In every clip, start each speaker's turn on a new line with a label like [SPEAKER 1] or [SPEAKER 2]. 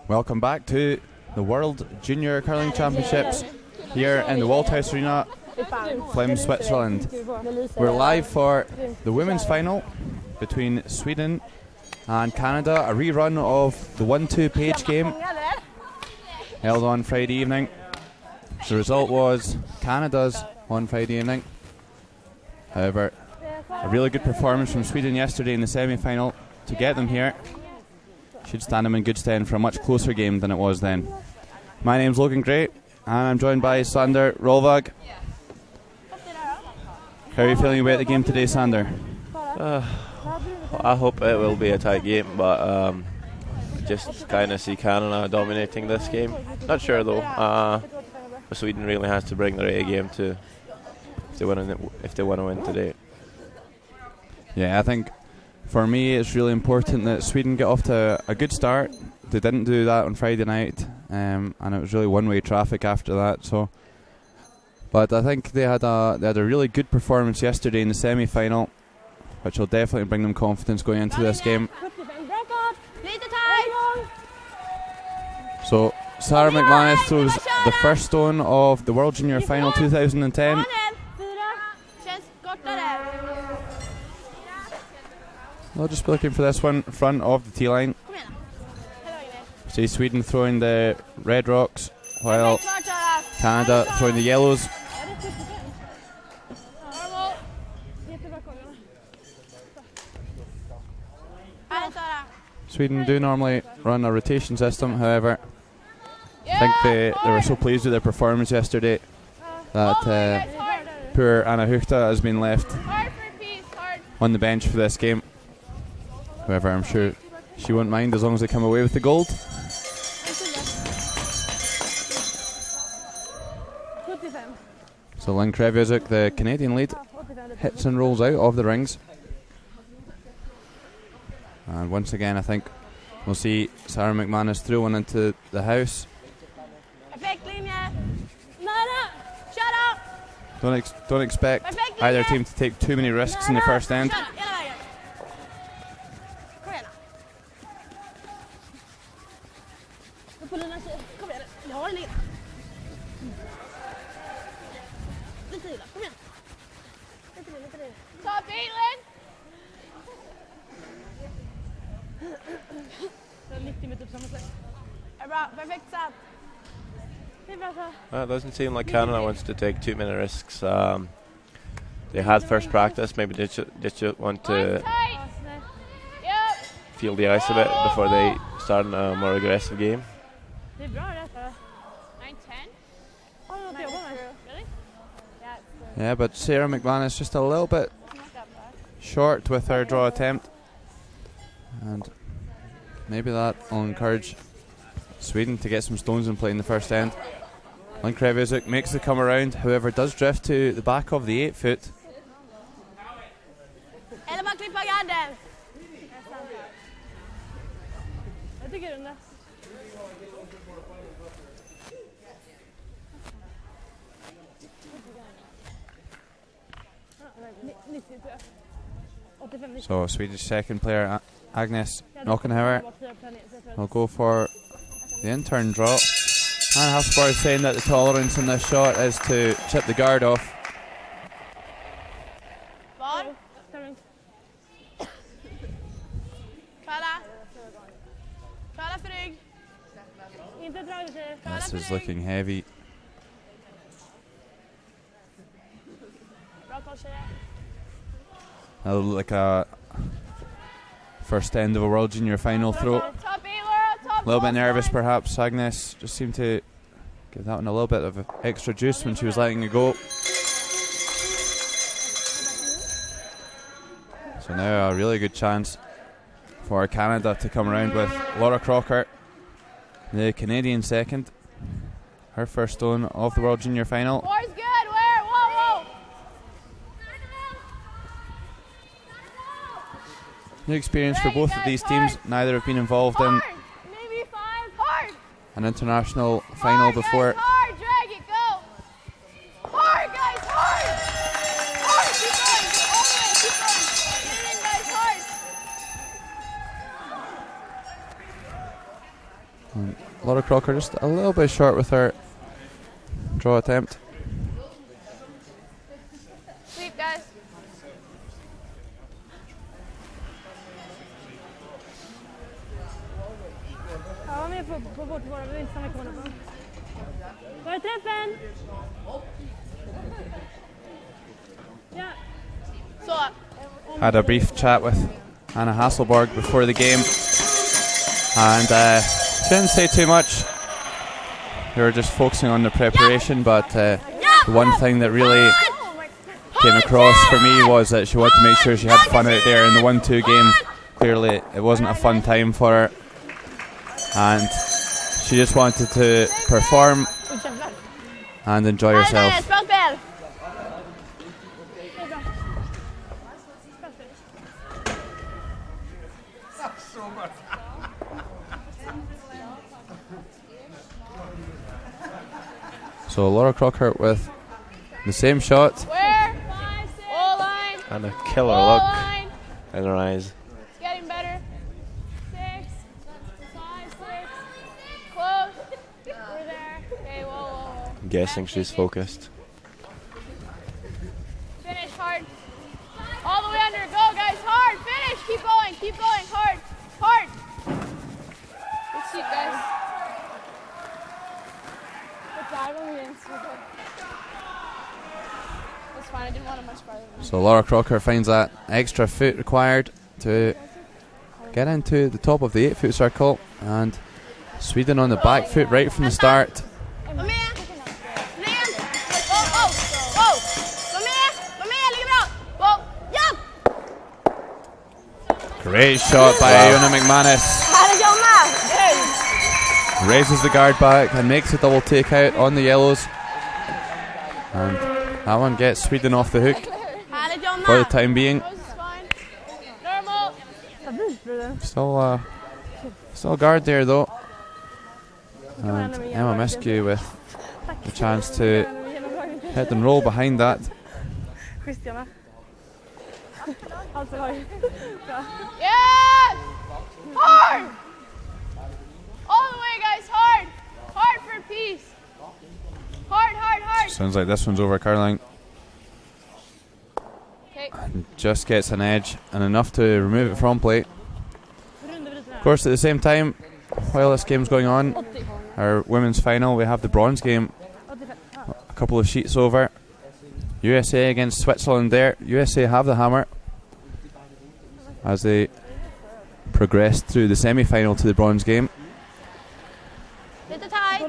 [SPEAKER 1] Welcome back to the World Junior Curling Championships here in the Waldhaus Arena, Flem, Switzerland. We're live for the women's final between Sweden and Canada, a rerun of the 1-2 page game held on Friday evening. The result was Canada's on Friday evening. However, a really good performance from Sweden yesterday in the semi-final to get them here should stand them in good stead for a much closer game than it was then. My name's Logan Gray and I'm joined by Sander Rolvag. How are you feeling about the game today, Sander?
[SPEAKER 2] I hope it will be a tight game, but just kind of see Canada dominating this game. Not sure though. Sweden really has to bring their A game to if they want to win today.
[SPEAKER 1] Yeah, I think for me it's really important that Sweden get off to a good start. They didn't do that on Friday night, and it was really one-way traffic after that. But I think they had a really good performance yesterday in the semi-final, which will definitely bring them confidence going into this game. So Sarah McManus throws the first stone of the World Junior Final 2010. They'll just be looking for this one in front of the T-line. See Sweden throwing the red rocks while Canada throwing the yellows. Sweden do normally run a rotation system, however I think they were so pleased with their performance yesterday that poor Anna Huchta has been left on the bench for this game. However, I'm sure she won't mind as long as they come away with the gold. So Lynn Kreviazuk, the Canadian lead, hits and rolls out of the rings. And once again, I think we'll see Sarah McManus throw one into the house. Don't expect either team to take too many risks in the first end.
[SPEAKER 2] It doesn't seem like Canada wants to take too many risks. They had first practice, maybe they just want to feel the ice a bit before they start a more aggressive game.
[SPEAKER 1] Yeah, but Sarah McManus just a little bit short with her draw attempt, and maybe that will encourage Sweden to get some stones in play in the first end. Lynn Kreviazuk makes the come around, however does drift to the back of the 8 foot. So Swedish second player Agnes Knockenhauer will go for the in-turn draw. And Hasselborg saying that the tolerance in this shot is to chip the guard off. This is looking heavy. That'll look like a first end of a World Junior Final throw. A little bit nervous perhaps. Agnes just seemed to give that one a little bit of extra juice when she was letting it go. So now a really good chance for Canada to come around with Laura Crocker, the Canadian second. Her first stone of the World Junior Final. New experience for both of these teams. Neither have been involved in an international final before. And Laura Crocker just a little bit short with her draw attempt.
[SPEAKER 3] Sweep, guys.
[SPEAKER 4] Ja, var med på bort våra, vi vill inte stanna kvar nu. Var är träffen? Ja.
[SPEAKER 3] Så.
[SPEAKER 1] Had a brief chat with Anna Hasselborg before the game, and she didn't say too much. They were just focusing on the preparation, but the one thing that really came across for me was that she wanted to make sure she had fun out there in the 1-2 game. Clearly it wasn't a fun time for her, and she just wanted to perform and enjoy herself. So Laura Crocker with the same shot.
[SPEAKER 3] Where? All line.
[SPEAKER 2] And a killer
[SPEAKER 3] All
[SPEAKER 2] look
[SPEAKER 3] line.
[SPEAKER 2] in her eyes.
[SPEAKER 3] It's getting better. 6, 5, 6. Close. We're there. Okay, whoa.
[SPEAKER 2] I'm guessing she's focused.
[SPEAKER 3] Finish hard. All the way under. Go, guys. Hard. Finish. Keep going. Keep going. Hard. Hard. Good shoot, guys. That's fine. I didn't want it much farther than that.
[SPEAKER 1] So Laura Crocker finds that extra foot required to get into the top of the 8-foot circle, and Sweden on the back foot right from the start.
[SPEAKER 3] Var med! Ren! Oh! Var med! Ligger bra! Wow! Ja!
[SPEAKER 1] Great shot by Iona McManus.
[SPEAKER 3] Härligt Jonna!
[SPEAKER 1] Raises the guard back and makes a double takeout on the yellows, and that one gets Sweden off the hook
[SPEAKER 3] Härligt Jonna!
[SPEAKER 1] for the time being.
[SPEAKER 3] This is fine. Normal!
[SPEAKER 1] Still guard there though, and Emma Mescu with the chance to hit and roll behind that.
[SPEAKER 4] Christiana. Alltså var
[SPEAKER 3] Yes! Hard! All the way, guys, hard! Hard for peace! Hard!
[SPEAKER 1] Sounds like this one's over Caroline.
[SPEAKER 3] Okay.
[SPEAKER 1] And just gets an edge and enough to remove it from play. Of course, at the same time, while this game's going on, our women's final, we have the bronze game a couple of sheets over. USA against Switzerland there. USA have the hammer as they progress through the semi-final to the bronze game.
[SPEAKER 3] Lite tight.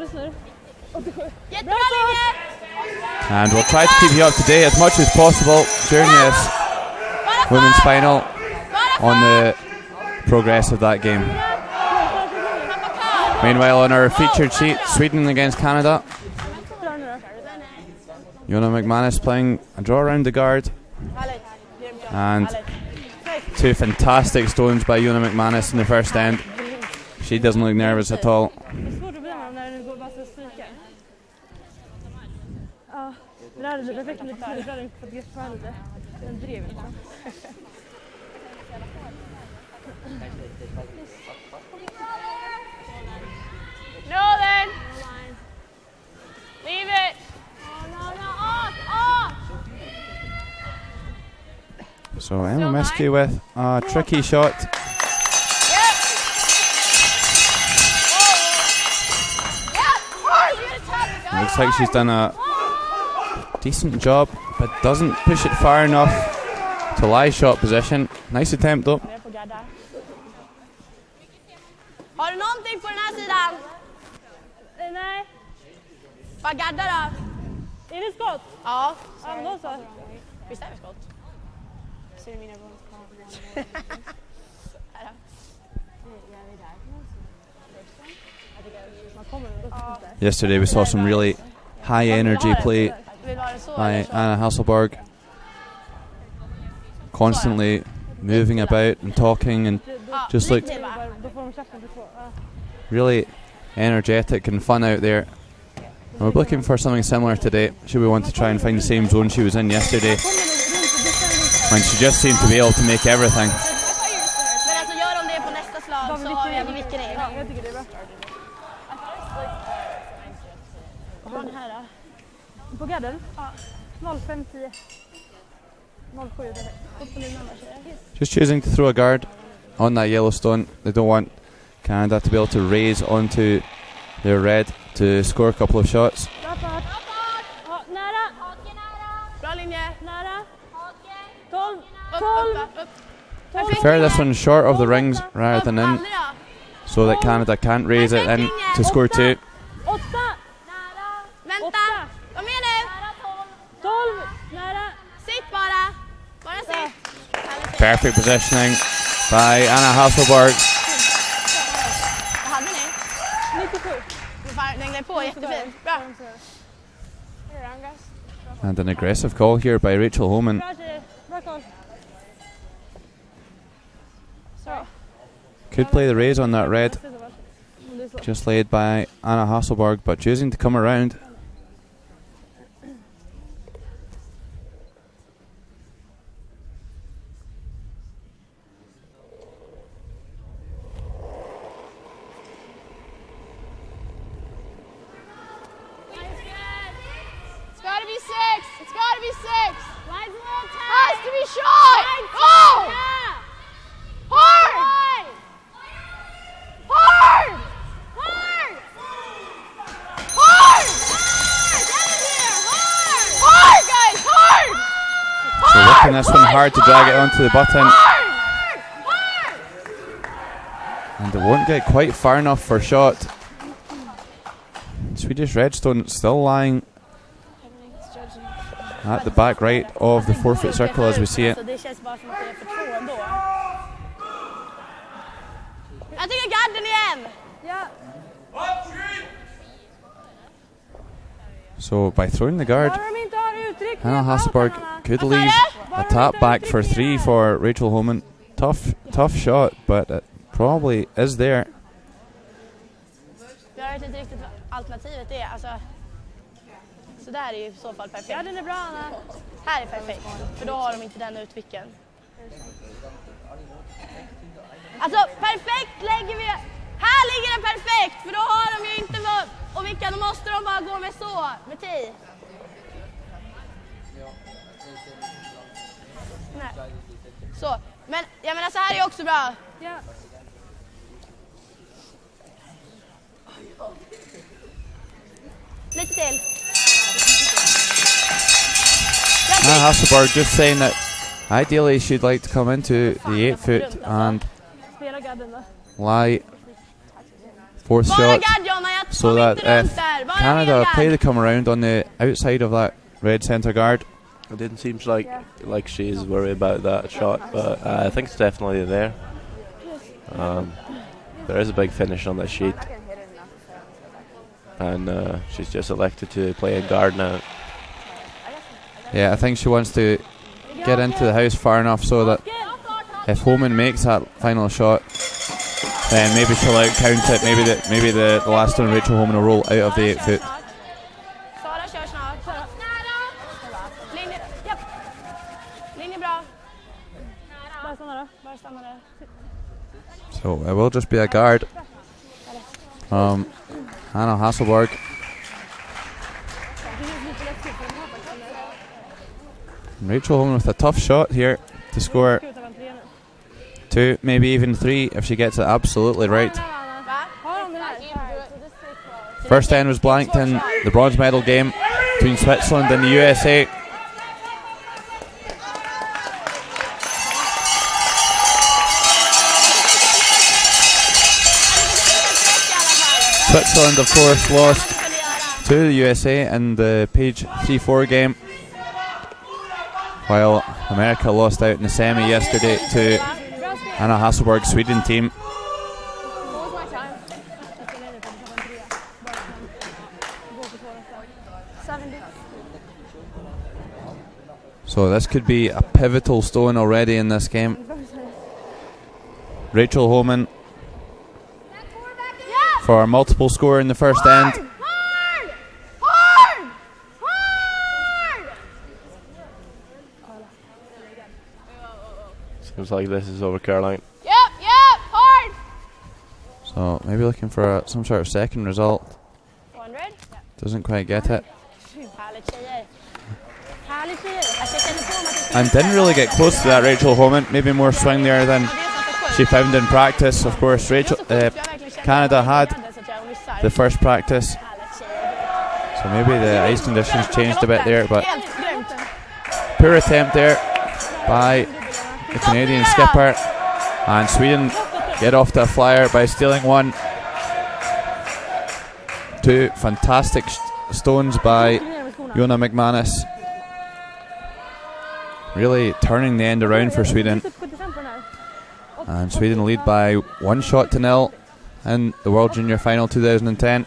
[SPEAKER 3] Jättebra linje!
[SPEAKER 1] And we'll try to keep you up to date as much as possible during this women's final on the progress of that game. Meanwhile, on our featured sheet, Sweden against Canada. Iona McManus playing a draw around the guard, and two fantastic stones by Iona McManus in the first end. She doesn't look nervous at all.
[SPEAKER 3] No, then. Leave it. No. Off.
[SPEAKER 1] So Emma Mescu with a tricky shot.
[SPEAKER 3] Yep. Hard. You're gonna tap it, guys.
[SPEAKER 1] Looks like she's done a decent job, but doesn't push it far enough to lie shot position. Nice attempt though.
[SPEAKER 3] Har du någonting på den här sidan?
[SPEAKER 4] Nej.
[SPEAKER 3] Bara gadda då.
[SPEAKER 4] Är det skott?
[SPEAKER 3] Ja.
[SPEAKER 4] Ja, men då så.
[SPEAKER 3] Visst är det skott? Ser du mina brons
[SPEAKER 1] Yesterday we saw some really high energy play by Anna Hasselborg, constantly moving about and talking, and just looked really energetic and fun out there. And we're looking for something similar today. Should we want to try and find the same zone she was in yesterday, when she just seemed to be able to make everything.
[SPEAKER 3] Men alltså gör de det på nästa slag så har vi vilken är.
[SPEAKER 4] nära. På gadden? Ja. 05-10. 07 direkt. Upp på nu närmar sig.
[SPEAKER 1] Just choosing to throw a guard on that yellow stone. They don't want Canada to be able to raise onto their red to score a couple of shots.
[SPEAKER 4] Bra fart. Ja, nära.
[SPEAKER 3] Bra linje.
[SPEAKER 4] Nära. 12.
[SPEAKER 1] Prefer this one short of the rings rather than in, so that Canada can't raise it in to score 2.
[SPEAKER 4] 8.
[SPEAKER 3] Vänta. Kom igen nu.
[SPEAKER 4] 12. Nära.
[SPEAKER 3] Sitt bara. Bara sitt.
[SPEAKER 1] Perfect positioning by Anna Hasselborg.
[SPEAKER 3] Vad hade ni?
[SPEAKER 4] 97.
[SPEAKER 3] Den gled på jättefint. Bra.
[SPEAKER 1] And an aggressive call here by Rachel Homan.
[SPEAKER 4] Bra tjejer. Bra koll.
[SPEAKER 1] Could play the raise on that red, just laid by Anna Hasselborg, but choosing to come around.
[SPEAKER 3] It's gotta be 6. It's gotta be 6. Has to be shot. Go! Hard! Hard! Hard! Hard! Hard, guys! Hard!
[SPEAKER 1] So working this one hard to drag it onto the button, and it won't get quite far enough for shot. Swedish Redstone still lying at the back right of the 4-foot circle as we see it.
[SPEAKER 3] Jag tycker garden igen!
[SPEAKER 1] So by throwing the guard, Anna Hasselborg could leave a tap back for 3 for Rachel Homan. Tough shot, but it probably is there.
[SPEAKER 3] Jag vet inte riktigt vad alternativet är. Alltså, så där är ju i så fall perfekt.
[SPEAKER 4] Ja, den är bra, Anna.
[SPEAKER 3] Här är perfekt, för då har de inte den utvicken. Alltså perfekt lägger vi... Här ligger den perfekt, för då har de ju inte och vilka, då måste de bara gå med så, med 10. Nej. Så, men jag menar så här är också bra.
[SPEAKER 4] Ja.
[SPEAKER 3] Lite till.
[SPEAKER 1] Anna Hasselborg just saying that ideally she'd like to come into the 8-foot and lie 4th shot, so that if Canada play the come around on the outside of that red centre guard.
[SPEAKER 2] It didn't seem like she's worried about that shot, but I think it's definitely there. There is a big finish on that sheet, and she's just elected to play a guard now.
[SPEAKER 1] Yeah, I think she wants to get into the house far enough so that if Homan makes that final shot, then maybe she'll out count it. Maybe the last one, Rachel Homan, will roll out of the 8-foot. So it will just be a guard from Anna Hasselborg. Rachel Homan with a tough shot here to score 2, maybe even 3 if she gets it absolutely right. First end was blanked in the bronze medal game between Switzerland and the USA. Switzerland, of course, lost to the USA in the page 3-4 game, while America lost out in the semi yesterday to Anna Hasselborg's Sweden team. So this could be a pivotal stone already in this game. Rachel Homan for a multiple score in the first end.
[SPEAKER 2] Seems like this is over Caroline.
[SPEAKER 3] Yep, hard.
[SPEAKER 1] So maybe looking for some sort of second result.
[SPEAKER 3] 400?
[SPEAKER 1] Doesn't quite get it. and didn't really get close to that Rachel Homan. Maybe more swing there than she found in practice. Of course, Canada had the first practice, so maybe the ice conditions changed a bit there, but poor attempt there by the Canadian skipper, and Sweden get off to a flyer by stealing one. Two fantastic stones by Jonna McManus, really turning the end around for Sweden, and Sweden lead by 1-0 in the World Junior Final 2010.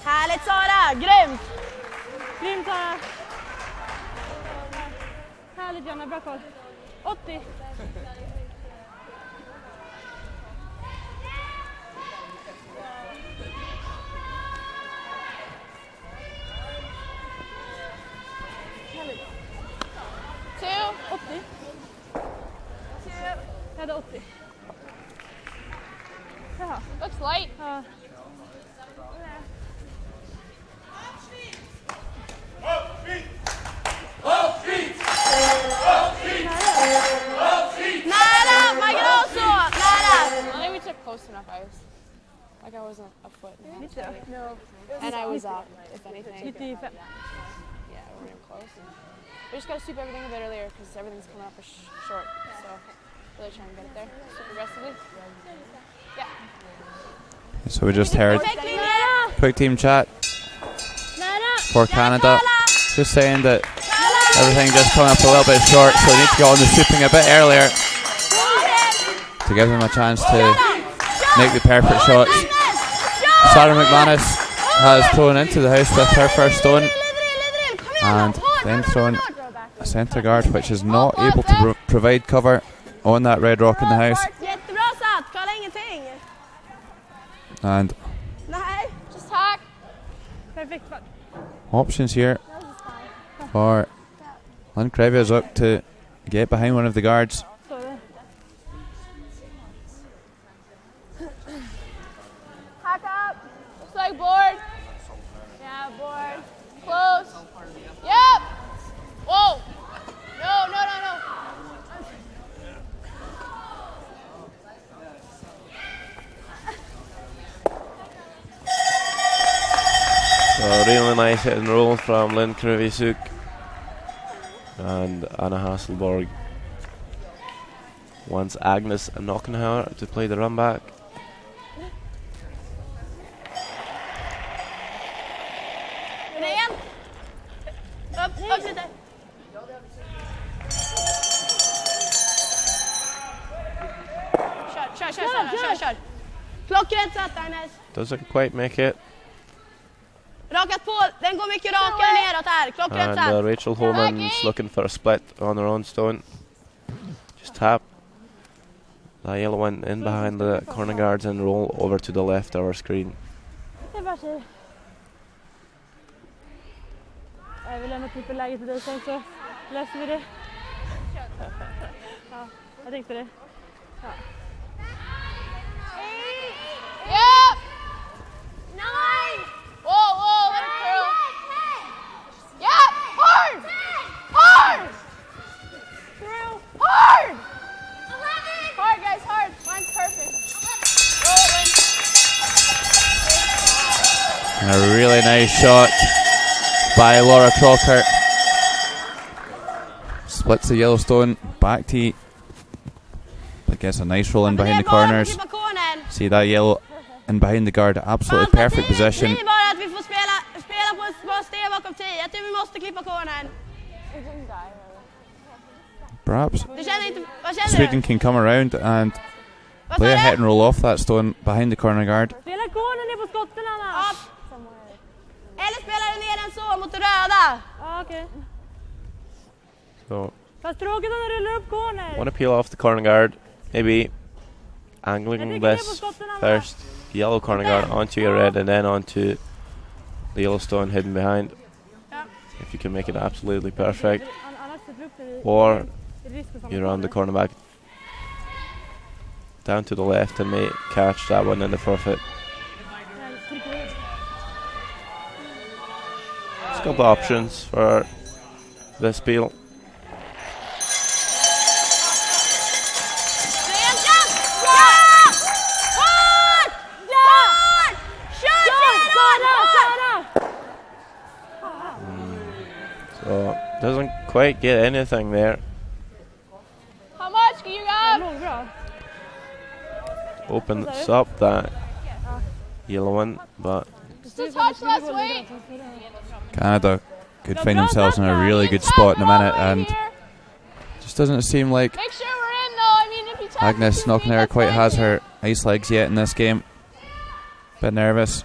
[SPEAKER 3] Härligt Sara, grymt!
[SPEAKER 4] Grymt Sara. Härligt Jonna, bra koll. 80.
[SPEAKER 3] Two.
[SPEAKER 4] 80. Jag hade 80. Jaha.
[SPEAKER 3] Looks light.
[SPEAKER 4] Ja.
[SPEAKER 3] Nära, Magrosso! Nära! I think we took close enough ice. Like I wasn't a foot.
[SPEAKER 4] No.
[SPEAKER 3] And I was up, if anything.
[SPEAKER 4] 95.
[SPEAKER 3] Yeah, we weren't even close. We just got to sweep everything a bit earlier because everything's coming up short. So really trying to get it there super aggressively. Yeah.
[SPEAKER 1] So we just heard quick team chat for Canada, just saying that everything just coming up a little bit short, so they need to get on the sweeping a bit earlier to give them a chance to make the perfect shots. Sarah McManus has thrown into the house with her first stone, and then thrown a centre guard which is not able to provide cover on that red rock in the house. And
[SPEAKER 3] Just hack.
[SPEAKER 1] options here for Lynn Kreviazuk to get behind one of the guards.
[SPEAKER 3] Hack up. Looks like board. Yeah, board. Close. Yep. Whoa. No.
[SPEAKER 2] So really nice hit and roll from Lynn Kreviazuk and Anna Hasselborg. Wants Agnes Knockenhauer to play the run back.
[SPEAKER 3] Upp lite. Kör. Klockrent satt Agnes.
[SPEAKER 2] Doesn't quite make it.
[SPEAKER 3] Rakat på, den går mycket rakare neråt här. Klockrent
[SPEAKER 2] And
[SPEAKER 3] satt.
[SPEAKER 2] Rachel Homan's looking for a split on her own stone. Just tap. That yellow went in behind the corner guards and roll over to the left of our screen.
[SPEAKER 4] Jag vill lämna upp läget till dig sen så löser vi det. Ja, jag tänkte det. Ja.
[SPEAKER 3] Yep. Nine. Whoa, let it curl. Yep, hard. Hard, guys, hard. Mine's perfect.
[SPEAKER 1] And a really nice shot by Laura Crocker. Splits the Yellowstone back tee, but gets a nice roll in behind the corners. See that yellow in behind the guard, absolutely perfect position. Perhaps Sweden can come around and play a hit and roll off that stone behind the corner guard.
[SPEAKER 3] Eller spelar du ner den så mot det röda?
[SPEAKER 4] Ja, okej.
[SPEAKER 2] So
[SPEAKER 4] Fast tråkigt om den rullar upp corner.
[SPEAKER 2] Want to peel off the corner guard. Maybe angling this first yellow corner guard onto your red and then onto the yellow stone hidden behind. If you can make it absolutely perfect. Or you run the cornerback down to the left and may catch that one in the forfeit. It's a couple of options for this peel. So doesn't quite get anything there.
[SPEAKER 3] How much can you grab?
[SPEAKER 2] Opens up that yellow one, but
[SPEAKER 3] Just a touch less weight.
[SPEAKER 1] Canada could find themselves in a really good spot in a minute, and just doesn't seem like
[SPEAKER 3] Make sure we're in though. I mean, if you touch
[SPEAKER 1] Agnes Knockenair quite has her ice legs yet in this game. Bit nervous.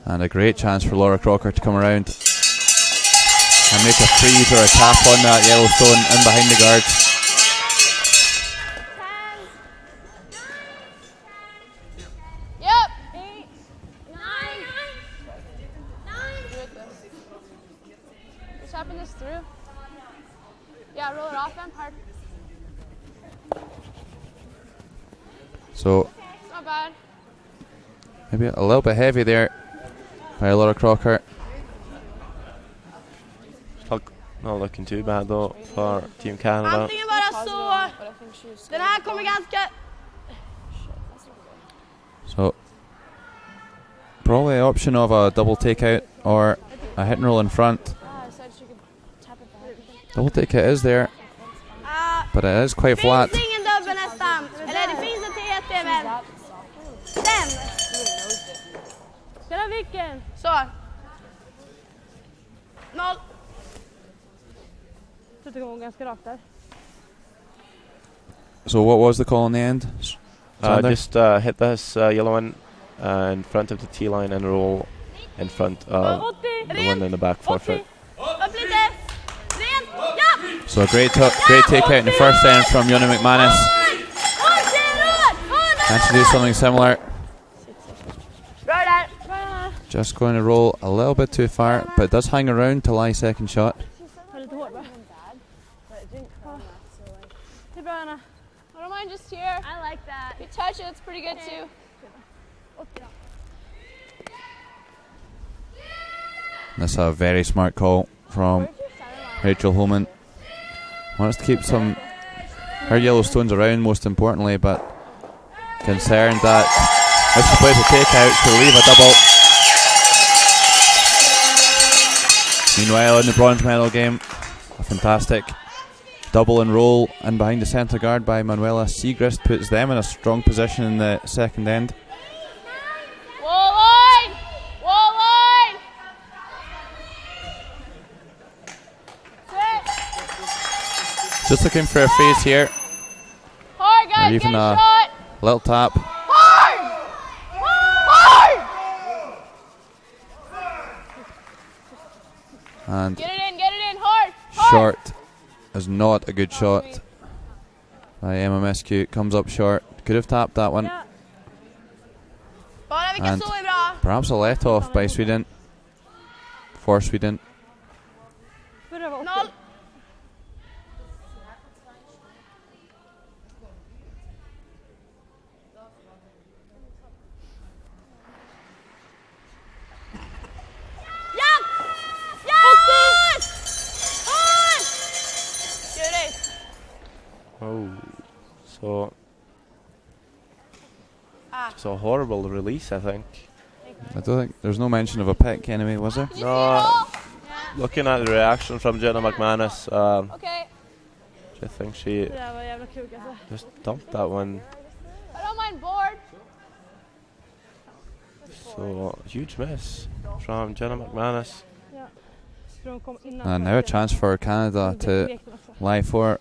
[SPEAKER 1] And a great chance for Laura Crocker to come around and make a freeze or a tap on that yellow stone in behind the guards.
[SPEAKER 3] Yep. 8, 9. Just tapping this through. Yeah, roll it off them hard.
[SPEAKER 1] So
[SPEAKER 3] It's not bad.
[SPEAKER 1] maybe a little bit heavy there by Laura Crocker.
[SPEAKER 2] not looking too bad though for Team Canada.
[SPEAKER 4] Antingen bara så. Den här kommer ganska...
[SPEAKER 1] So probably an option of a double takeout or a hit and roll in front. Double takeout is there, but it is quite flat.
[SPEAKER 4] Finns ingen dubbel nästan. Eller det finns en TT men... Den! Spela vilken? Så. 0. Jag tycker hon ganska rakt där.
[SPEAKER 1] So what was the call in the end?
[SPEAKER 2] Just hit this yellow one in front of the T line and roll in front of the one in the back forfeit.
[SPEAKER 4] Upp lite. Rent. Ja!
[SPEAKER 1] So a great takeout in the first end from Jonna McManus. Can she do something similar?
[SPEAKER 4] Bra där.
[SPEAKER 1] Just going to roll a little bit too far, but it does hang around till I second shot.
[SPEAKER 4] Lite hård va? Det är bra Anna.
[SPEAKER 3] I don't mind just here.
[SPEAKER 4] I like that.
[SPEAKER 3] If you touch it, it's pretty good too.
[SPEAKER 1] That's a very smart call from Rachel Homan. Wants to keep her yellow stones around most importantly, but concerned that if she plays a takeout she'll leave a double. Meanwhile in the bronze medal game, a fantastic double and roll and behind the centre guard by Manuela Siegrist puts them in a strong position in the second end.
[SPEAKER 3] Wall line! Wall line!
[SPEAKER 1] Just looking for a phase here,
[SPEAKER 3] Hard, guys,
[SPEAKER 1] or even
[SPEAKER 3] get a
[SPEAKER 1] a
[SPEAKER 3] shot!
[SPEAKER 1] little tap.
[SPEAKER 3] Hard! Hard!
[SPEAKER 1] And
[SPEAKER 3] Get it in, hard! Hard!
[SPEAKER 1] short is not a good shot by MMSQ. It comes up short. Could have tapped that one.
[SPEAKER 4] Bara vilka
[SPEAKER 1] And
[SPEAKER 4] så är bra.
[SPEAKER 1] perhaps a let off by Sweden. For Sweden.
[SPEAKER 4] 0.
[SPEAKER 2] Oh, so it's a horrible release, I think.
[SPEAKER 1] I don't think there's no mention of a pick anyway, was there?
[SPEAKER 2] No, looking at the reaction from Jenna McManus,
[SPEAKER 3] Okay,
[SPEAKER 2] I think she
[SPEAKER 4] Det där var jävla kuk alltså.
[SPEAKER 2] just dumped that one.
[SPEAKER 3] I don't mind board.
[SPEAKER 2] So huge miss from Jenna McManus.
[SPEAKER 4] För de kom innan.
[SPEAKER 1] And now a chance for Canada to lie for.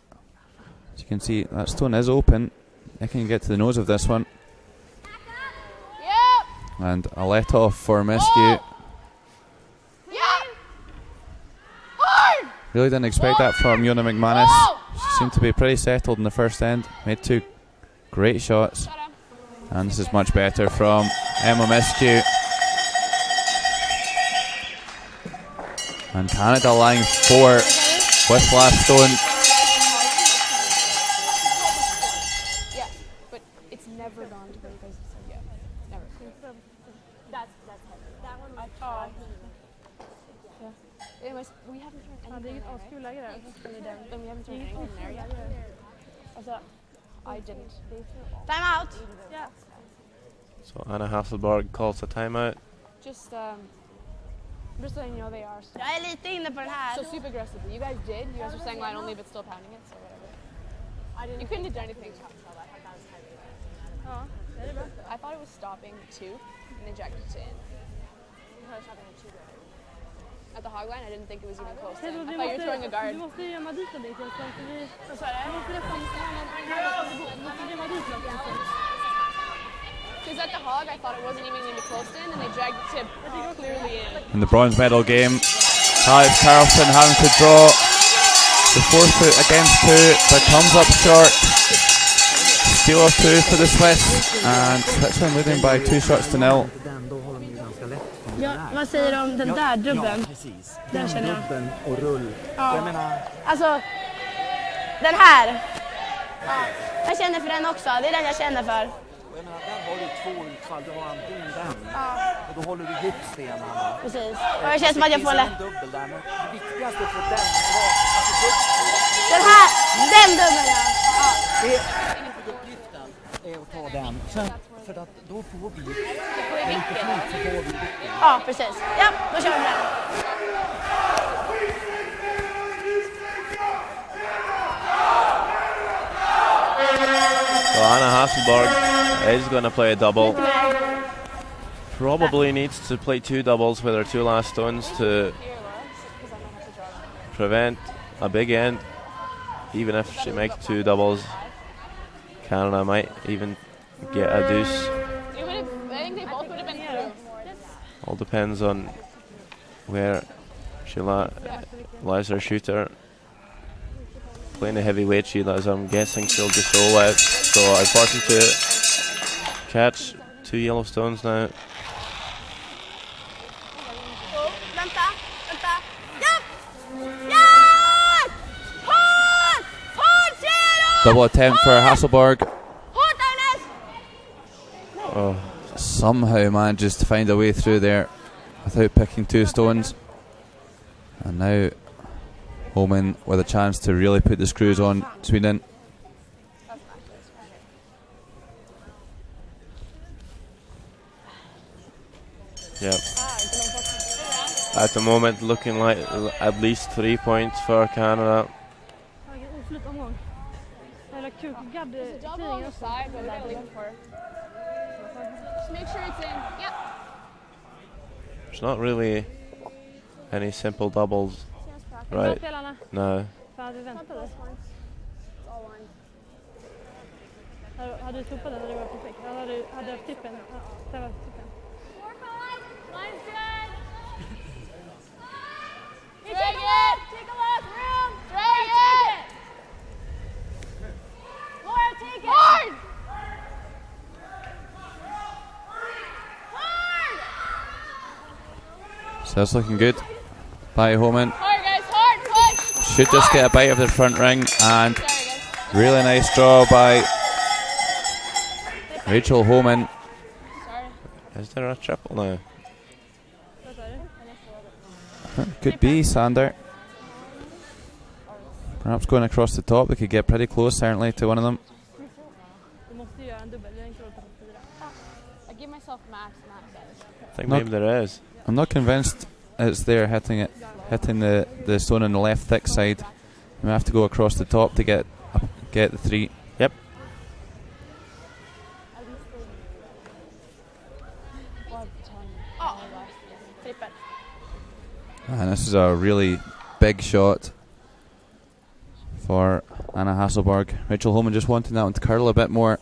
[SPEAKER 1] As you can see, that stone is open. They can get to the nose of this one.
[SPEAKER 3] Yep!
[SPEAKER 1] And a let off for Miscue.
[SPEAKER 3] Yep!
[SPEAKER 1] Really didn't expect that from Yona McManus. She seemed to be pretty settled in the first end. Made 2 great shots. And this is much better from Emma Miskew. And Canada lying 4 with last stone.
[SPEAKER 3] Yeah, but it's never gone to where you guys have said yeah. Never. That's heavy. That one was yeah. Anyways, we haven't turned anything in there, right? Then we haven't turned anything in there yet. Also, I didn't. Time out! Yeah.
[SPEAKER 2] So Anna Hasselborg calls a timeout.
[SPEAKER 3] Just so you know, they are so,
[SPEAKER 4] Jag är lite inne på den här.
[SPEAKER 3] so super aggressively. You guys did. You guys were saying line only but still pounding it, so whatever. You couldn't have done anything. I thought it was stopping 2 and ejected to in. At the hog line, I didn't think it was even close to in. I thought you were throwing a guard.
[SPEAKER 4] Du måste gömma dit den lite. Vad sa du? Du måste rätta du måste gömma dit den.
[SPEAKER 3] Because at the hog, I thought it wasn't even going to be close in, and they dragged the tip clearly in.
[SPEAKER 1] In the bronze medal game, Alex Carlson having to draw the 4-foot against 2, but comes up short. Steal of 2 for the Swiss, and Switzerland leading by 2 shots to 0.
[SPEAKER 4] Ja, vad säger du om den där dubben? Den känner jag.
[SPEAKER 5] Dubben och rull.
[SPEAKER 4] Ja.
[SPEAKER 5] Jag menar,
[SPEAKER 4] Alltså, den här. Ja. Jag känner för den också, det är den jag känner för.
[SPEAKER 5] jag menar, där har du 2 utfall. Du har antingen den och då håller du ihop stenarna.
[SPEAKER 4] Precis. Och det känns som att jag får
[SPEAKER 5] en dubbel där, men det viktigaste är att få den kvar. Alltså,
[SPEAKER 4] den här, den dubben ja.
[SPEAKER 5] uppgiften är att ta den. Sen, för att då får vi lite flyt så får vi lyckan.
[SPEAKER 4] Ja, precis. Ja, då kör vi med den.
[SPEAKER 2] So Anna Hasselborg is going to play a double. Probably needs to play 2 doubles with her 2 last stones to prevent a big end. Even if she makes 2 doubles, Canada might even get a deuce.
[SPEAKER 3] I think they both would have been through.
[SPEAKER 2] All depends on where she lies her shooter. Playing a heavyweight, she does. I'm guessing she'll just roll out. So important to catch 2 yellow stones now.
[SPEAKER 4] Vänta. Ja! Ja! Hårt,
[SPEAKER 1] Double attempt for Hasselborg.
[SPEAKER 4] Hårt, Ernest!
[SPEAKER 2] Oh,
[SPEAKER 1] Somehow manages to find a way through there without picking 2 stones. And now Homan with a chance to really put the screws on Sweden.
[SPEAKER 2] yep. At the moment, looking like at least 3 points for Canada.
[SPEAKER 3] Double on the side, but I believe for. Just make sure it's in. Yep.
[SPEAKER 2] There's not really any simple doubles, right? No.
[SPEAKER 4] Hade du stoppat den hade det varit perfekt. Hade haft tippen. Ja, det var tippen.
[SPEAKER 3] Drag it! Take a look, room! Drag it! Laura, take it! Hard! Hard!
[SPEAKER 1] So that's looking good by Homan.
[SPEAKER 3] Hard, guys, hard, push!
[SPEAKER 1] Should just get a bite of the front ring, and really nice draw by Rachel Homan.
[SPEAKER 3] Sorry.
[SPEAKER 2] Is there a triple now?
[SPEAKER 1] Could be Sander. Perhaps going across the top, they could get pretty close certainly to one of them.
[SPEAKER 3] I give myself max.
[SPEAKER 2] I think maybe there is.
[SPEAKER 1] I'm not convinced it's there hitting the stone on the left thick side. We have to go across the top to get the 3.
[SPEAKER 2] Yep.
[SPEAKER 1] And this is a really big shot for Anna Hasselborg. Rachel Homan just wanting that one to curl a bit more.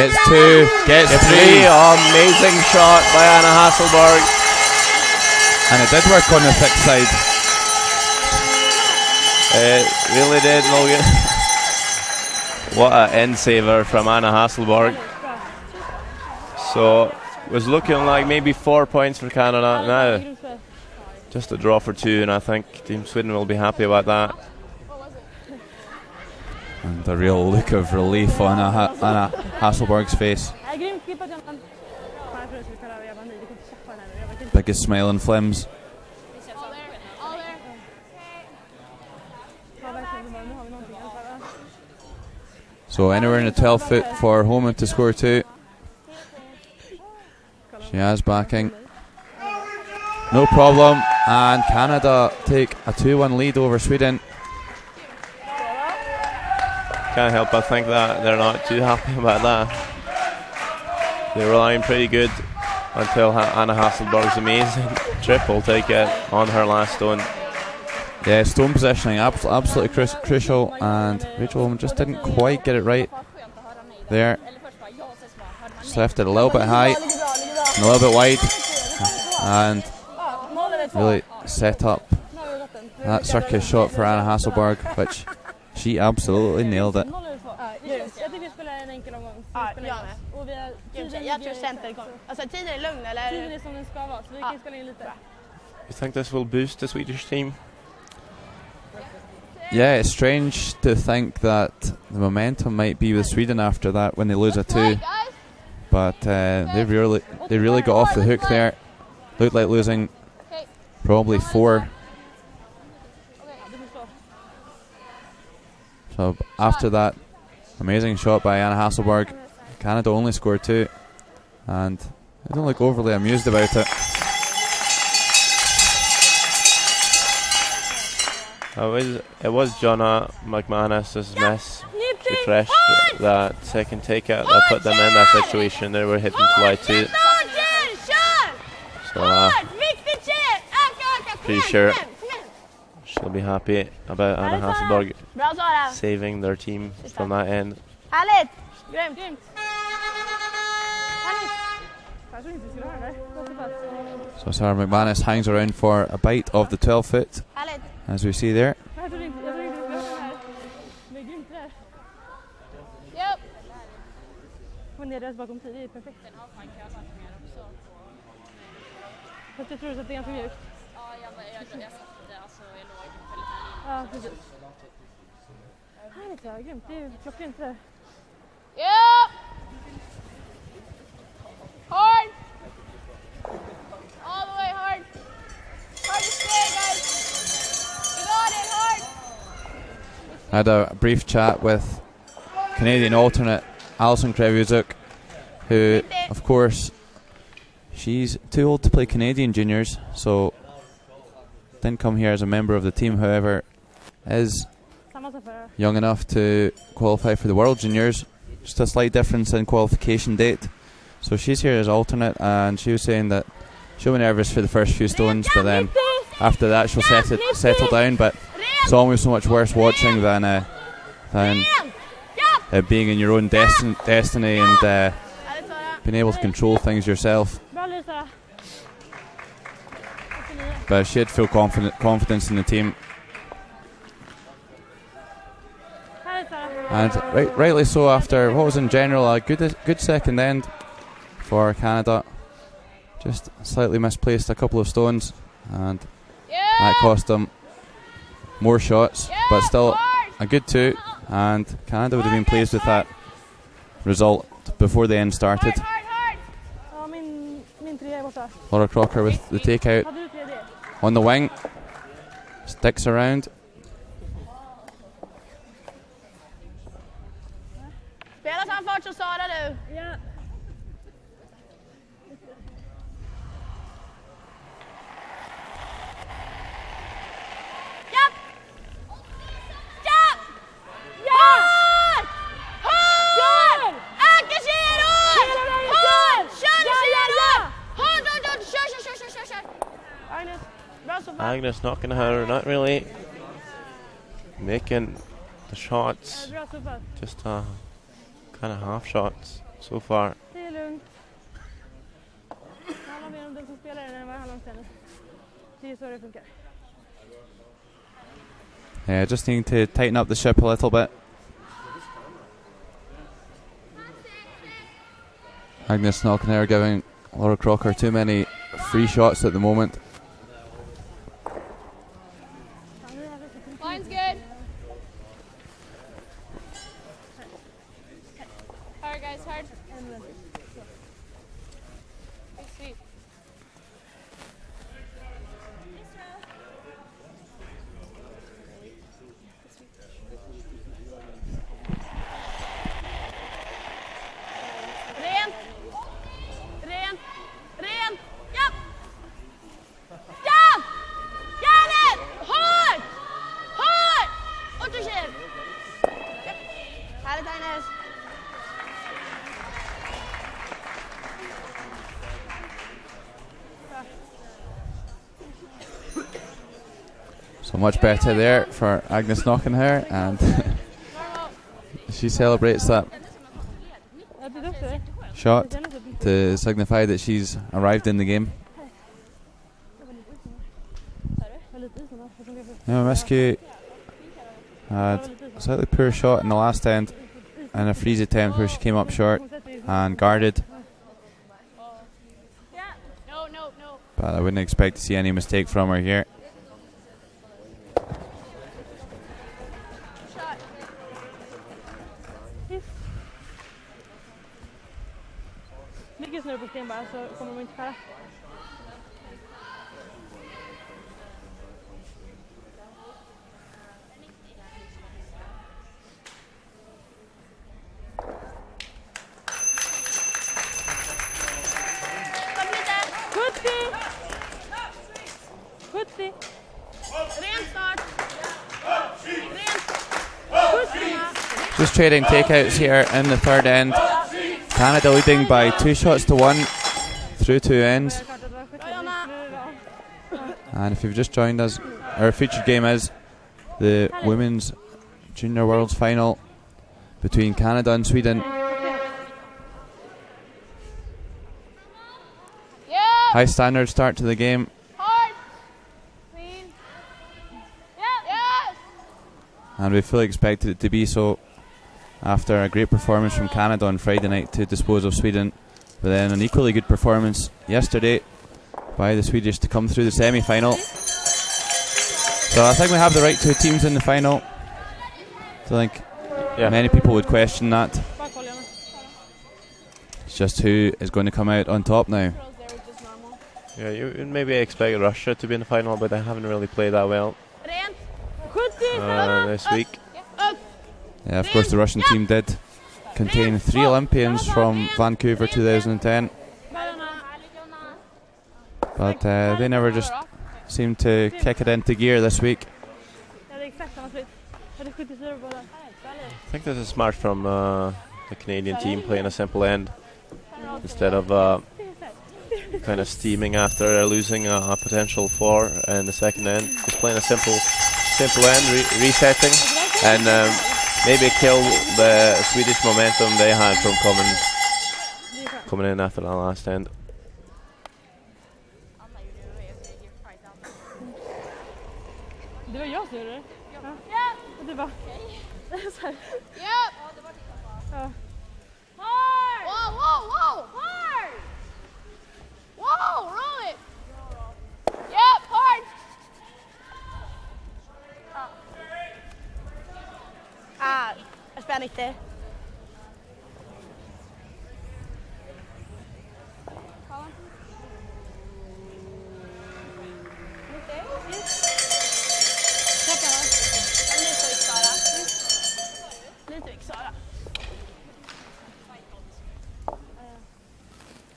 [SPEAKER 1] Gets two. Gets three.
[SPEAKER 2] Oh, amazing shot by Anna Hasselborg.
[SPEAKER 1] And it did work on the thick side.
[SPEAKER 2] It really did, Logan. What an end saver from Anna Hasselborg. So it was looking like maybe 4 points for Canada. Now just a draw for 2, and I think Team Sweden will be happy about that.
[SPEAKER 1] And a real look of relief on Anna Hasselborg's face. Biggest smile on Flem's. So anywhere in the 12 foot for Homan to score 2. She has backing. No problem. And Canada take a 2-1 lead over Sweden.
[SPEAKER 2] Can't help but think that they're not too happy about that. They were lying pretty good until Anna Hasselborg's amazing triple take it on her last stone.
[SPEAKER 1] Yeah, stone positioning absolutely crucial, and Rachel Homan just didn't quite get it right there. Just left it a little bit high and a little bit wide, and really set up that circus shot for Anna Hasselborg, which she absolutely nailed it.
[SPEAKER 2] You think this will boost the Swedish team?
[SPEAKER 1] Yeah, it's strange to think that the momentum might be with Sweden after that when they lose a 2, but they really got off the hook there. Looked like losing probably 4. So after that amazing shot by Anna Hasselborg, Canada only scored 2, and they don't look overly amused about it.
[SPEAKER 2] It was Jonna McManus's miss. She refreshed that second take out that put them in that situation. They were hitting fly 2. So pretty sure she'll be happy about Anna Hasselborg saving their team from that end.
[SPEAKER 1] So Sarah McManus hangs around for a bite of the 12 foot, as we see there.
[SPEAKER 3] Hard! All the way hard. Hard to stay, guys. You got it, hard.
[SPEAKER 1] I had a brief chat with Canadian alternate Alison Krevuzuk, who, of course, she's too old to play Canadian juniors, so didn't come here as a member of the team. However, is young enough to qualify for the World Juniors. Just a slight difference in qualification date. So she's here as alternate, and she was saying that she'll be nervous for the first few stones, but then after that she'll settle down. But it's almost so much worse watching than being in your own destiny and being able to control things yourself. But she had full confidence in the team. And rightly so, after what was in general a good second end for Canada. Just slightly misplaced a couple of stones, and that cost them more shots, but still a good 2, and Canada would have been pleased with that result before the end started. Laura Crocker with the takeout on the wing, sticks around.
[SPEAKER 3] Spela samma fart som Sara nu. Ja. Japp! Japp! Ja! Håll! Öka tjejer! Håll! Kör tjejer! Håll! Kör! Agnes, bra så far.
[SPEAKER 2] Agnes knocking her, not really making the shots, just kind of half shots. so far.
[SPEAKER 4] Det är lugnt. Han har mer om den som spelar än vad han har tennis. Det är så det funkar.
[SPEAKER 1] Yeah, just needing to tighten up the ship a little bit. Agnes Knockenhair giving Laura Crocker too many free shots at the moment.
[SPEAKER 3] Line's good. Hard, guys, hard. Big sweep. Rent! Rent! Rent! Japp! Japp! Get it! Hard! Hard! Och du kör! Japp! Härligt, Agnes!
[SPEAKER 1] So much better there for Agnes Knockenhair, and she celebrates that shot to signify that she's arrived in the game. Now Rescue had a slightly poor shot in the last end and a freeze attempt where she came up short and guarded, but I wouldn't expect to see any mistake from her here.
[SPEAKER 4] Mycket snurr på sten bara så kommer de inte färra.
[SPEAKER 3] Stopp lite!
[SPEAKER 4] 70!
[SPEAKER 3] Ren start! Rent! 70!
[SPEAKER 1] Just trading takeouts here in the third end. Canada leading by 2 shots to 1 through 2 ends. And if you've just joined us, our featured game is the Women's Junior Worlds Final between Canada and Sweden.
[SPEAKER 3] Yeah!
[SPEAKER 1] High standard start to the game,
[SPEAKER 3] Hard! Clean! Yeah! Yes!
[SPEAKER 1] and we fully expected it to be so after a great performance from Canada on Friday night to dispose of Sweden, but then an equally good performance yesterday by the Swedish to come through the semi-final. So I think we have the right 2 teams in the final. I think many people would question that. It's just who is going to come out on top now.
[SPEAKER 2] Yeah, you maybe expect Russia to be in the final, but they haven't really played that well this week.
[SPEAKER 1] Yeah, of course the Russian team did contain 3 Olympians from Vancouver 2010, but they never just seemed to kick it into gear this week.
[SPEAKER 2] I think this is smart from the Canadian team, playing a simple end instead of kind of steaming after losing a potential 4 in the second end. Just playing a simple end, resetting, and maybe kill the Swedish momentum they had from coming in after that last end.
[SPEAKER 4] Det var jag som gjorde det.
[SPEAKER 3] Ja!
[SPEAKER 4] Och du bara...
[SPEAKER 3] Ja!
[SPEAKER 4] Ja.
[SPEAKER 3] Hard! Whoa, whoa, whoa! Hard! Whoa, roll it! Yep, hard! Jag spelar inte.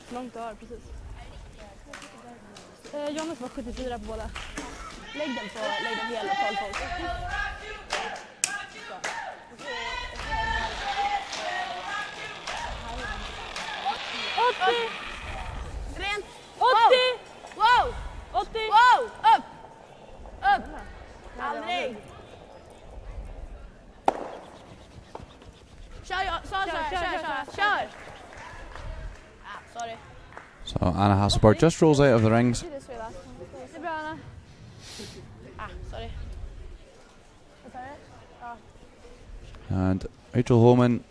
[SPEAKER 4] Långt över, precis. Jonas var 74 på båda.
[SPEAKER 3] Lägg den hela 12 volt. Rent!
[SPEAKER 4] 80!
[SPEAKER 3] Wow!
[SPEAKER 4] 80!
[SPEAKER 3] Wow! Upp! Upp! Aldrig! Kör!
[SPEAKER 1] Anna Hasselborg just rolls out of the rings.
[SPEAKER 3] Do this way last time. Det är bra, Anna. Sorry. Vad sa du? Ja.
[SPEAKER 1] And Rachel Homan.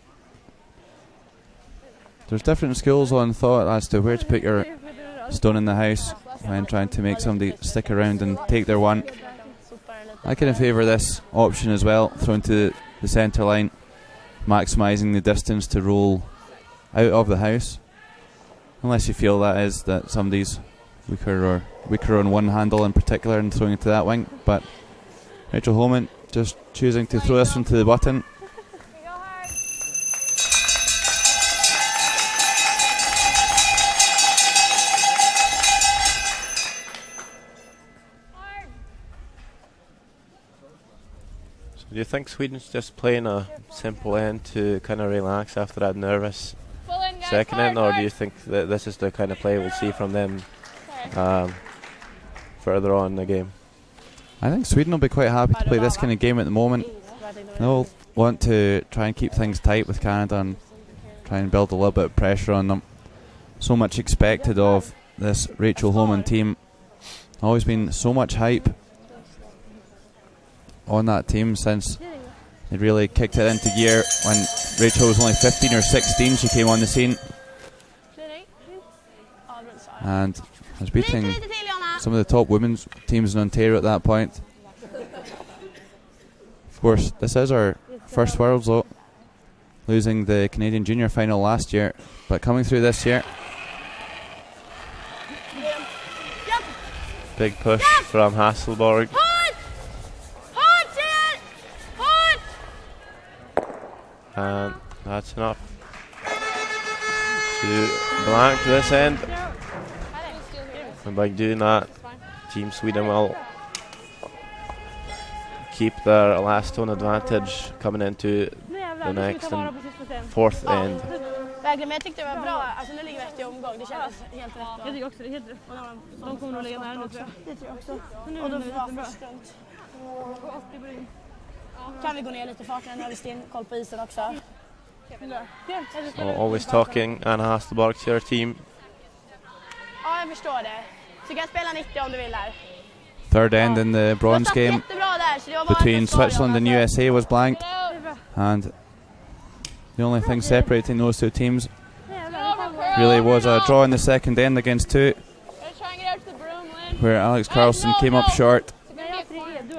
[SPEAKER 1] There's different schools on thought as to where to put your stone in the house when trying to make somebody stick around and take their one. I kind of favour this option as well, thrown to the centre line, maximising the distance to roll out of the house. Unless you feel that somebody's weaker on one handle in particular and throwing it to that wing. But Rachel Homan just choosing to throw this one to the button.
[SPEAKER 2] Do you think Sweden's just playing a simple end to kind of relax after that nervous second end, or do you think that this is the kind of play we'll see from them further on in the game?
[SPEAKER 1] I think Sweden will be quite happy to play this kind of game at the moment. They'll want to try and keep things tight with Canada and try and build a little bit of pressure on them. So much expected of this Rachel Homan team. Always been so much hype on that team since they really kicked it into gear when Rachel was only 15 or 16. She came on the scene and was beating some of the top women's teams in Ontario at that point. Of course, this is our first Worlds though, losing the Canadian Junior final last year, but coming through this year.
[SPEAKER 2] Big push from Hasselborg. And that's enough to blank this end. And by doing that, Team Sweden will keep their last stone advantage coming into the next and fourth end.
[SPEAKER 3] Verkligen, men jag tyckte det var bra. Alltså nu ligger vi efter omgång. Det kändes helt rätt.
[SPEAKER 4] Jag tycker också det är helt rätt. De kommer nog lägga nära nu, tror jag.
[SPEAKER 3] Det tror jag också. Och då var först runt. Kan vi gå ner lite i farten? Nu har vi stenkoll på isen också.
[SPEAKER 2] Always talking, Anna Hasselborg to your team.
[SPEAKER 3] Ja, jag förstår det. Så kan jag spela 90 om du vill här.
[SPEAKER 1] Third end in the bronze game between Switzerland and USA was blanked, and the only thing separating those two teams really was a draw in the second end against two, where Alex Carlson came up short.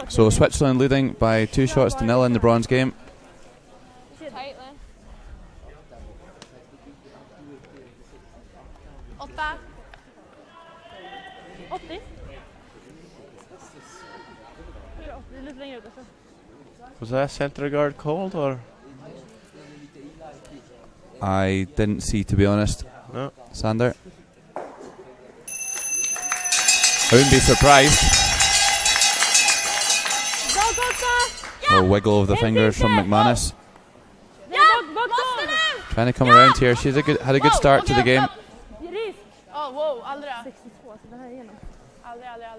[SPEAKER 1] So Switzerland leading by 2 shots to 0 in the bronze game.
[SPEAKER 2] Was that center guard called, or?
[SPEAKER 1] I didn't see, to be honest.
[SPEAKER 2] No.
[SPEAKER 1] Sander. I wouldn't be surprised. A wiggle of the fingers from McManus. Trying to come around here. She's had a good start to the game.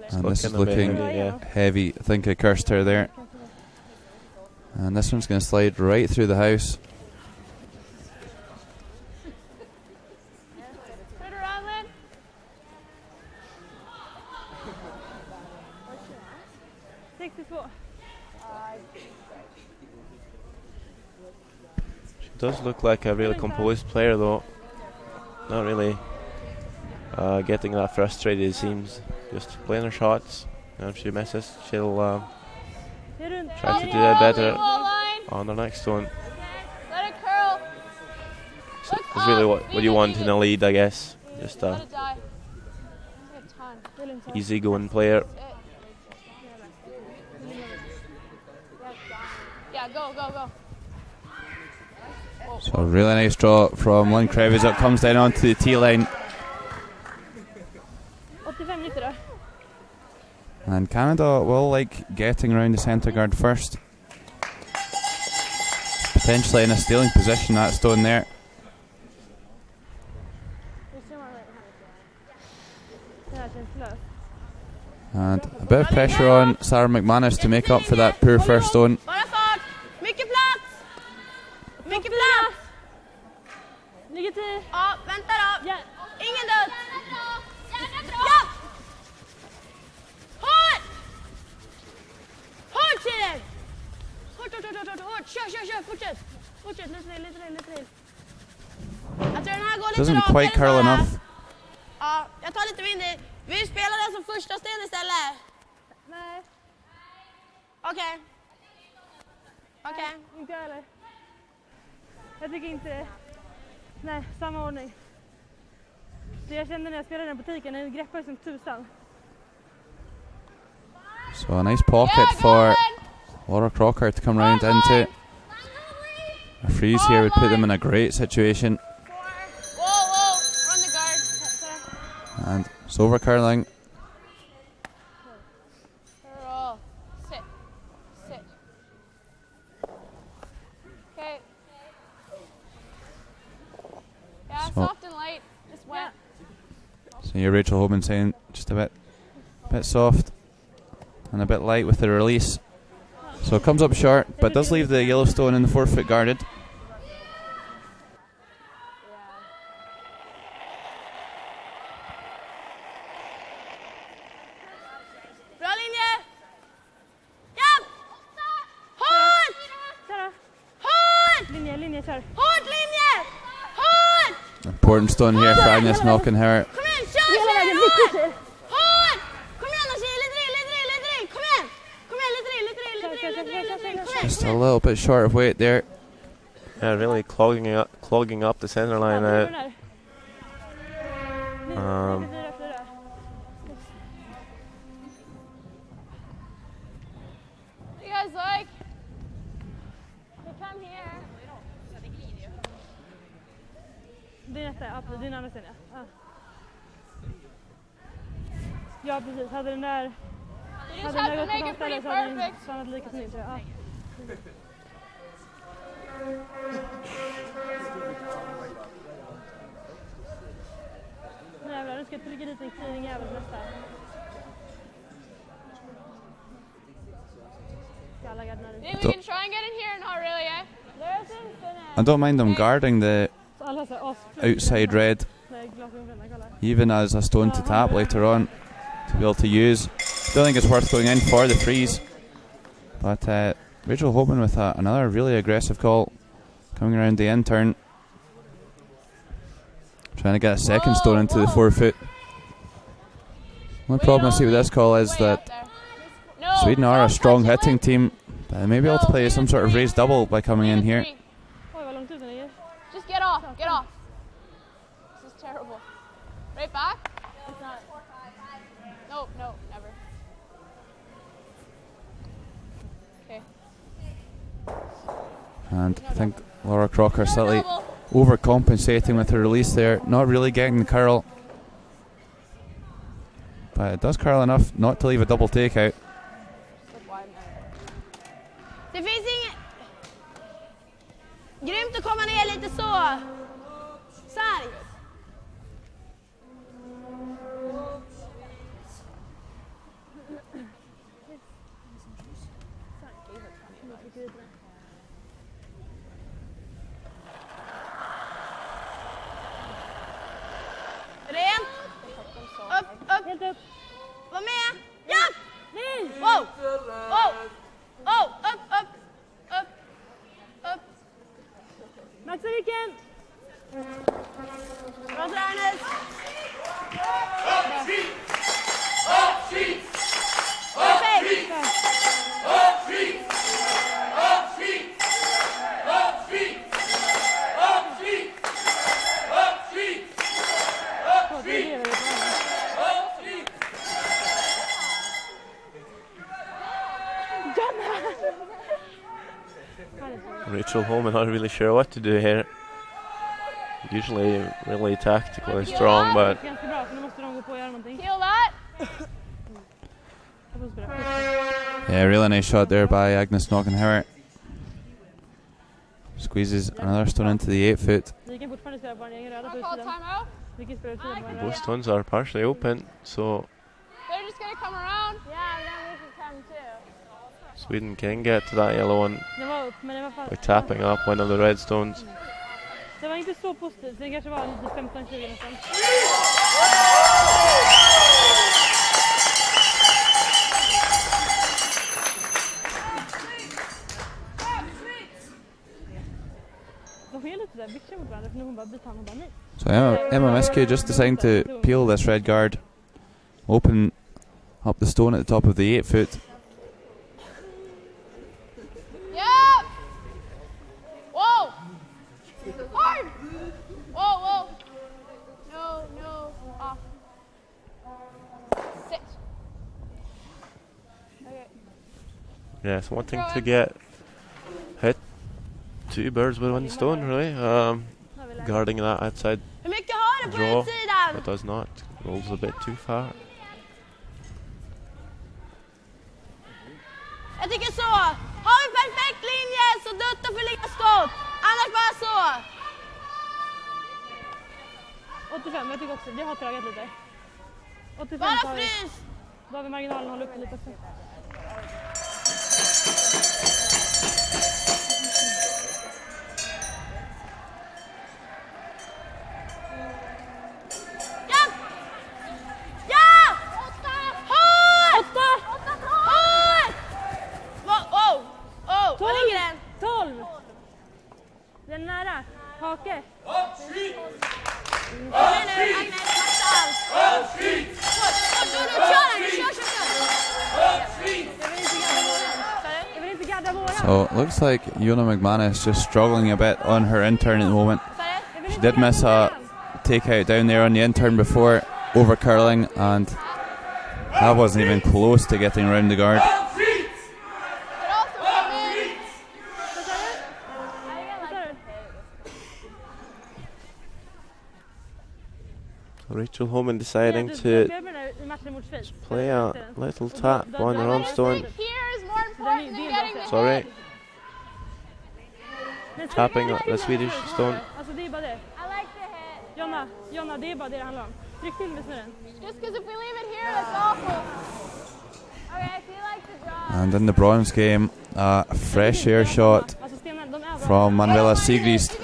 [SPEAKER 1] And this is looking heavy. I think I cursed her there. And this one's going to slide right through the house.
[SPEAKER 2] She does look like a really composed player though. Not really getting that frustrated, it seems. Just playing her shots. And if she misses, she'll try to do that better on the next one.
[SPEAKER 3] Let it curl.
[SPEAKER 2] So it's really what you want in a lead, I guess. Just a easy going player.
[SPEAKER 3] Yeah, go.
[SPEAKER 1] So a really nice draw from Lynn Krevis. It comes down onto the tee line. And Canada will like getting around the centre guard first. Potentially in a stealing position, that stone there. And a bit of pressure on Sarah McManus to make up for that poor first stone.
[SPEAKER 3] Mycket plats! Ligger till. Ja, vänta då. Ingen död.
[SPEAKER 4] Fortsätt, lite till.
[SPEAKER 3] Jag tror den här går lite
[SPEAKER 1] Doesn't
[SPEAKER 3] rakare
[SPEAKER 1] quite curl
[SPEAKER 3] bara.
[SPEAKER 1] enough.
[SPEAKER 3] Ja, jag tar lite vind. Vi spelar den som första sten istället.
[SPEAKER 4] Nej.
[SPEAKER 3] Okej.
[SPEAKER 4] Inte jag heller. Jag tycker inte det. Nej, samma ordning. Det jag kände när jag spelade den butiken, den greppar som tusan.
[SPEAKER 1] So a nice pocket for Laura Crocker to come round into. A freeze here would put them in a great situation.
[SPEAKER 3] Whoa, run the guard.
[SPEAKER 1] And it's over curling.
[SPEAKER 3] Curl. Sit. Okay. Yeah,
[SPEAKER 1] So-
[SPEAKER 3] soft and light. Just wet.
[SPEAKER 1] So you're Rachel Homan saying just a bit soft and a bit light with the release. So it comes up short, but does leave the Yellowstone in the forefoot guarded.
[SPEAKER 3] Bra linje! Japp! Hårt!
[SPEAKER 4] Köra!
[SPEAKER 3] Hårt!
[SPEAKER 4] Linje, kör.
[SPEAKER 3] Hårt linje! Hårt!
[SPEAKER 1] Important stone here for Agnes Knockenhauer.
[SPEAKER 3] Kom igen, kör tjejer! Hårt! Kom igen då tjejer, lite drill! Kom igen! Lite drill! Kom igen!
[SPEAKER 1] Just a little bit short of weight there.
[SPEAKER 2] Yeah, really clogging up the center line out.
[SPEAKER 3] What do you guys like? You come here.
[SPEAKER 4] Det är nästa, ja, din andra sidan. Ja, precis. Hade den där...
[SPEAKER 3] You just
[SPEAKER 4] Hade
[SPEAKER 3] have
[SPEAKER 4] den
[SPEAKER 3] to
[SPEAKER 4] där
[SPEAKER 3] make
[SPEAKER 4] gått
[SPEAKER 3] it
[SPEAKER 4] på
[SPEAKER 3] pretty
[SPEAKER 4] stället så hade den
[SPEAKER 3] perfect.
[SPEAKER 4] stannat lika snyggt. Ja. Nu jävlar, nu ska jag trycka dit en cleaning jävel nästa. Skalla gardarna ut.
[SPEAKER 3] Maybe we can try and get in here. Not really, eh? There's infinite.
[SPEAKER 1] I don't mind them guarding the
[SPEAKER 4] Så alla så här
[SPEAKER 1] outside red,
[SPEAKER 4] Nej, glasögonen, kolla.
[SPEAKER 1] even as a stone to tap later on, to be able to use. Don't think it's worth going in for the freeze. But Rachel Homan with another really aggressive call, coming around the end turn. Trying to get a second stone into the forefoot. One problem I see with this call is that Sweden are a strong hitting team, but they may be able to play some sort of raised double by coming in here.
[SPEAKER 4] Oj, vad långt ut den ligger.
[SPEAKER 3] Just get off. This is terrible. Right back? It's not. No, never. Okay.
[SPEAKER 1] And I think Laura Crocker slightly overcompensating with her release there, not really getting the curl. But it does curl enough not to leave a double takeout.
[SPEAKER 3] Det finns inget... Grymt att komma ner lite så. Sarg. Rent. Upp.
[SPEAKER 4] Helt upp.
[SPEAKER 3] Var med. Ja! Wow. Upp.
[SPEAKER 4] Max och Ricken!
[SPEAKER 3] Bra Tränes. Perfekt.
[SPEAKER 2] Rachel Homan not really sure what to do here. Usually really tactically strong, but
[SPEAKER 4] Ganska bra, för nu måste de gå på och göra någonting.
[SPEAKER 3] Feel that?
[SPEAKER 4] Jag får spela.
[SPEAKER 1] Yeah, really nice shot there by Agnes Knockenhauer. Squeezes another stone into the 8 foot.
[SPEAKER 4] Vi kan fortfarande spela på den egen röda på
[SPEAKER 3] I'll call
[SPEAKER 4] utsidan.
[SPEAKER 3] timeout.
[SPEAKER 4] Vi kan spela utsidan på den
[SPEAKER 2] both
[SPEAKER 4] röda.
[SPEAKER 2] stones are partially open, so
[SPEAKER 3] They're just gonna come around. Yeah, then we can come too.
[SPEAKER 2] Sweden can get to that yellow one
[SPEAKER 4] Den var upp, men den var fan...
[SPEAKER 2] by tapping up one of the red stones.
[SPEAKER 4] Det var inte så positivt, så det kanske var lite 15-20 nästan.
[SPEAKER 1] So MMSK just deciding to peel this red guard, open up the stone at the top of the 8 foot.
[SPEAKER 3] Yep! Whoa! Hard! Whoa, whoa! No, no, off. Sit. Okay.
[SPEAKER 2] Yeah, so wanting to get hit 2 birds with 1 stone, really. Guarding that outside
[SPEAKER 3] Hur mycket har du på
[SPEAKER 2] draw,
[SPEAKER 3] utsidan?
[SPEAKER 2] but does not. Rolls a bit too far.
[SPEAKER 3] Jag tycker så. Har vi perfekt linje så dutta för ligga skott. Annars bara så.
[SPEAKER 4] 85, jag tycker också. Det har tragat lite. 85
[SPEAKER 3] Bara frys!
[SPEAKER 4] Då har vi marginalen att hålla uppe lite också.
[SPEAKER 3] Ja! Ja! 8! Hårt! 8! Hårt! Wow! Oh! Var ligger den?
[SPEAKER 4] 12! Den är nära. Hake.
[SPEAKER 3] Kom igen nu, Agnes, maxa allt.
[SPEAKER 4] Jag vill inte gadda våran.
[SPEAKER 1] So it looks like Jona McManus just struggling a bit on her intern at the moment. She did miss a takeout down there on the intern before, over curling, and that wasn't even close to getting around the guard.
[SPEAKER 2] Rachel Homan deciding to play a little tap on her own stone.
[SPEAKER 3] Here is more important than getting the
[SPEAKER 2] Sorry. Tapping the Swedish stone.
[SPEAKER 4] Alltså det är bara det.
[SPEAKER 3] I like the hit.
[SPEAKER 4] Jonna, det är bara det handlar om. Tryck till med snurren.
[SPEAKER 3] Just because if we leave it here, that's awful. Okay, I feel like the draw.
[SPEAKER 1] And in the bronze game, a fresh air shot from Manuela Sigrist,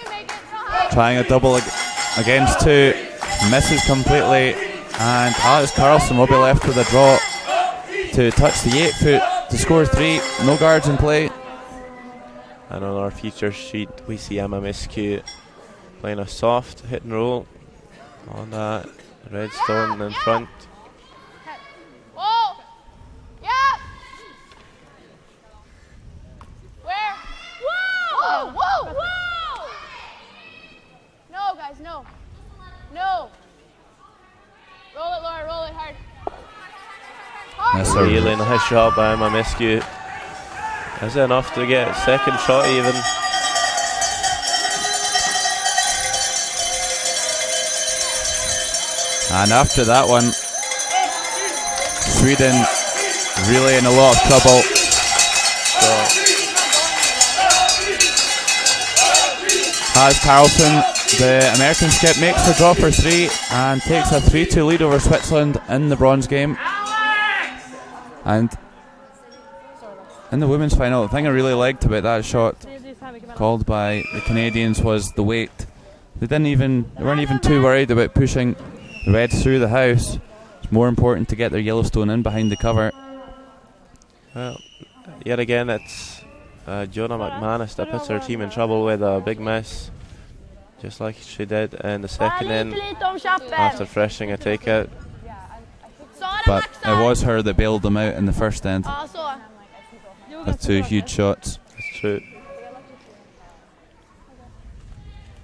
[SPEAKER 1] trying a double against 2, misses completely, and Alex Carlson will be left with a draw to touch the 8 foot to score 3. No guards in play.
[SPEAKER 2] And on our feature sheet, we see MMSQ playing a soft hit and roll on that red stone in front.
[SPEAKER 3] Whoa! Yeah! Where? Whoa! Whoa! Whoa! No, guys, no. No. Roll it, Laura, roll it hard.
[SPEAKER 1] Yes, sir.
[SPEAKER 2] Really nice shot by MMSQ. Is it enough to get second shot even?
[SPEAKER 1] And after that one, Sweden really in a lot of trouble. Has Carlson, the American skip, makes the draw for 3 and takes a 3-2 lead over Switzerland in the bronze game. And in the women's final, the thing I really liked about that shot called by the Canadians was the weight. They weren't even too worried about pushing the red through the house. It's more important to get their Yellowstone in behind the cover.
[SPEAKER 2] Well, yet again, it's Jona McManus that puts her team in trouble with a big miss, just like she did in the second in after freshing a takeout.
[SPEAKER 1] But it was her that bailed them out in the first end with 2 huge shots.
[SPEAKER 2] That's true.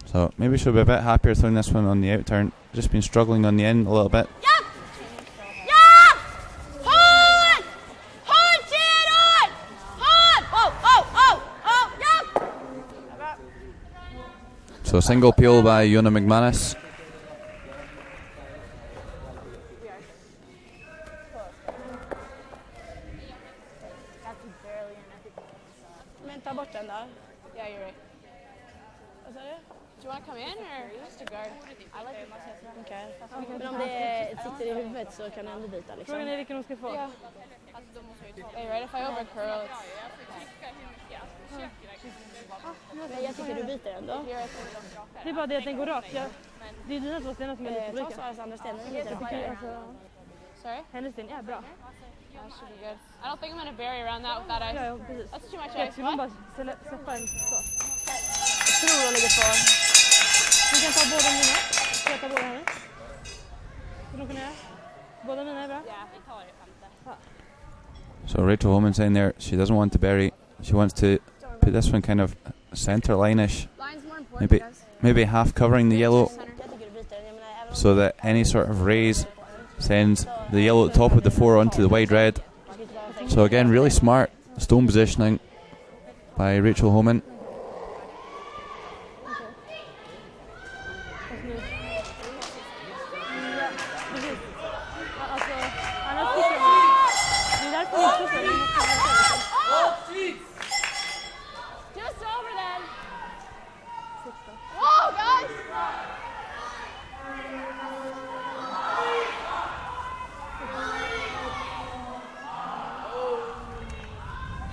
[SPEAKER 1] So maybe she'll be a bit happier throwing this one on the out turn. Just been struggling on the in a little bit. So a single peel by Jona McManus.
[SPEAKER 3] Ta bort den där. Yeah, you're right. Vad sa du? Do you want to come in or just a guard? I like it. Okay. Men om det sitter i huvudet så kan du ändå byta liksom.
[SPEAKER 4] Frågan är vilken hon ska få.
[SPEAKER 3] Yeah. Hey, right, if I overcurl it's... Men jag tycker du byter ändå.
[SPEAKER 4] Det är bara det att den går rakt. Det är dina 2 stenar som är lite olika.
[SPEAKER 3] Ta Saras andra stenen lite rakare. Sorry?
[SPEAKER 4] Hennes sten är bra.
[SPEAKER 3] That should be good. I don't think I'm going to bury around that with that ice.
[SPEAKER 4] Ja, precis.
[SPEAKER 3] That's too much
[SPEAKER 4] Jag
[SPEAKER 3] ice.
[SPEAKER 4] skulle bara släppa en så.
[SPEAKER 3] Jag tror de ligger på.
[SPEAKER 4] Vi kan ta båda mina. Ska jag ta båda hennes? Vill de kunna göra? Båda mina är bra.
[SPEAKER 3] Ja, vi tar det femte.
[SPEAKER 1] So Rachel Homan saying there she doesn't want to bury. She wants to put this one kind of center line-ish.
[SPEAKER 3] Line's more important, guys.
[SPEAKER 1] Maybe half covering the yellow,
[SPEAKER 3] Jag tycker du byter. Jag menar, även om
[SPEAKER 1] so that any sort of raise sends the yellow at the top of the 4 onto the wide red. So again, really smart stone positioning by Rachel Homan.
[SPEAKER 4] Alltså, annars pushar vi. Det är därför vi pushar.
[SPEAKER 3] just over then. Whoa, guys!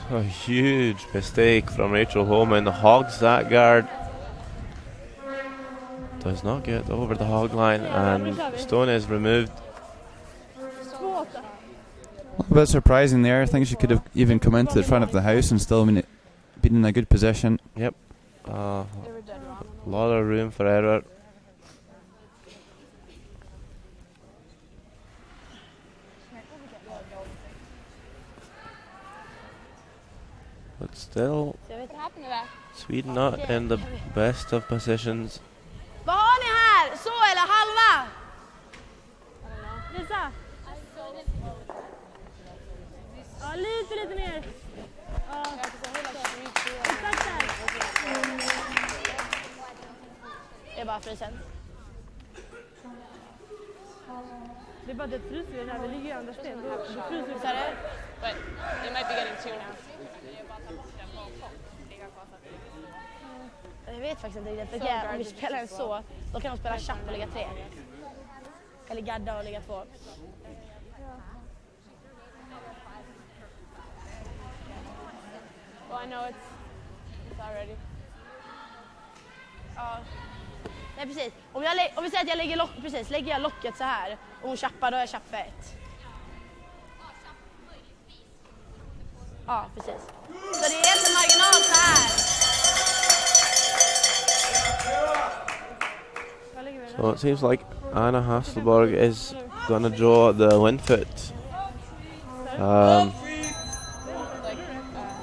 [SPEAKER 2] A huge mistake from Rachel Homan. Hogs that guard. Does not get over the hog line, and stone is removed.
[SPEAKER 1] A little bit surprising there. I think she could have even come into the front of the house and still been in a good position.
[SPEAKER 2] Yep.
[SPEAKER 3] They were dead wrong.
[SPEAKER 2] A lot of room for error. But still,
[SPEAKER 3] Så jag vet vad happened to that.
[SPEAKER 2] Sweden not in the best of positions.
[SPEAKER 3] Vad har ni här? Så eller halva?
[SPEAKER 4] Lisa! Ja, lite mer. Ja, exakt där.
[SPEAKER 3] Det är bara frysen.
[SPEAKER 4] Det är bara det fryser vi där. Vi ligger i andra sten. Då fryser vi.
[SPEAKER 3] Så är det? But they might be getting two now. Jag vet faktiskt inte riktigt. För om vi spelar den så, då kan de spela chapp och lägga 3. Eller gadda och lägga 2. Well, I know it's already. Ja. Nej, precis. Om vi säger att jag lägger jag locket så här och hon chappar, då är chapp för 1. Ja, precis. Så det är inte marginal så här.
[SPEAKER 2] So it seems like Anna Hasselborg is going to draw the win foot.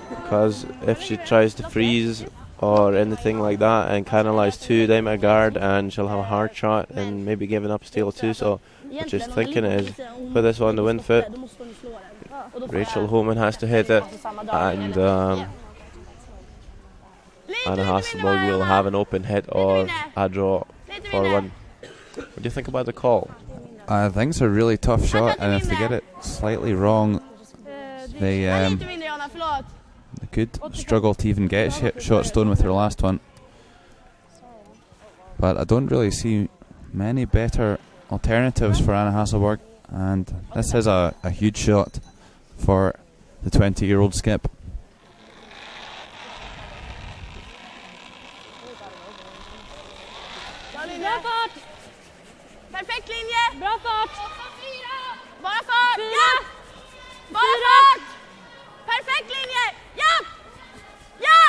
[SPEAKER 2] Because if she tries to freeze or anything like that and canalize 2, they may guard and she'll have a hard shot and maybe giving up steal 2. So what she's thinking is put this on the win foot. Rachel Homan has to hit it, and Anna Hasselborg will have an open hit or a draw for 1. What do you think about the call?
[SPEAKER 1] I think it's a really tough shot, and if they get it slightly wrong, they could struggle to even get shot stone with their last one. But I don't really see many better alternatives for Anna Hasselborg, and this is a huge shot for the 20-year-old skip.
[SPEAKER 3] Bra fart! Perfekt linje!
[SPEAKER 4] Bra fart!
[SPEAKER 3] Bara fart! Ja! Bara fart! Perfekt linje! Ja! Ja!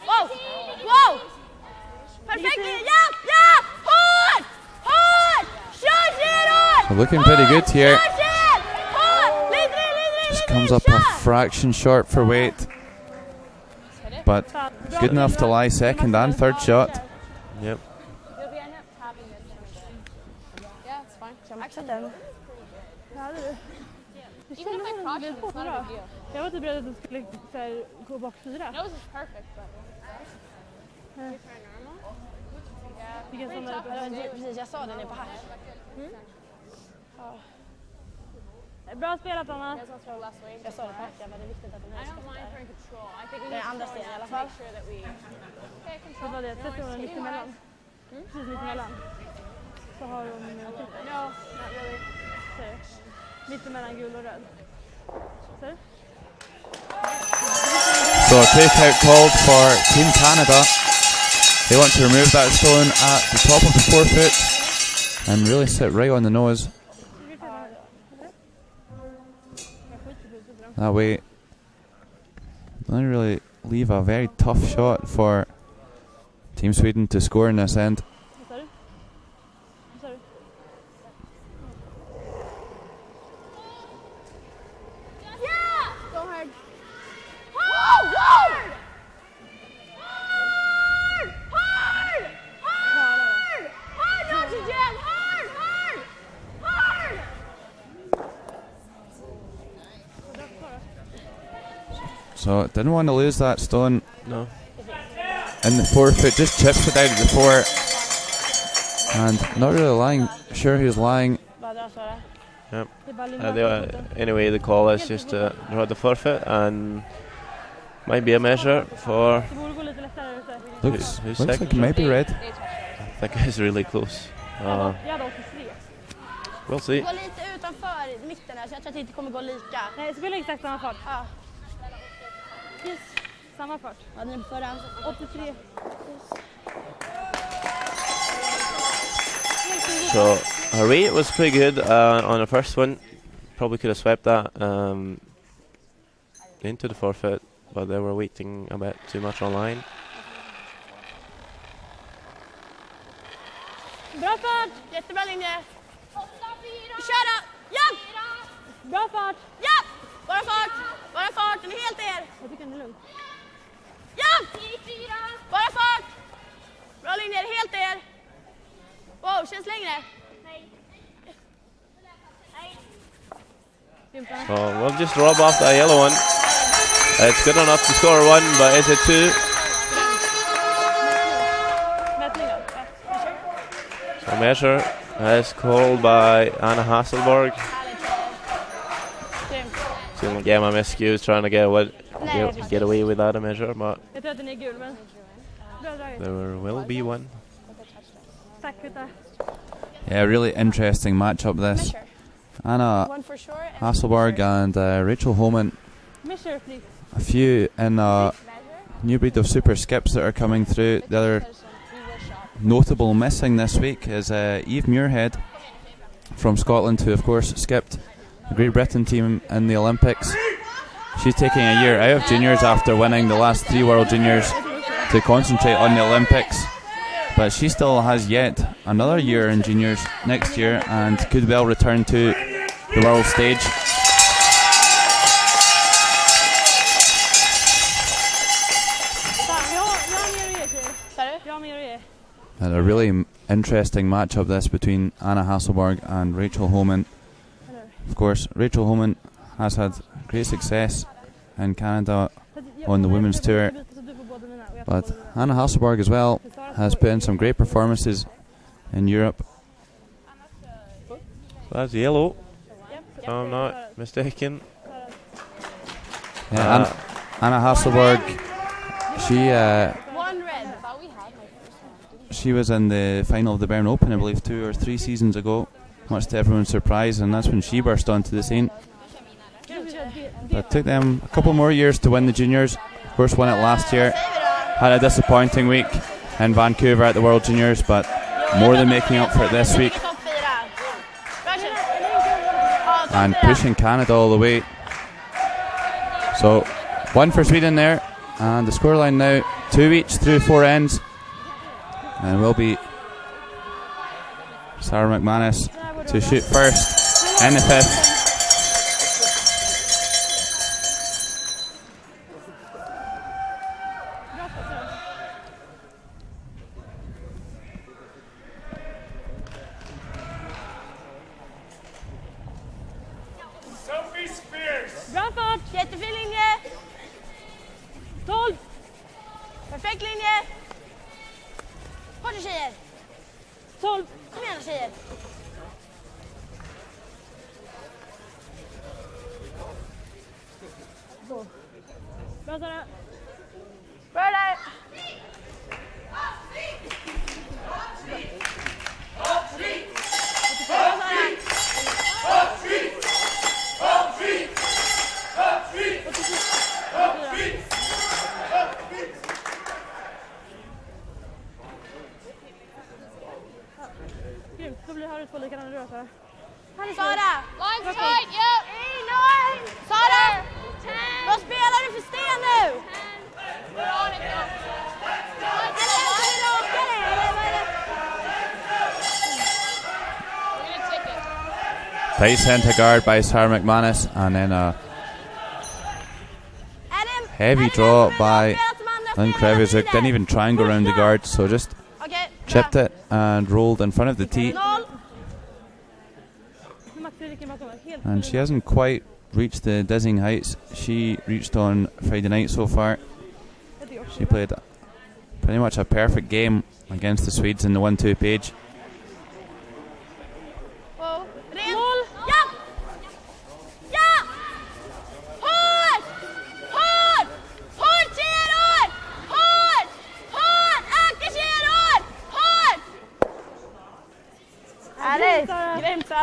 [SPEAKER 3] Wow! Wow! Perfekt linje! Ja! Ja! Hård! Hård! Kör Gerard!
[SPEAKER 1] So looking pretty good here.
[SPEAKER 3] Kör Gerard! Hård! Lite,
[SPEAKER 1] Just comes up a fraction short for weight, but good enough to lie second and third shot.
[SPEAKER 2] Yep.
[SPEAKER 3] Axel den.
[SPEAKER 4] Even if I cross it, it's not a big deal. Jag var typ rädd att du skulle så här, gå bak 4.
[SPEAKER 3] Nose is perfect, but...
[SPEAKER 4] Vilken sån där?
[SPEAKER 3] Precis, jag sa det nere på här.
[SPEAKER 4] Bra spelat, Anna.
[SPEAKER 3] Jag sa det på här, men det är viktigt att den här skottar. Det är andra stenen i alla fall.
[SPEAKER 4] Det var det, sätter hon mitt emellan. Precis mitt emellan. Så har hon tippen. Ja, not really. Mitt emellan gul och röd. Ser?
[SPEAKER 1] So a takeout called for Team Canada. They want to remove that stone at the top of the 4 foot and really sit right on the nose. That way, don't really leave a very tough shot for Team Sweden to score in this end. So didn't want to lose that stone.
[SPEAKER 2] No.
[SPEAKER 1] And the forefoot just chips it out of the four. And not really lying, sure he was lying.
[SPEAKER 2] Yep. Anyway, the call is just to draw the forfeit, and might be a measure for
[SPEAKER 1] Looks
[SPEAKER 2] who's
[SPEAKER 1] like
[SPEAKER 2] second.
[SPEAKER 1] it might be red.
[SPEAKER 2] I think it's really close. We'll see.
[SPEAKER 3] Gå lite utanför mitten här, så jag tror att det inte kommer gå lika.
[SPEAKER 4] Nej, det spelar exakt samma fart.
[SPEAKER 3] Ja.
[SPEAKER 4] Yes. Samma fart.
[SPEAKER 3] Ja, den är på förra.
[SPEAKER 4] 83.
[SPEAKER 2] So her rate was pretty good on the first one. Probably could have swept that into the forfeit, but they were waiting a bit too much online.
[SPEAKER 3] Bra fart! Jättebra linje. Kör då! Ja!
[SPEAKER 4] Bra fart!
[SPEAKER 3] Ja! Bara fart! Bara fart! Den är helt er!
[SPEAKER 4] Jag tycker den är lugn.
[SPEAKER 3] Ja! Bara fart! Bra linje, helt er! Wow, känns längre?
[SPEAKER 2] So we'll just rub off that yellow one. It's good enough to score one, but is it two? So measure is called by Anna Hasselborg. So again, my miscues trying to get away with that measure, but
[SPEAKER 4] Jag tror att den är gul, men bra draget.
[SPEAKER 2] there will be one.
[SPEAKER 4] Tack, Kutta.
[SPEAKER 1] Yeah, really interesting matchup this. Anna
[SPEAKER 3] One for sure.
[SPEAKER 1] Hasselborg and Rachel Homan.
[SPEAKER 4] Measure, please.
[SPEAKER 1] A few in a new breed of super skips that are coming through. The other notable missing this week is Eve Muirhead from Scotland, who of course skipped the Great Britain team in the Olympics. She's taking a year out of juniors after winning the last 3 World Juniors to concentrate on the Olympics. But she still has yet another year in juniors next year and could well return to the world stage. And a really interesting matchup this between Anna Hasselborg and Rachel Homan. Of course, Rachel Homan has had great success in Canada on the women's tour, but Anna Hasselborg as well has put in some great performances in Europe.
[SPEAKER 2] That's yellow, if I'm not mistaken.
[SPEAKER 1] Yeah, Anna Hasselborg, she was in the final of the Bern Open, I believe, 2 or 3 seasons ago, much to everyone's surprise, and that's when she burst onto the scene. But it took them a couple more years to win the juniors. Of course, won it last year. Had a disappointing week in Vancouver at the World Juniors, but more than making up for it this week. And pushing Canada all the way. So, 1 for Sweden there, and the scoreline now 2 each through 4 ends. And it will be Sarah McManus to shoot first in the 5th.
[SPEAKER 3] Bra fart! Jättefin linje! 12! Perfekt linje! Hårt tjejer!
[SPEAKER 4] 12!
[SPEAKER 3] Kom igen tjejer!
[SPEAKER 4] Bra Sara!
[SPEAKER 3] Bra där!
[SPEAKER 4] Grymt, då blir det 2 likadana rör, Sara.
[SPEAKER 3] Sara! Line tight, yep! 9! Sara! Vad spelar du för sten nu? We're on it now. Eller ska vi raka det? Eller vad är det? We're gonna take it.
[SPEAKER 1] Tight centre guard by Sarah McManus, and then a heavy draw by Lynn Krevizuk. Didn't even try and go around the guard, so just chipped it and rolled in front of the tee. And she hasn't quite reached the dizzying heights she reached on Friday night so far. She played pretty much a perfect game against the Swedes in the 1-2 page.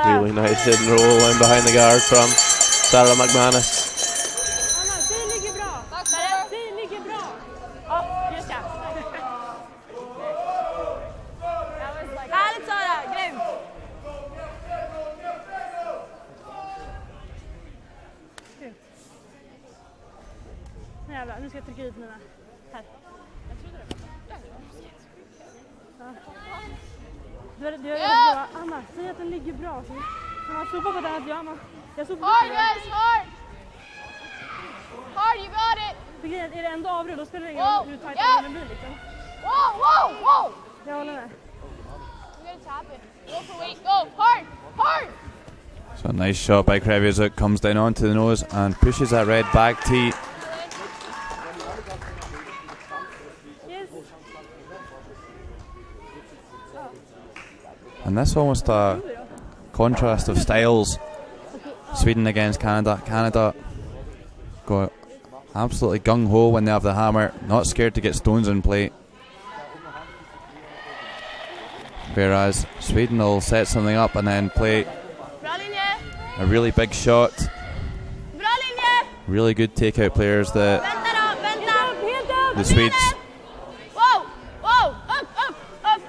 [SPEAKER 2] Really nice hit and roll in behind the guard from Sarah McManus.
[SPEAKER 4] Jävlar, nu ska jag trycka ut mina. Här. Du är bra. Anna, säg att den ligger bra. Man sopar på den att jag, Anna. Jag sopar på
[SPEAKER 3] Hard guys, hard! Hard, you got it!
[SPEAKER 4] För grejen, är det ändå avrull, då spelar det ingen roll hur tajt den blir liksom.
[SPEAKER 3] Whoa!
[SPEAKER 4] Jag håller med.
[SPEAKER 3] You're gonna tap it. Go for weight, go! Hard!
[SPEAKER 1] So a nice shot by Kreviazuk, comes down onto the nose and pushes that red back tee.
[SPEAKER 4] Yes.
[SPEAKER 1] And this almost a contrast of styles. Sweden against Canada. Canada go absolutely gung-ho when they have the hammer, not scared to get stones in play. Whereas Sweden will set something up and then play a really big shot. Really good takeout players, the Swedes.
[SPEAKER 3] Whoa! Upp!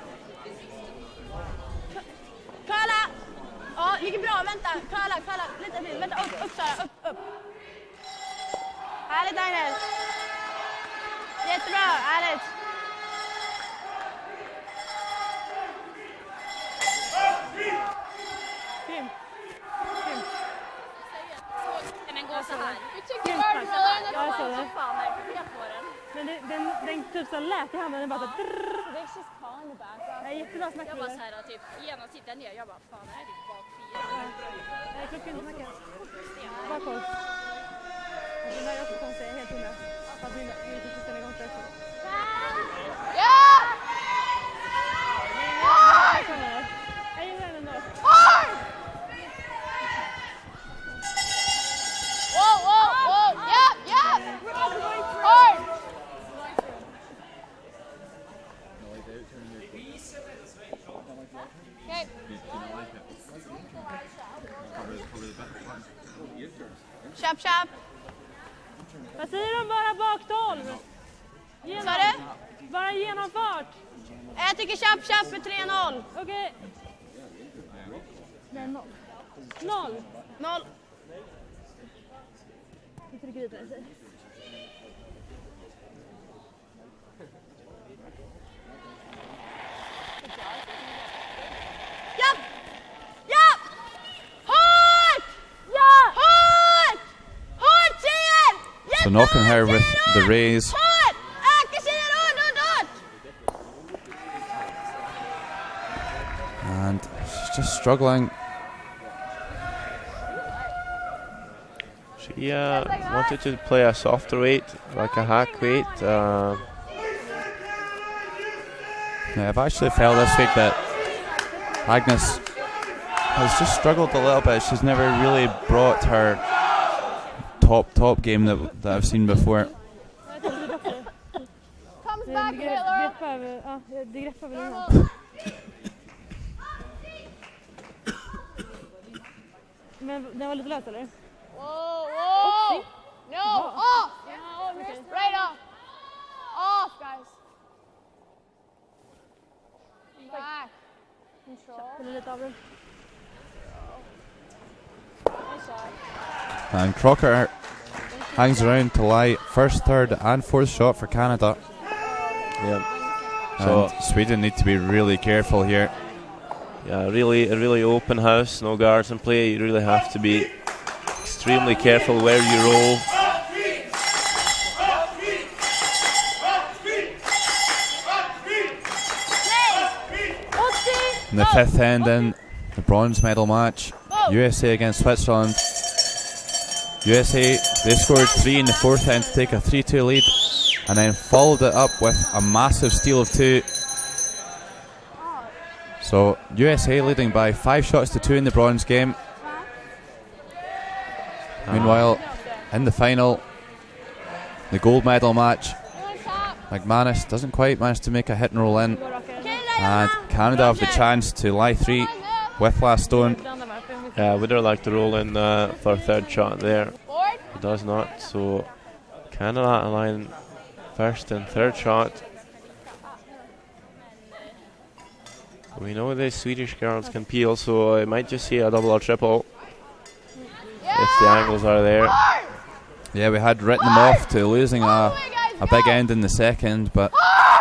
[SPEAKER 3] Kala! Ja, gick bra, vänta. Kala, lite till. Vänta, upp Sara, upp. Härligt Agnes. Jättebra, härligt.
[SPEAKER 4] Grym.
[SPEAKER 3] Den går så här. Du tycker
[SPEAKER 4] Grymt
[SPEAKER 3] bara
[SPEAKER 4] tack. Ja, jag såg det.
[SPEAKER 3] fan verkligen på den.
[SPEAKER 4] Men den typ så lät i handen, den bara såhär.
[SPEAKER 3] Det är just calm in the background.
[SPEAKER 4] Nej, jättebra snack.
[SPEAKER 3] Jag bara såhär typ, gärna sitta ner. Jag bara, fan det här är typ bak 4.
[SPEAKER 4] Nej, klockan snacka. Bara koll. Det där är också konstigt, helt hundra. Att vi inte ska ställa igång för det.
[SPEAKER 3] Ja!
[SPEAKER 4] Jag gillar den ändå.
[SPEAKER 3] Hard! Whoa! Yeah! Hard! Okay. Chop.
[SPEAKER 4] Vad säger de bara bak 12?
[SPEAKER 3] Sa du?
[SPEAKER 4] Bara genomfart.
[SPEAKER 3] Jag tycker chop för 3-0.
[SPEAKER 4] Okej. Nej, 0. Vi trycker dit den.
[SPEAKER 3] Ja! Hårt!
[SPEAKER 4] Ja!
[SPEAKER 3] Hårt tjejer!
[SPEAKER 1] So knocking her with the raise.
[SPEAKER 3] Hårt! Öka tjejer, hårt!
[SPEAKER 1] And she's just struggling.
[SPEAKER 2] She wanted to play a softer weight, like a hack weight.
[SPEAKER 1] Yeah, I've actually felt this week that Agnes has just struggled a little bit. She's never really brought her top game that I've seen before.
[SPEAKER 3] Comes back, Taylor.
[SPEAKER 4] Det greppar väl innan. Men den var lite lös eller?
[SPEAKER 3] Whoa! No! Off! Right off! Off, guys. Back. Control.
[SPEAKER 4] Lite avrull.
[SPEAKER 1] And Crocker hangs around to lie first, third and fourth shot for Canada.
[SPEAKER 2] Yeah.
[SPEAKER 1] So Sweden need to be really careful here.
[SPEAKER 2] Yeah, a really open house, no guards in play. You really have to be extremely careful where you roll.
[SPEAKER 1] In the fifth end in the bronze medal match, USA against Switzerland. USA, they scored 3 in the fourth end to take a 3-2 lead, and then followed it up with a massive steal of 2. So USA leading by 5 shots to 2 in the bronze game. Meanwhile, in the final, the gold medal match, McManus doesn't quite manage to make a hit and roll in, and Canada have the chance to lie 3 with last stone.
[SPEAKER 2] Would have liked to roll in for a third shot there. He does not, so Canada align first and third shot. We know the Swedish girls can peel, so I might just see a double or triple if the angles are there.
[SPEAKER 1] Yeah, we had written them off to losing a big end in the second, but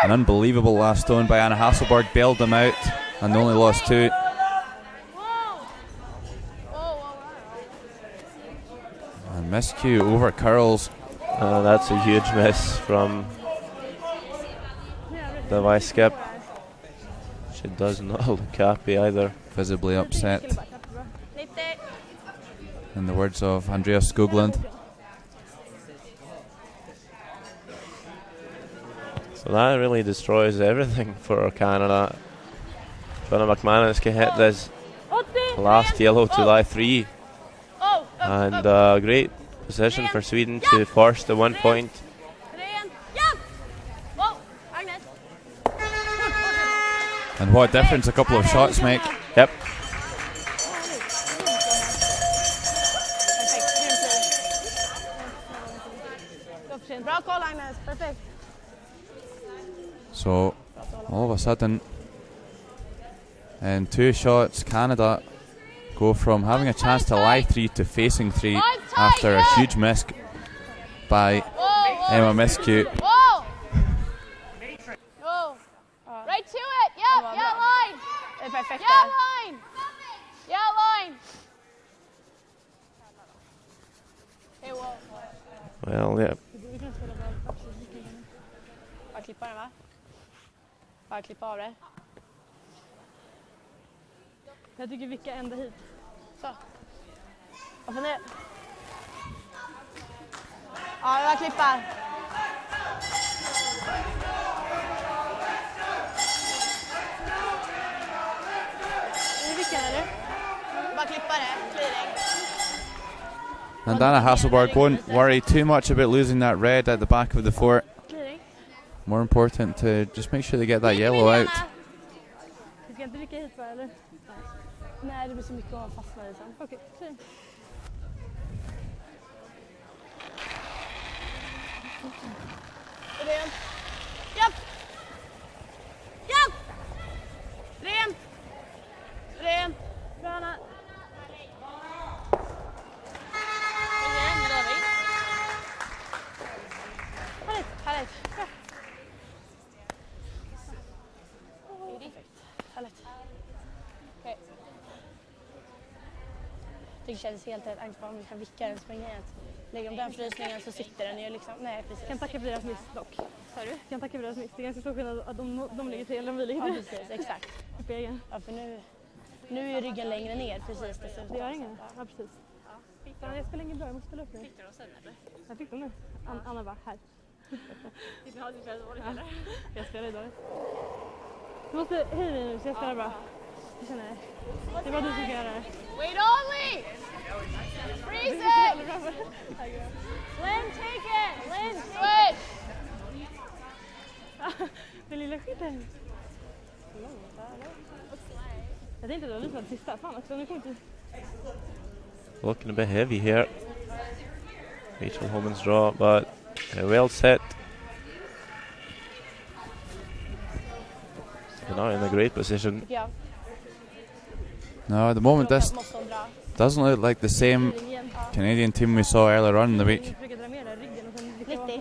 [SPEAKER 1] an unbelievable last stone by Anna Hasselborg bailed them out, and they only lost 2. And miscue over curls.
[SPEAKER 2] That's a huge miss from the vice skip. She does not look happy either.
[SPEAKER 1] Visibly upset, in the words of Andreas Skoglund.
[SPEAKER 2] So that really destroys everything for Canada. Joanna McManus can hit this last yellow to lie 3. And great position for Sweden to force the 1 point.
[SPEAKER 1] And what a difference a couple of shots make.
[SPEAKER 2] Yep.
[SPEAKER 1] So all of a sudden, in 2 shots, Canada go from having a chance to lie 3 to facing 3 after a huge miss by Emma Miscue.
[SPEAKER 3] Right to it. Yep. Yeah, line. Yeah, line. Yeah, line. Hey,
[SPEAKER 2] Well, yeah.
[SPEAKER 3] Bara klippa den, va? Bara klippa av det.
[SPEAKER 4] Jag tycker vicka ända hit.
[SPEAKER 3] Så. Varför ner? Ja, jag klippar.
[SPEAKER 4] Är det vickan eller?
[SPEAKER 3] Bara klippa det. Clearing.
[SPEAKER 1] And Anna Hasselborg won't worry too much about losing that red at the back of the fort. More important to just make sure they get that yellow out.
[SPEAKER 4] Vi ska inte vicka hit, va, eller?
[SPEAKER 3] Nej, det blir så mycket att fastna i sen.
[SPEAKER 4] Okej, fint.
[SPEAKER 3] Ren. Japp! Japp! Ren! Ren!
[SPEAKER 4] Bra, Anna.
[SPEAKER 3] Härligt. Härligt. Okej. Det känns helt rätt angst på om vi kan vicka den springa igen. Lägger om den frysningen så sitter den ju liksom. Nej, precis.
[SPEAKER 4] Kan tacka för deras miss dock.
[SPEAKER 3] Sa du?
[SPEAKER 4] Kan tacka för deras miss. Det är ganska stor skillnad att de ligger till eller om vi ligger till.
[SPEAKER 3] Ja, precis. Exakt.
[SPEAKER 4] Upp i egen.
[SPEAKER 3] Ja, för nu är ryggen längre ner precis.
[SPEAKER 4] Det gör inget. Ja, precis. Ja, jag spelar ingen bra, jag måste spela upp nu.
[SPEAKER 3] Fick du dem sen eller?
[SPEAKER 4] Jag fick dem nu. Anna bara, här.
[SPEAKER 3] Fick du ha det för dåligt eller?
[SPEAKER 4] Jag spelar idag. Du måste höja dig nu så jag spelar bra. Jag känner det. Det var du som ska göra det.
[SPEAKER 3] Wait only! Freeze it! Lynn, take it! Lynn, switch!
[SPEAKER 4] Den lilla skiten. Jag tänkte att det var lite sista. Fan också, nu kommer inte...
[SPEAKER 2] Looking a bit heavy here. Rachel Homan's draw, but well set. They're not in a great position.
[SPEAKER 1] No, at the moment this doesn't look like the same Canadian team we saw earlier on in the week.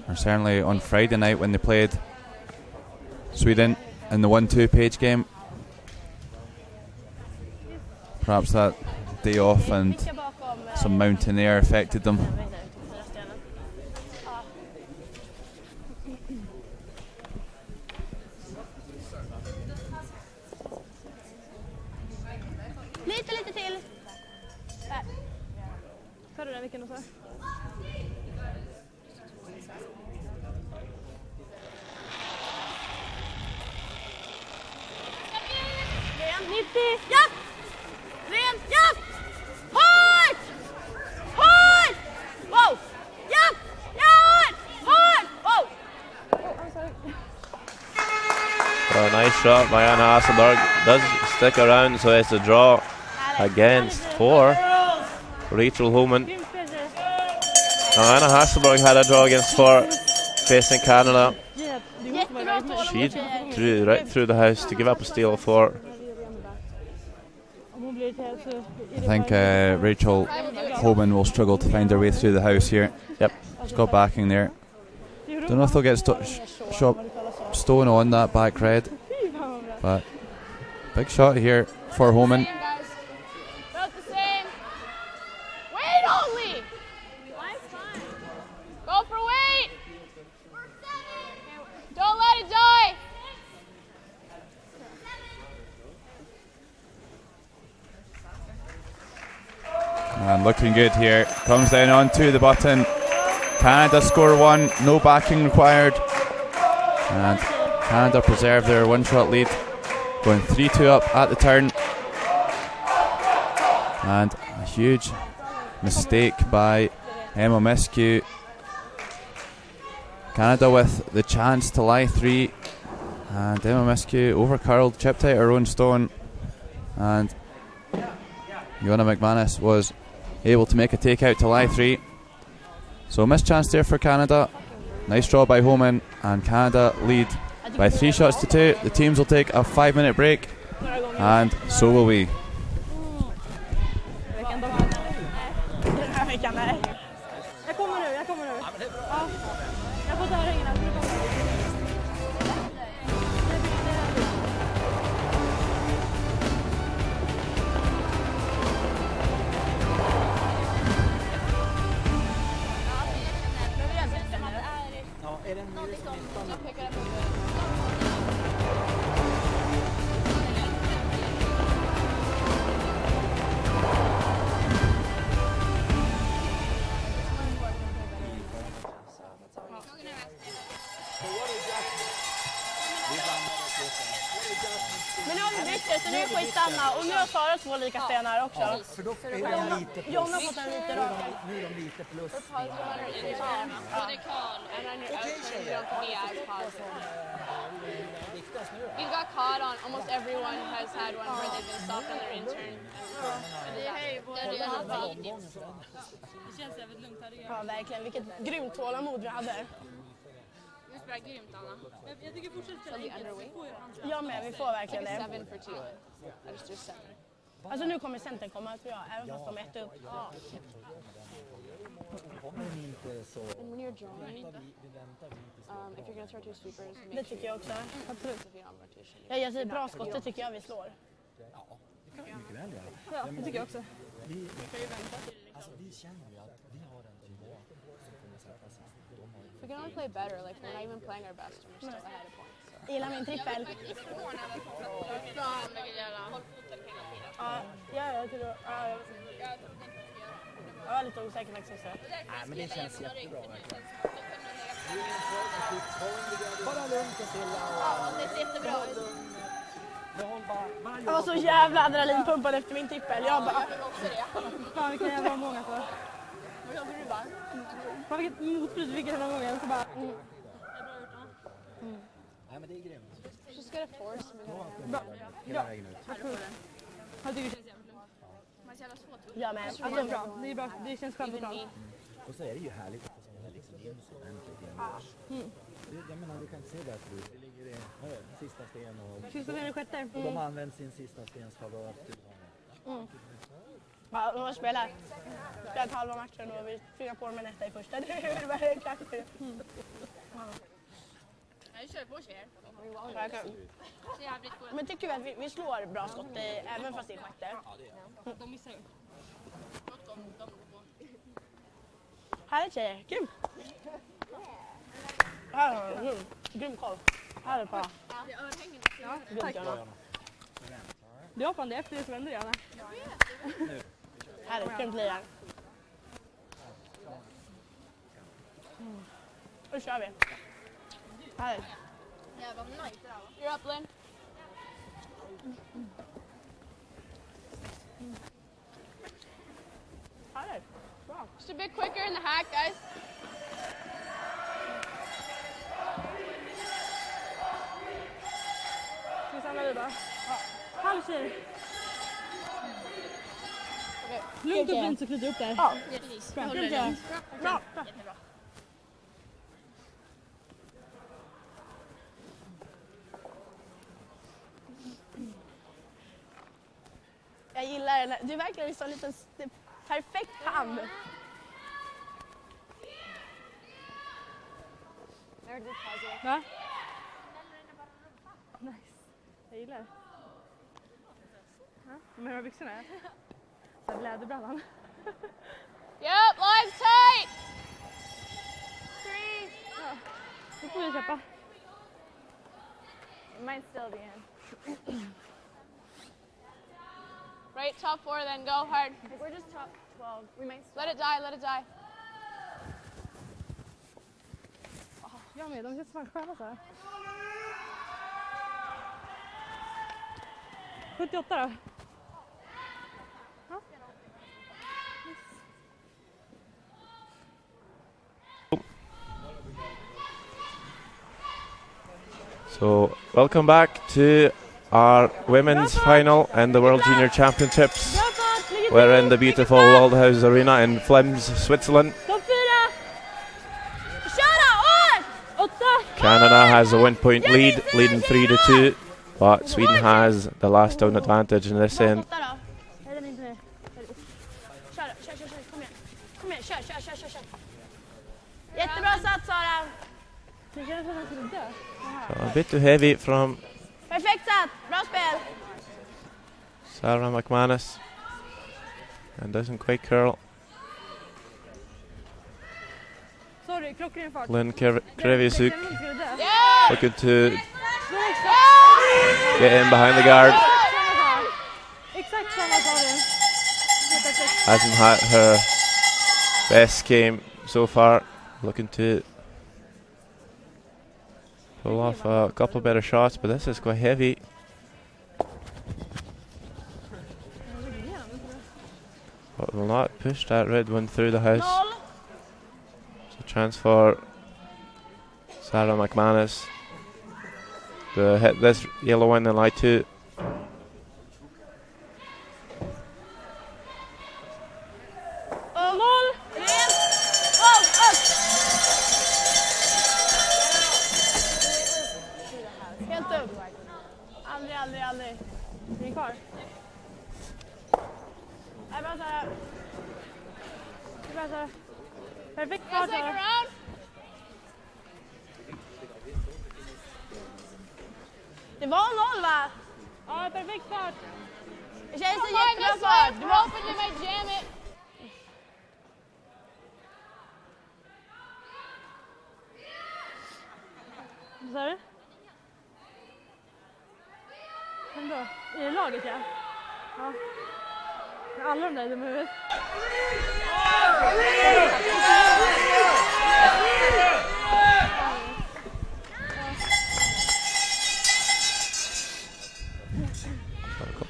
[SPEAKER 1] Or certainly on Friday night when they played Sweden in the 1-2 page game. Perhaps that day off and some mountain air affected them.
[SPEAKER 3] Lite till.
[SPEAKER 4] Ta du den vilken du sa? Ren 90! Ja! Ren, ja! Hårt! Hårt! Wow! Ja! Ja! Hårt! Wow! Oh, I'm sorry.
[SPEAKER 2] So nice shot by Anna Hasselborg. Does stick around, so it's a draw against for Rachel Homan. Now Anna Hasselborg had a draw against for facing Canada. She drew right through the house to give up a steal for.
[SPEAKER 1] I think Rachel Homan will struggle to find her way through the house here.
[SPEAKER 2] Yep.
[SPEAKER 1] She's got backing there. Don't know if they'll get stone on that back red. But big shot here for Homan.
[SPEAKER 3] Go for weight! Don't let it die!
[SPEAKER 1] And looking good here. Comes down onto the button. Canada score one, no backing required. And Canada preserve their one-shot lead. Going 3-2 up at the turn. And a huge mistake by Emma Mescu. Canada with the chance to lie three. And Emma Mescu overcurled, chipped out her own stone. And Joanna McManus was able to make a takeout to lie three. So missed chance there for Canada. Nice draw by Homan, and Canada lead by 3 shots to 2. The teams will take a 5-minute break, and so will we.
[SPEAKER 4] Jag kommer nu. Ja. Jag får ta ringarna.
[SPEAKER 5] Är det en ny som inte
[SPEAKER 3] Men nu har vi bytt det, så nu är det skitsamma. Och nu har Sara 2 lika stenar också.
[SPEAKER 5] Ja, för då är de lite plus.
[SPEAKER 3] Jonna har fått en lite röd.
[SPEAKER 5] Nu är de lite plus.
[SPEAKER 3] We got caught on, almost everyone has had one where they've been stopped on their intern. Ja, verkligen. Vilket grymt tålamod vi hade. Vi spelar grymt, Anna. Jag tycker fortsätt. Ja, men vi får verkligen det. 7 for 2. Alltså nu kommer centern komma, tror jag, även fast de är 1 upp.
[SPEAKER 5] Kommer de inte så...
[SPEAKER 3] And when you're drawing, if you're gonna throw 2 sweepers,
[SPEAKER 4] Det tycker jag också. Absolut.
[SPEAKER 3] Ja, jag säger bra skott, det tycker jag vi slår.
[SPEAKER 5] Ja, det kan vi mycket väl göra.
[SPEAKER 4] Ja, det tycker jag också.
[SPEAKER 5] Vi känner ju att vi har en nivå som kommer sätta sig.
[SPEAKER 3] We can only play better, like we're not even playing our best and we're still ahead of points.
[SPEAKER 4] Gillar min trippel. Ja, jag tror... Jag var lite osäker faktiskt också.
[SPEAKER 5] Nej, men det känns jättebra verkligen. Bara lugnt och stilla.
[SPEAKER 3] Ja, det ser jättebra ut.
[SPEAKER 4] Jag var så jävla adrenalinpumpad efter min trippel. Jag bara... Fan, vilken jävla omgång alltså.
[SPEAKER 3] Vad jobbar du bara?
[SPEAKER 4] Fan, vilket motbrus vi fick den här gången. Så bara...
[SPEAKER 5] Nej, men det är grymt.
[SPEAKER 3] Just get a force.
[SPEAKER 4] Bra.
[SPEAKER 5] Hela vägen ut.
[SPEAKER 4] Jag tycker det känns jävligt lugnt. Ja, men alltså, det är bra. Det är bra. Det känns skönt och bra.
[SPEAKER 5] Och så är det ju härligt att det är liksom ordentligt igen. Jag menar, du kan inte se det att det ligger i sista sten och...
[SPEAKER 4] Sista sten är sjätte.
[SPEAKER 5] Och de har använt sin sista stens favör.
[SPEAKER 3] Ja, de har spelat halva matchen och vi tvingar på dem en etta i första. Det är verkligen klart. Jag kör på sig. Men tycker vi att vi slår bra skott även fast det är sjätte?
[SPEAKER 4] De missar ju.
[SPEAKER 3] Härligt tjejer, grym! Grym koll. Här är bra.
[SPEAKER 4] Ja, tack. Det var fan det efter det som hände gärna.
[SPEAKER 3] Härligt, grymt lirar. Då kör vi. Härligt. You're up, Lynn. Härligt. Bra. Just a bit quicker in the hack, guys.
[SPEAKER 4] Ska vi samla vid bara? Halv tjej. Lugnt och fint så knyter upp där.
[SPEAKER 3] Ja.
[SPEAKER 4] Bra.
[SPEAKER 3] Bra. Jag gillar det. Du verkar liksom lite perfekt hand.
[SPEAKER 4] Va? Nice. Jag gillar det. Ja, men de här byxorna är så här läderbrallan.
[SPEAKER 3] Yep, lines tight. 3.
[SPEAKER 4] Ja. Nu får vi köpa.
[SPEAKER 3] It might still be in. Right, top 4, then go hard. I think we're just top 12. We might let it die, let it die.
[SPEAKER 4] Jag med, de känns som en sköna så här. 78 då? Ja.
[SPEAKER 2] So, welcome back to our women's final and the World Junior Championships. We're in the beautiful Waldhaus Arena in Flims, Switzerland.
[SPEAKER 4] Topp 4!
[SPEAKER 3] Köra!
[SPEAKER 4] 8!
[SPEAKER 2] Canada has a 1 point lead, leading 3-2, but Sweden has the last down advantage in this end.
[SPEAKER 3] 8 då. Nej, den är inte med. Kör, kom igen. Kom igen, kör. Jättebra sats, Sara.
[SPEAKER 4] Det känns som att han skulle dö.
[SPEAKER 2] So a bit too heavy from
[SPEAKER 3] Perfekt satt, bra spel.
[SPEAKER 2] Sarah McManus, and doesn't quite curl.
[SPEAKER 4] Sorry, klockren fart.
[SPEAKER 2] Lynn Krevisuk
[SPEAKER 3] Yeah!
[SPEAKER 2] looking to get in behind the guard.
[SPEAKER 4] Exakt samma sa du.
[SPEAKER 2] Hasn't had her best game so far. Looking to pull off a couple better shots, but this is quite heavy. But will not push that red one through the house. So chance for Sarah McManus to hit this yellow one in line 2.
[SPEAKER 3] Helt upp. Aldrig. Det är kvar. Nej, bara såhär.
[SPEAKER 4] Perfekt fart.
[SPEAKER 3] Det var 0, va?
[SPEAKER 4] Ja, perfekt fart.
[SPEAKER 3] Det känns så jättebra fart. Du var hoping you might jam it.
[SPEAKER 4] Vad sa du? Vem då? I det laget, ja. Ja. Med alla de där i dumma huvudet.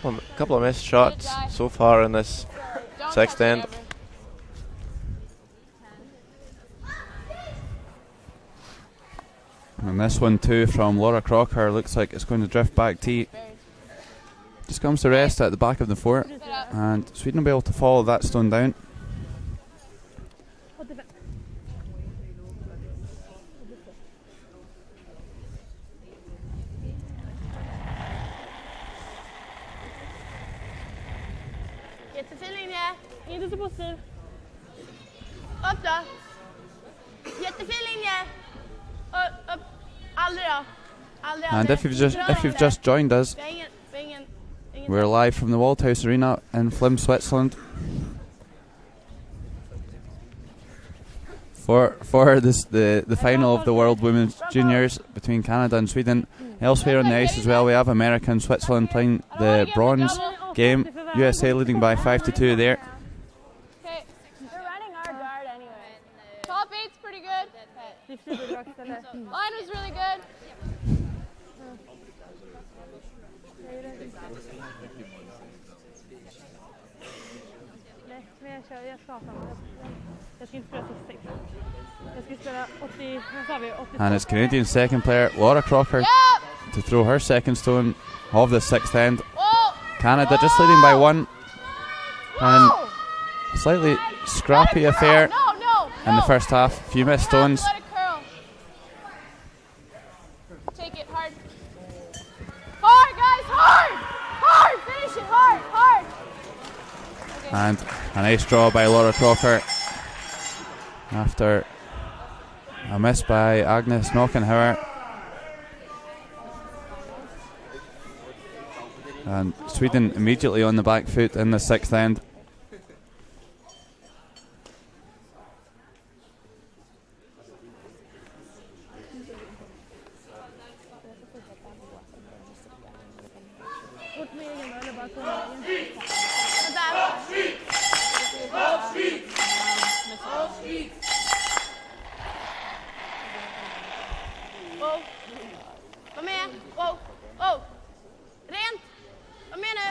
[SPEAKER 2] A couple of missed shots so far in this sixth end.
[SPEAKER 1] And this one too from Laura Crocker looks like it's going to drift back tee. Just comes to rest at the back of the fort, and Sweden will be able to follow that stone down.
[SPEAKER 3] Jättefin linje.
[SPEAKER 4] Inte så positiv.
[SPEAKER 3] Upp då. Jättefin linje. Upp. Aldrig då.
[SPEAKER 1] And if you've just joined us, we're live from the Waldhaus Arena in Flims, Switzerland, for the final of the World Women's Juniors between Canada and Sweden. Elsewhere on the ice as well, we have America and Switzerland playing the bronze game. USA leading by 5-2 there.
[SPEAKER 3] Okay, we're running our guard anyway. Top Top 8's pretty good. Line was really good.
[SPEAKER 1] And it's Canadian second player Laura Crocker to throw her second stone of the sixth end. Canada just leading by 1. And slightly scrappy affair in the first half. A few missed stones.
[SPEAKER 3] Let it curl. Take it hard. Hard, guys, hard! Hard! Finish it hard, hard! Okay.
[SPEAKER 1] And a nice draw by Laura Crocker after a miss by Agnes Knockenhauer. And Sweden immediately on the back foot in the sixth end.
[SPEAKER 3] Var med! Wow! Wow! Rent! Var med nu!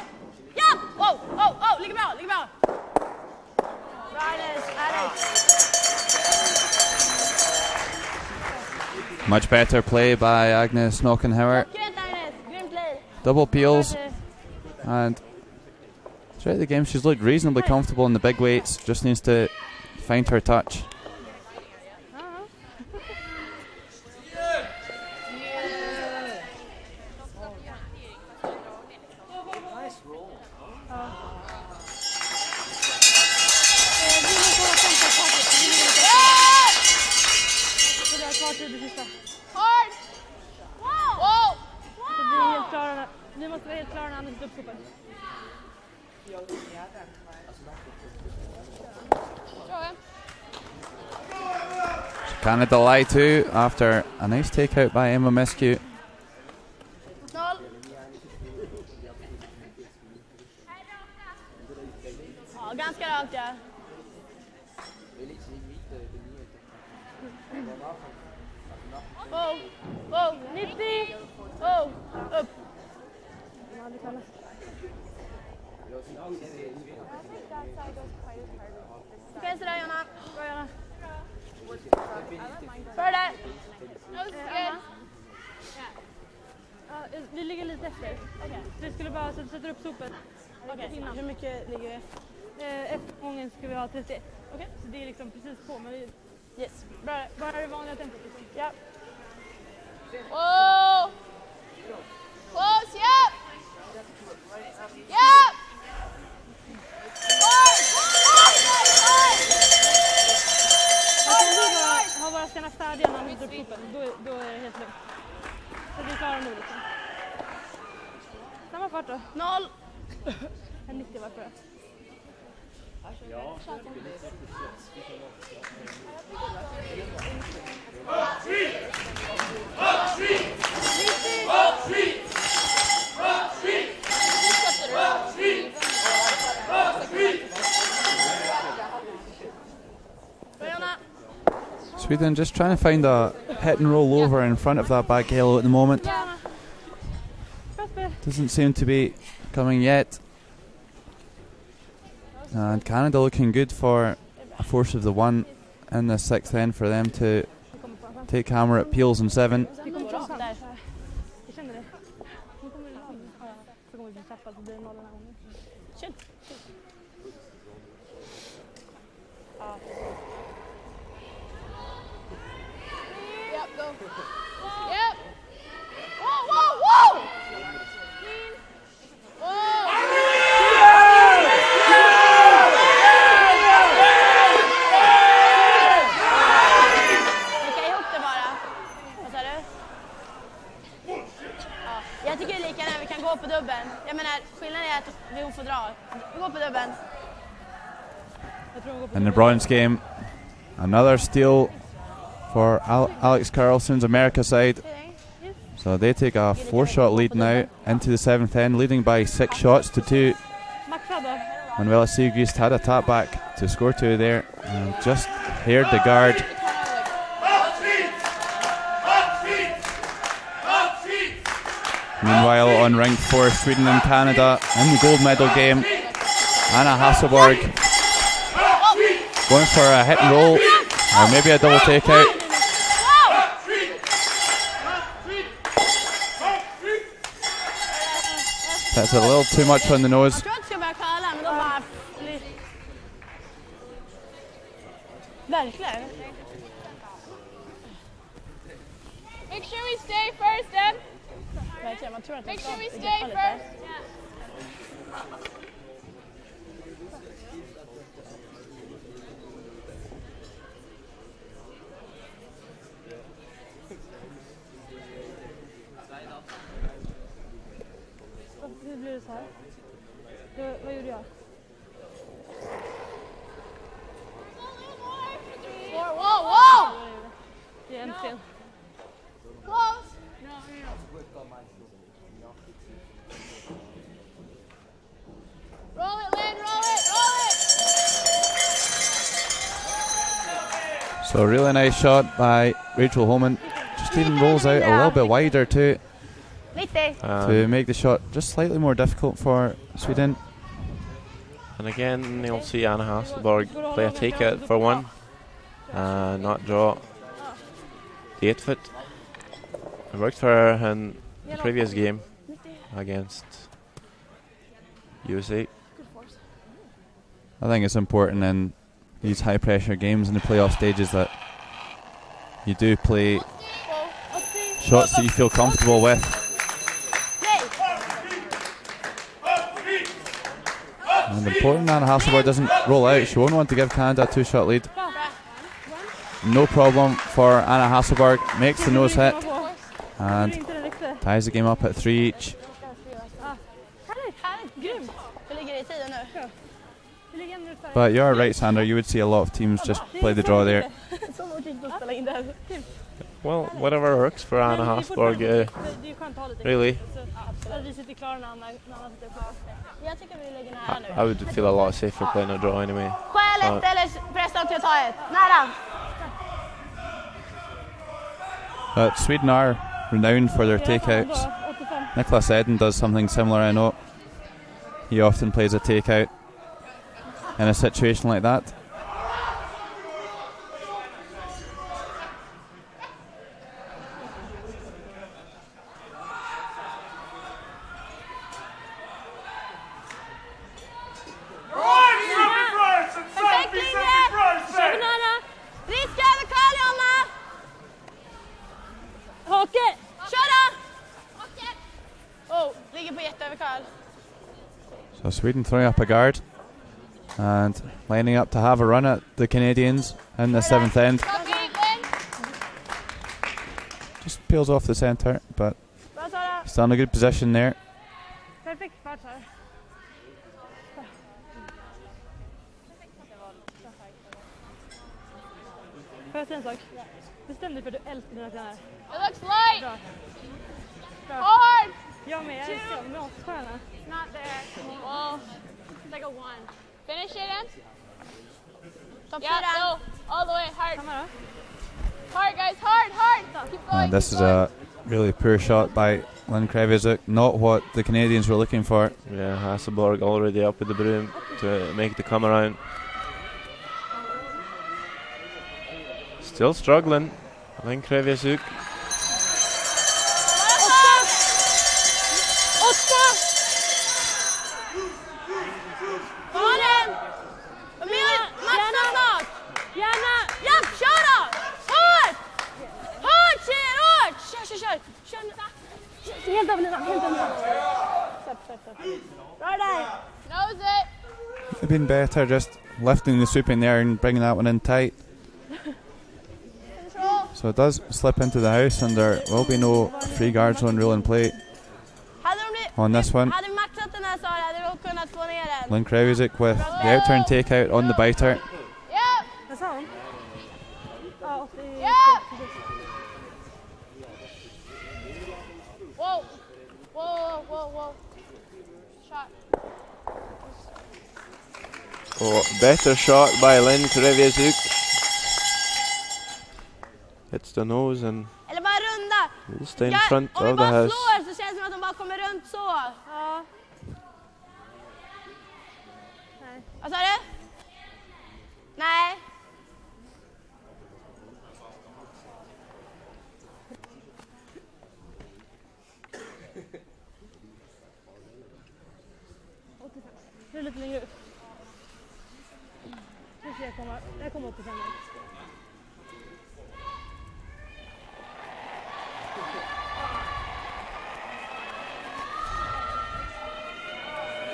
[SPEAKER 3] Ja! Wow! Wow! Wow! Ligger bra! Ligger bra! Bra Alex!
[SPEAKER 1] Much better play by Agnes Knockenhauer.
[SPEAKER 3] Grymt Agnes! Grymt play!
[SPEAKER 1] Double peels. And throughout the game she's looked reasonably comfortable in the big weights. Just needs to find her touch.
[SPEAKER 3] Hard! Wow! Wow!
[SPEAKER 4] Vi måste vara helt klara när Anders upp kuppen.
[SPEAKER 1] Canada lie too after a nice takeout by Emma Miskew.
[SPEAKER 3] Noll. Ja, ganska rakt ja. Oh, oh, 90! Oh, upp! Okej, sådär Jonna. Bra Jonna. För det!
[SPEAKER 4] Vi ligger lite efter.
[SPEAKER 3] Okej.
[SPEAKER 4] Vi skulle bara sätta upp sopet.
[SPEAKER 3] Okej, hur mycket ligger det?
[SPEAKER 4] Efter gången ska vi ha 31.
[SPEAKER 3] Okej.
[SPEAKER 4] Så det är liksom precis på. Men vi,
[SPEAKER 3] Yes, bra.
[SPEAKER 4] bara det vanliga tempot. Liksom.
[SPEAKER 3] Ja. Oh! Close, yep! Yep! Hard!
[SPEAKER 4] Ha våra stenar färdiga när vi drar upp kuppen. Då är det helt lugnt. Så vi klarar nog liksom. Samma fart då.
[SPEAKER 3] 0!
[SPEAKER 4] En 90 var bra.
[SPEAKER 1] Sweden just trying to find a hit and roll over in front of that back halo at the moment. Doesn't seem to be coming yet. And Canada looking good for a force of the 1 in the sixth end for them to take hammer at peels in 7.
[SPEAKER 3] Yep, go. Yep. Whoa, whoa, whoa! Whoa! Lycka ihop det bara. Vad sa du? Ja, jag tycker det är lika när vi kan gå på dubben. Jag menar, skillnaden är att vi får dra. Vi går på dubben.
[SPEAKER 1] In the bronze game, another steal for Alex Carlson's America side. So they take a 4-shot lead now into the 7th end, leading by 6 shots to 2. Manuela Siegrist had a tap back to score 2 there and just haired the guard Meanwhile, on ring for Sweden and Canada in the gold medal game, Anna Hasselborg going for a hit and roll, or maybe a double takeout. That's a little too much on the nose.
[SPEAKER 3] Make sure we stay first then. Make sure we stay first.
[SPEAKER 4] Hur blir det så här? Vad gjorde jag?
[SPEAKER 3] Whoa, whoa!
[SPEAKER 4] Det är äntligen.
[SPEAKER 3] Close. Roll it, Lynn, roll it, roll it!
[SPEAKER 1] So a really nice shot by Rachel Homan. Just even rolls out a little bit wider too, to make the shot just slightly more difficult for Sweden.
[SPEAKER 2] And again, you'll see Anna Hasselborg play a takeout for one, not draw the 8-foot. It worked for her in the previous game against USA.
[SPEAKER 1] I think it's important in these high pressure games in the playoff stages that you do play shots that you feel comfortable with. And important Anna Hasselborg doesn't roll out. She won't want to give Canada a 2-shot lead. No problem for Anna Hasselborg. Makes the nose hit and ties the game up at 3 each. But you're right, Sandra. You would see a lot of teams just play the draw there.
[SPEAKER 2] Well, whatever works for Anna Hasselborg, really. I would feel a lot safer playing a draw anyway.
[SPEAKER 1] But Sweden are renowned for their takeouts. Nicholas Eden does something similar, I know. He often plays a takeout in a situation like that. So Sweden throwing up a guard and lining up to have a run at the Canadians in the 7th end. Just peels off the centre, but still in a good position there.
[SPEAKER 4] Får jag säga en sak? Bestäm dig för att du älskar dina tränare.
[SPEAKER 3] It looks light.
[SPEAKER 4] Bra.
[SPEAKER 3] Hard.
[SPEAKER 4] Jag med, jag älskar dem. De är assköna.
[SPEAKER 3] Not there. Well, it's like a 1. Finish it in. Yeah, go. All the way. Hard. Hard, guys. Hard, hard. Keep going.
[SPEAKER 1] And this is a really poor shot by Lynn Kreviazuk. Not what the Canadians were looking for.
[SPEAKER 2] Yeah, Hasselborg already up with the broom to make the come around. Still struggling. Lynn Kreviazuk.
[SPEAKER 3] Knows it.
[SPEAKER 1] Could have been better just lifting the swoop in there and bringing that one in tight. So it does slip into the house and there will be no free guard zone rule in play on this one. Lynn Kreviazuk with the outturn takeout on the biter.
[SPEAKER 3] Yep. Yep. Whoa. Whoa, whoa, whoa. Shot.
[SPEAKER 2] Oh, better shot by Lynn Kreviazuk. Hits the nose and will stay in front of the house.
[SPEAKER 3] kommer runt så.
[SPEAKER 4] Ja. Nej.
[SPEAKER 3] Vad sa du? Nej.
[SPEAKER 4] Det är lite längre ut. Nu ska jag kommer 85 nu.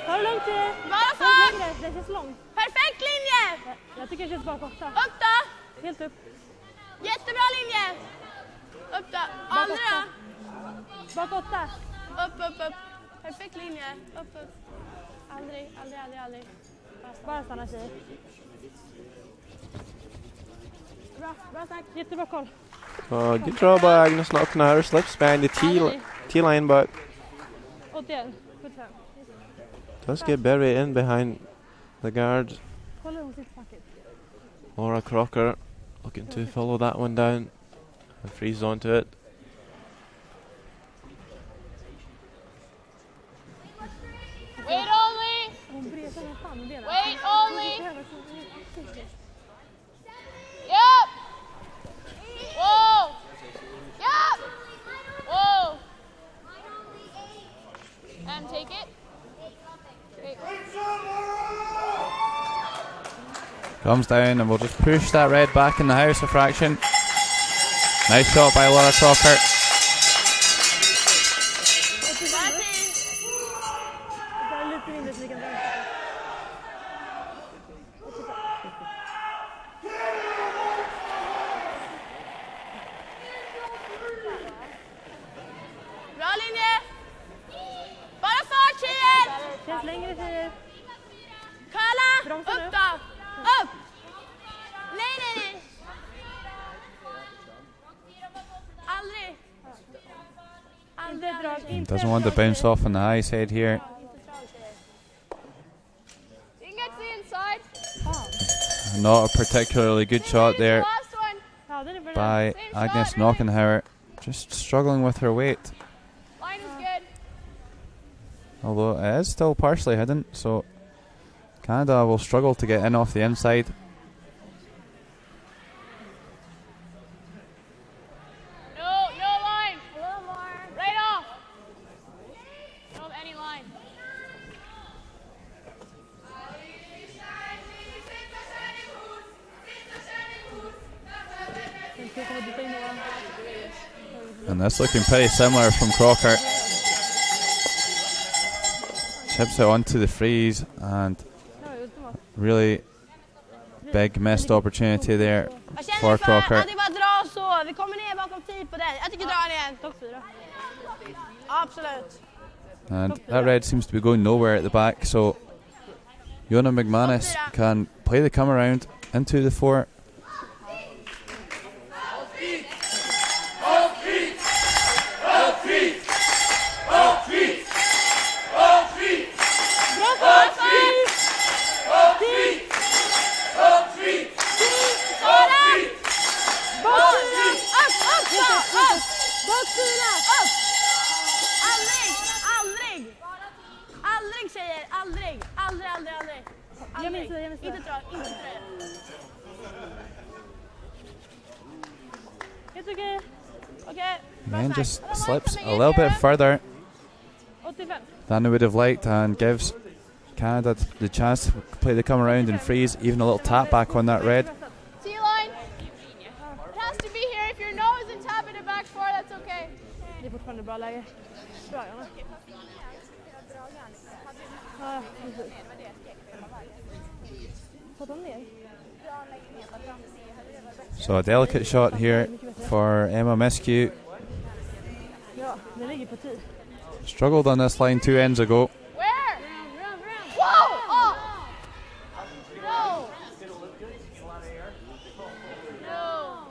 [SPEAKER 4] Ta det lugnt.
[SPEAKER 3] Bara fart!
[SPEAKER 4] Det känns långt.
[SPEAKER 3] Perfekt linje!
[SPEAKER 4] Jag tycker det känns bara korta.
[SPEAKER 3] Upp då!
[SPEAKER 4] Helt upp.
[SPEAKER 3] Jättebra linje! Upp då! Aldrig då!
[SPEAKER 4] Bak 8.
[SPEAKER 3] Upp. Perfekt linje. Upp. Aldrig.
[SPEAKER 4] Bara stanna tjejer. Bra snack. Jättebra koll.
[SPEAKER 2] Good draw by Agnes knocking her slips behind the T line, but
[SPEAKER 4] 81. 75.
[SPEAKER 2] does get buried in behind the guard.
[SPEAKER 4] Kolla hon sitter facket.
[SPEAKER 2] Laura Crocker looking to follow that one down and freeze onto it.
[SPEAKER 3] Wait only!
[SPEAKER 4] Hon bredar med fan med benen.
[SPEAKER 3] Wait only! Yep! Whoa! Yep! Whoa! And take it. Great.
[SPEAKER 1] Comes down and we'll just push that red back in the house a fraction. Nice shot by Laura Crocker.
[SPEAKER 3] Bra linje! Bara fart tjejer!
[SPEAKER 4] Känns längre tjejer.
[SPEAKER 3] Karla!
[SPEAKER 4] Bromsa nu.
[SPEAKER 3] Upp då! Upp! Nej! Aldrig!
[SPEAKER 4] Inte drag.
[SPEAKER 1] Doesn't want to bounce off on the high side here.
[SPEAKER 3] You can get to the inside.
[SPEAKER 1] Not a particularly good shot there
[SPEAKER 3] Last one.
[SPEAKER 4] Ja, den är bra.
[SPEAKER 1] by Agnes Knockenhauer. Just struggling with her weight.
[SPEAKER 3] Line is good.
[SPEAKER 1] Although it is still partially hidden, so Canada will struggle to get in off the inside.
[SPEAKER 3] No line. A little more. Right off. No any line.
[SPEAKER 1] And that's looking pretty similar from Crocker. Chips it onto the freeze and really big missed opportunity there for Crocker.
[SPEAKER 3] Att det bara dra så. Vi kommer ner bakom tid på den. Jag tycker dra den igen.
[SPEAKER 4] Topp 4.
[SPEAKER 3] Absolut.
[SPEAKER 1] And that red seems to be going nowhere at the back, so Jonna McManus can play the come around into the 4.
[SPEAKER 3] Aldrig tjejer, aldrig.
[SPEAKER 4] Jag minns det.
[SPEAKER 3] Inte dra.
[SPEAKER 4] It's okay.
[SPEAKER 3] Okej.
[SPEAKER 1] And just slips a little bit further
[SPEAKER 4] 85.
[SPEAKER 1] than they would have liked and gives Canada the chance to play the come around and freeze, even a little tap back on that red.
[SPEAKER 3] T-line. It has to be here. If your nose and tap in it back 4, that's okay.
[SPEAKER 4] Det är fortfarande bra läge. Bra, Jonna. Ja, precis. Fått dem ner?
[SPEAKER 1] So a delicate shot here for Emma Miskew.
[SPEAKER 4] Ja, den ligger på 10.
[SPEAKER 1] Struggled on this line 2 ends ago.
[SPEAKER 3] Where? Whoa! Oh! No! No!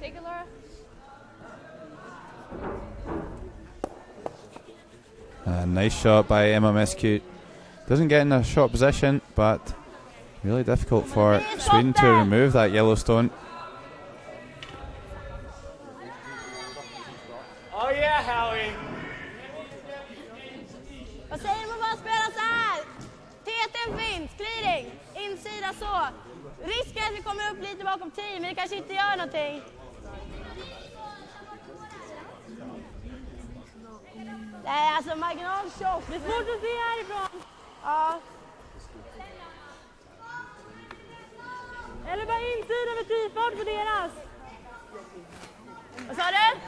[SPEAKER 3] Take it, Laura.
[SPEAKER 1] A nice shot by Emma Miskew. Doesn't get in a shot position, but really difficult for Sweden to remove that Yellowstone.
[SPEAKER 3] Gärna så. Risken att vi kommer upp lite bakom 10, men det kanske inte gör någonting. Nej, alltså marginaltjock.
[SPEAKER 4] Det är svårt att se härifrån.
[SPEAKER 3] Ja.
[SPEAKER 4] Eller bara insidan med 10 fart på deras.
[SPEAKER 3] Vad sa du?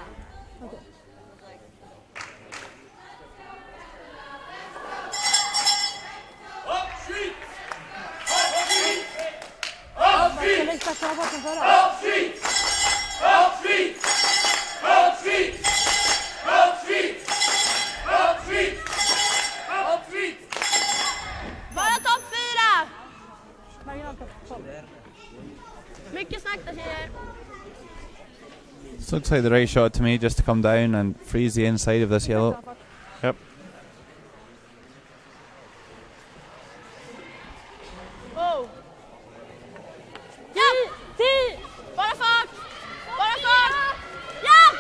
[SPEAKER 3] Bara topp 4! Mycket snack där, tjejer.
[SPEAKER 1] This looks like the right shot to me, just to come down and freeze the inside of this yellow.
[SPEAKER 2] Yep.
[SPEAKER 3] Oh. Ja! Bara fart! Bara fart! Ja!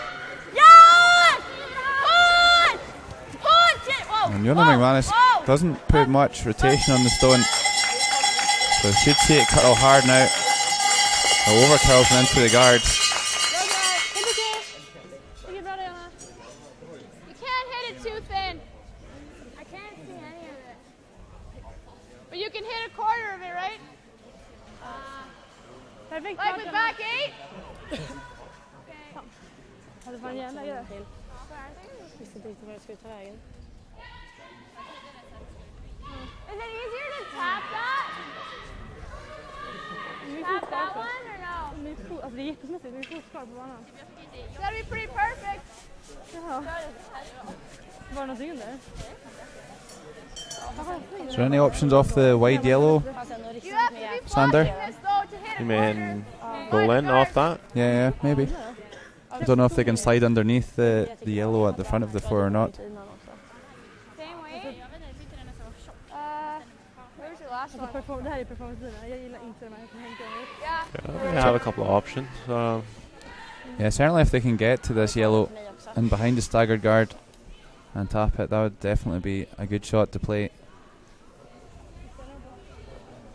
[SPEAKER 3] Ja! Hårt! Hårt!
[SPEAKER 1] And Jonas McManus doesn't put much rotation on the stone, so should see it curl hard now. The overcurls and into the guards.
[SPEAKER 3] You can't hit it too thin. I can't see any of it. But you can hit a quarter of it, right? Like with back 8?
[SPEAKER 4] Hade fan gärna gör.
[SPEAKER 3] Visste inte riktigt vad det skulle ta vägen. Is it easier to tap that? Tap that one or no?
[SPEAKER 4] Alltså det är jättesmässigt, men det är fort kvar på banan.
[SPEAKER 3] That'd be pretty perfect.
[SPEAKER 4] Jaha. Var det någonting under?
[SPEAKER 1] Is there any options off the wide yellow,
[SPEAKER 3] You have to be
[SPEAKER 1] Sander?
[SPEAKER 3] focused though to hit
[SPEAKER 2] You
[SPEAKER 3] it.
[SPEAKER 2] mean go in off that?
[SPEAKER 1] Yeah, maybe. I don't know if they can slide underneath the yellow at the front of the floor or not.
[SPEAKER 3] Same way. Where's your last one?
[SPEAKER 4] Det här är performance-bilen. Jag gillar inte de här som hänger ut.
[SPEAKER 3] Yeah.
[SPEAKER 2] We have a couple of options.
[SPEAKER 1] Yeah, certainly if they can get to this yellow and behind the staggered guard and tap it, that would definitely be a good shot to play.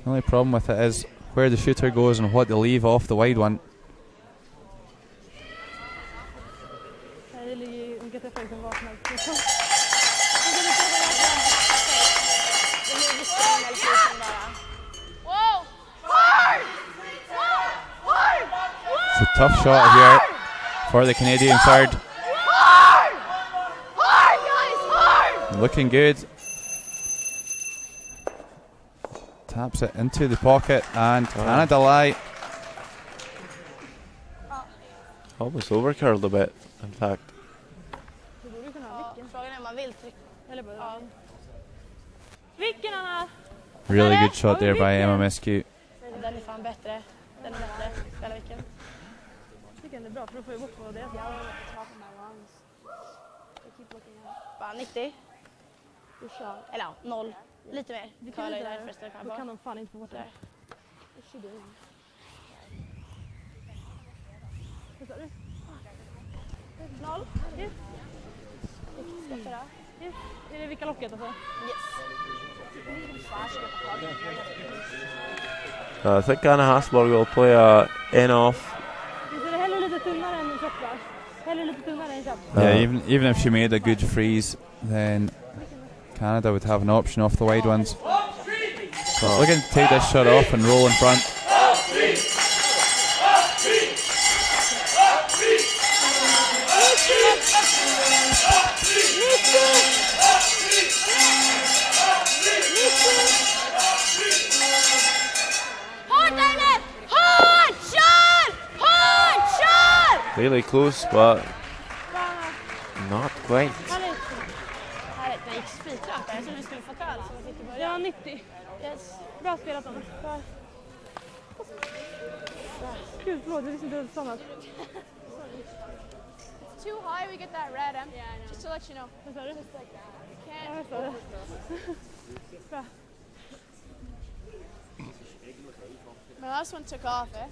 [SPEAKER 1] The only problem with it is where the shooter goes and what they leave off the wide one.
[SPEAKER 4] Det ligger ju en GTF som vaknar.
[SPEAKER 3] Whoa! Hard! Hard!
[SPEAKER 1] It's a tough shot here for the Canadian third.
[SPEAKER 3] Hard! Hard, guys! Hard!
[SPEAKER 1] Looking good. Taps it into the pocket and Canada lie.
[SPEAKER 2] Almost overcurled a bit, in fact.
[SPEAKER 3] Frågan är om man vill trycka.
[SPEAKER 4] Eller bara. Vilken Anna?
[SPEAKER 1] Really good shot there by MMSQ.
[SPEAKER 3] Den är fan bättre. Den är bättre. Spela vilken.
[SPEAKER 4] Vilken är bra, för då får jag bort på det.
[SPEAKER 3] Bara 90. Eller ja, 0. Lite mer.
[SPEAKER 4] Det kan
[SPEAKER 3] Curlar ju
[SPEAKER 4] inte
[SPEAKER 3] där förresten.
[SPEAKER 4] Då kan de fan inte få bort det. Vad sa du?
[SPEAKER 3] 0.
[SPEAKER 4] Yes. Yes. Är det vilka locket alltså?
[SPEAKER 2] I think Anna Hasselborg will play a in-off.
[SPEAKER 4] Är det hellre lite tunnare än chop va? Hellre lite tunnare än chop.
[SPEAKER 1] Yeah, even if she made a good freeze, then Canada would have an option off the wide ones. So looking to take this shot off and roll in front.
[SPEAKER 2] Really close, but not quite.
[SPEAKER 3] Härligt, det gick spikrakt där. Jag trodde vi skulle få kall så vi fick börja.
[SPEAKER 4] Ja, 90.
[SPEAKER 3] Yes.
[SPEAKER 4] Bra spelat Anna. Gud, förlåt, jag visste inte att det stannat.
[SPEAKER 3] Too high, we get that red, yeah, I know. Just to let you know.
[SPEAKER 4] Vad sa du?
[SPEAKER 3] Just like that. You
[SPEAKER 4] Ja,
[SPEAKER 3] can't.
[SPEAKER 4] jag sa det.
[SPEAKER 3] My last one took off, eh?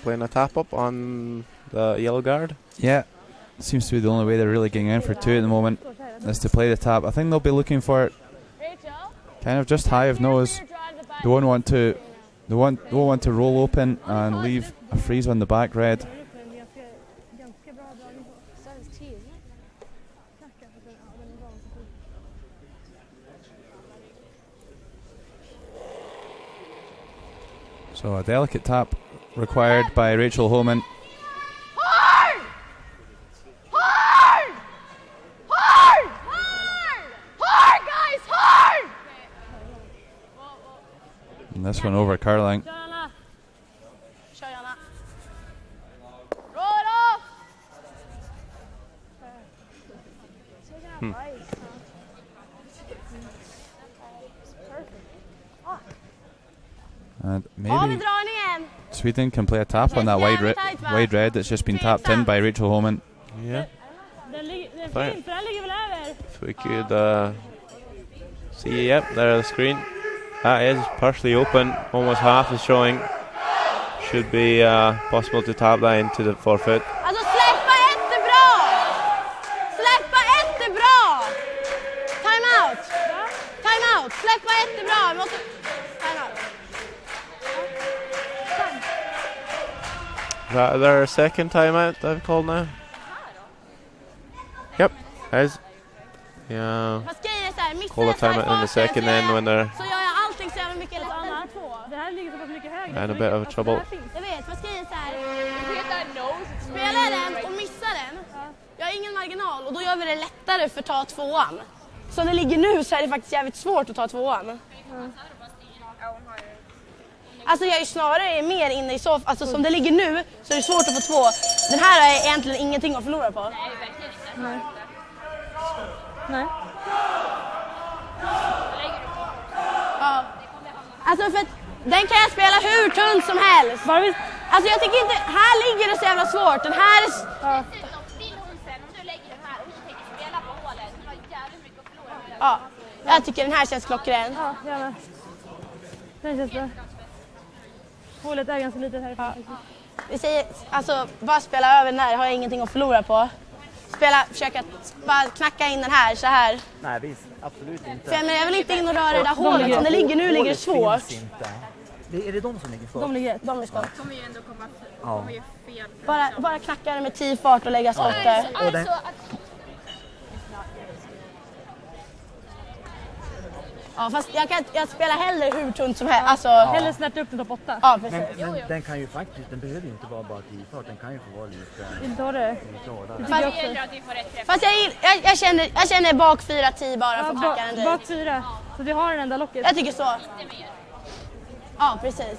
[SPEAKER 2] Playing a tap up on the yellow guard.
[SPEAKER 1] Yeah, seems to be the only way they're really getting in for two at the moment is to play the tap. I think they'll be looking for
[SPEAKER 3] Rachel?
[SPEAKER 1] kind of just high of nose. They won't want to roll open and leave a freeze on the back red. So a delicate tap required by Rachel Homan.
[SPEAKER 3] Hard! Hard! Hard! Hard! Hard, guys! Hard!
[SPEAKER 1] And this one over curling.
[SPEAKER 3] Kör Jana. Bra då!
[SPEAKER 1] And maybe Sweden can play a tap on that wide red that's just been tapped in by Rachel Homan.
[SPEAKER 2] Yeah. If we could see, yep, there on the screen. That is partially open, almost half is showing. Should be possible to tap that into the forfeit.
[SPEAKER 3] Alltså släppa jättebra! Släppa jättebra! Time out! Time out! Släppa jättebra! Vi måste... Time out.
[SPEAKER 2] Is that their second timeout they've called now? Yep, as yeah. Call a timeout in the second end when they're in a bit of trouble.
[SPEAKER 3] Jag vet, vad ska jag säga? Spelar den och missar den. Jag har ingen marginal och då gör vi det lättare för att ta tvåan. Som det ligger nu så är det faktiskt jävligt svårt att ta tvåan. Alltså jag är snarare mer inne i soffan. Alltså som det ligger nu så är det svårt att få två. Den här är egentligen ingenting att förlora på.
[SPEAKER 4] Nej. Nej.
[SPEAKER 3] Ja. Alltså för att den kan jag spela hur tunt som helst. Alltså jag tycker inte, här ligger det så jävla svårt. Den här är... Ja, jag tycker den här känns klockren.
[SPEAKER 4] Ja, jag med. Den känns bra. Hålet är ganska litet härifrån.
[SPEAKER 3] Ja. Vi säger, alltså bara spela över den här, har jag ingenting att förlora på. Försöka bara knacka in den här, så här.
[SPEAKER 5] Nej, visst, absolut inte.
[SPEAKER 3] För jag vill inte in och röra det där hålet. Som det ligger nu ligger det svårt.
[SPEAKER 5] Är det de som ligger svårt?
[SPEAKER 3] De är skott.
[SPEAKER 6] De kommer ju ändå komma fel.
[SPEAKER 3] Bara knacka det med 10 fart och lägga skottet. Ja, fast jag spelar hellre hur tunt som helst. Alltså,
[SPEAKER 4] hellre snärta upp den topp 8.
[SPEAKER 3] Ja, precis.
[SPEAKER 5] Men den kan ju faktiskt, den behöver ju inte vara bara 10 fart, den kan ju få vara lite...
[SPEAKER 4] Inte ha det.
[SPEAKER 3] Fast jag känner bak 4-10 bara för att knacka den dit.
[SPEAKER 4] Bak 4, så vi har den enda locket.
[SPEAKER 3] Jag tycker så. Ja, precis.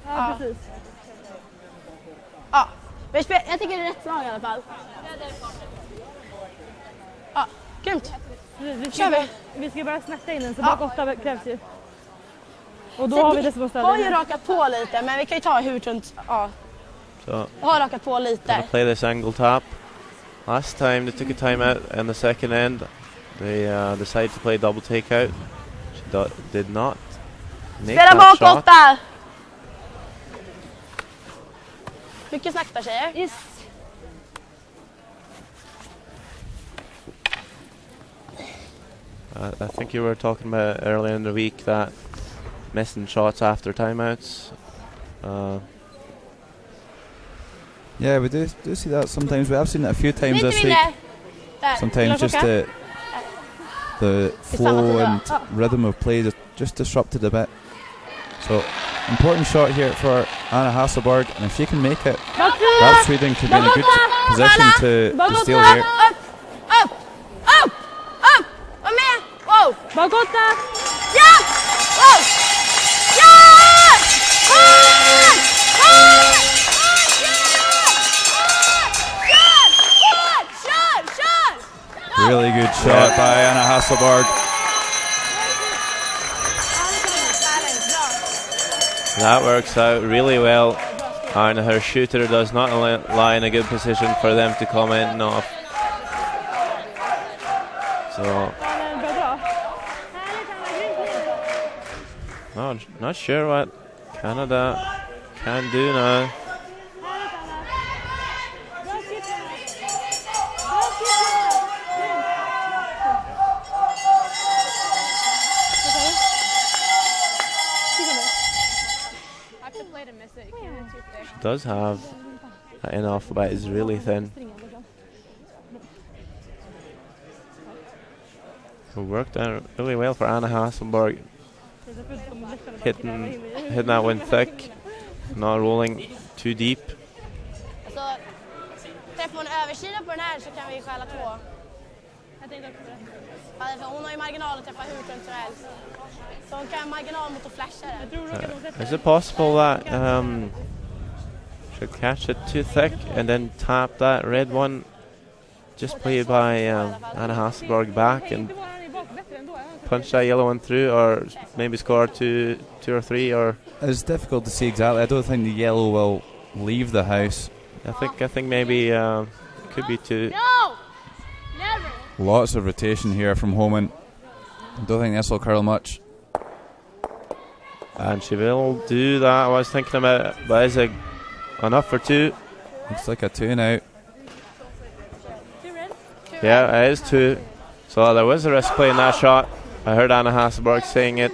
[SPEAKER 4] Ja, precis.
[SPEAKER 3] Ja, jag tycker det är rätt slag i alla fall. Ja, grymt.
[SPEAKER 4] Vi ska bara snärta in den, så bak 8 krävs ju. Och då har vi det som ställer.
[SPEAKER 3] Har ju rakat på lite, men vi kan ju ta hur tunt. Ja.
[SPEAKER 2] So,
[SPEAKER 3] har rakat på lite.
[SPEAKER 2] Play this angle tap. Last time they took a timeout in the second end. They decided to play double takeout. She did not make
[SPEAKER 3] Spela
[SPEAKER 2] that
[SPEAKER 3] bak
[SPEAKER 2] shot.
[SPEAKER 3] 8! Mycket snack där, tjejer.
[SPEAKER 4] Yes.
[SPEAKER 2] I think you were talking about earlier in the week that missing shots after timeouts.
[SPEAKER 1] Yeah, we do see that sometimes. We have seen it a few times this week. Sometimes just the flow and rhythm of play just disrupted a bit. So important shot here for Anna Hasselborg, and if she can make it, that Sweden could be in a good position to steal here.
[SPEAKER 4] Bak 8!
[SPEAKER 3] Ja! Wow! Ja! Hårt! Hårt! Kör!
[SPEAKER 1] Really good shot by Anna Hasselborg.
[SPEAKER 2] That works out really well, and her shooter does not lie in a good position for them to come in off. So, not sure what Canada can do now. does have an alphabet is really thin. It worked out really well for Anna Hasselborg. Hitting that one thick, not rolling too deep.
[SPEAKER 3] Så träffar hon översidan på den här så kan vi stjäla 2.
[SPEAKER 4] Jag tänkte också på det.
[SPEAKER 3] Ja, för hon har ju marginal att träffa hur tunt som helst. Så hon kan ha marginal mot att flasha det.
[SPEAKER 2] Is it possible that should catch it too thick and then tap that red one? Just play it by Anna Hasselborg back and punch that yellow one through, or maybe score two or three, or
[SPEAKER 1] It's difficult to see exactly. I don't think the yellow will leave the house.
[SPEAKER 2] I think maybe could be 2.
[SPEAKER 3] No! Never!
[SPEAKER 1] Lots of rotation here from Homan. Don't think this will curl much.
[SPEAKER 2] And she will do that. I was thinking about it, but is it enough for 2?
[SPEAKER 1] Looks like a 2 now.
[SPEAKER 2] Yeah, it is 2. So there was a risk playing that shot. I heard Anna Hasselborg saying it.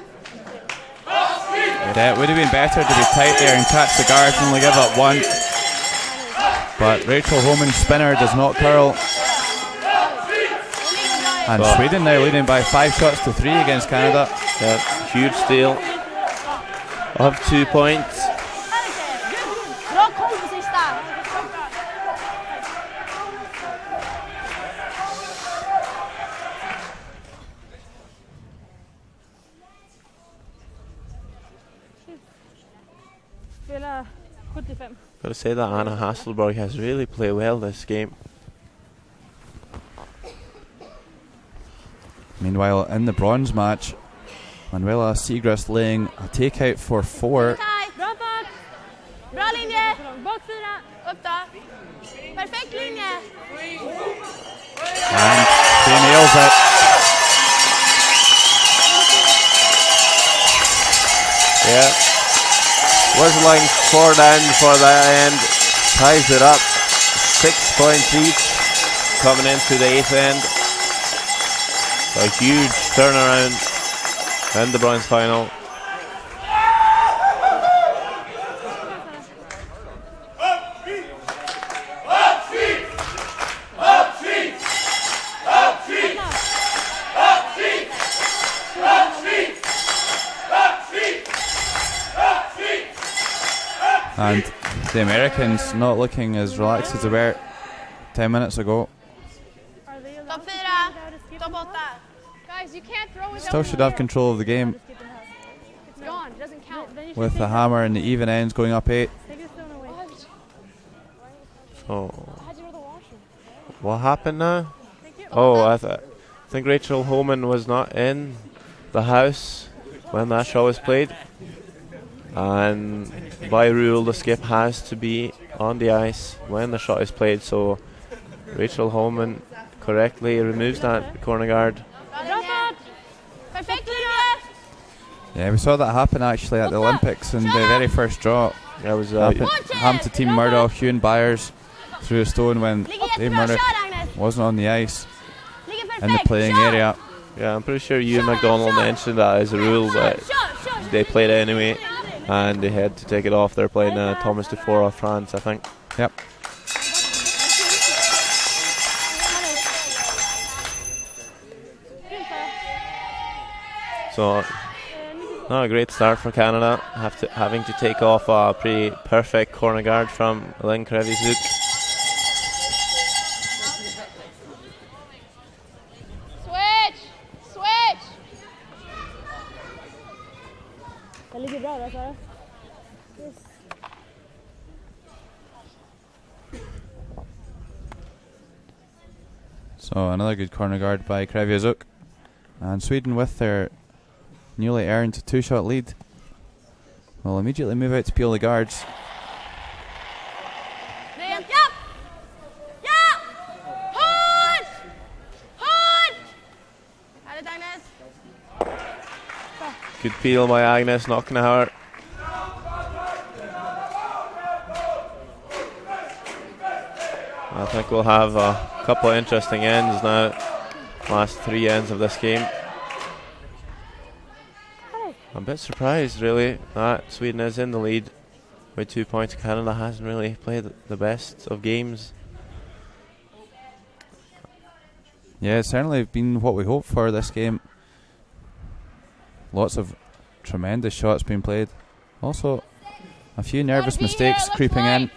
[SPEAKER 1] Yeah, it would have been better to be tight there and catch the guard and only give up 1. But Rachel Homan's spinner does not curl. And Sweden now leading by 5 shots to 3 against Canada.
[SPEAKER 2] Yeah, huge steal of 2 points.
[SPEAKER 3] Bra koll på sista!
[SPEAKER 4] Spela 75.
[SPEAKER 2] Gotta say that Anna Hasselborg has really played well this game.
[SPEAKER 1] Meanwhile, in the bronze match, Manuela Segrist laying a takeout for 4.
[SPEAKER 3] Bra fart! Bra linje!
[SPEAKER 4] Baksida!
[SPEAKER 3] Upp då! Perfekt linje!
[SPEAKER 1] And she nails it.
[SPEAKER 2] Yeah. Whistling forward end for the end. Ties it up. 6 points each. Coming into the 8th end. A huge turnaround in the bronze final.
[SPEAKER 1] And the Americans not looking as relaxed as they were 10 minutes ago.
[SPEAKER 3] Topp 4, topp 8.
[SPEAKER 6] Guys, you can't throw it.
[SPEAKER 1] Still should have control of the game
[SPEAKER 6] It's gone. It doesn't count.
[SPEAKER 1] with the hammer and the even ends going up 8.
[SPEAKER 2] So, what happened now? Oh, I think Rachel Homan was not in the house when that shot was played. And by rule, the skip has to be on the ice when the shot is played. So, Rachel Homan correctly removes that corner guard.
[SPEAKER 3] Perfekt linje!
[SPEAKER 1] Yeah, we saw that happen actually at the Olympics in the very first draw.
[SPEAKER 2] That was
[SPEAKER 1] happened to Team Murdoch. Hugh Byers threw a stone when Dave Murdoch wasn't on the ice in the playing area.
[SPEAKER 2] Yeah, I'm pretty sure Ewan McDonald mentioned that as a rule, but they played it anyway, and they had to take it off. They're playing Thomas Dufour of France, I think.
[SPEAKER 1] Yep.
[SPEAKER 2] So, not a great start for Canada, having to take off a pretty perfect corner guard from Lynn Krevizuk.
[SPEAKER 3] Switch!
[SPEAKER 4] Det ligger bra där, Sara. Yes.
[SPEAKER 1] So another good corner guard by Krevizuk. And Sweden, with their newly earned 2-shot lead, will immediately move out to peel the guards.
[SPEAKER 2] Good peel by Agnes Knockenhauer. I think we'll have a couple of interesting ends now. Last 3 ends of this game. I'm a bit surprised, really, that Sweden is in the lead. With 2 points, Canada hasn't really played the best of games.
[SPEAKER 1] Yeah, it's certainly been what we hoped for this game. Lots of tremendous shots being played. Also, a few nervous mistakes creeping in.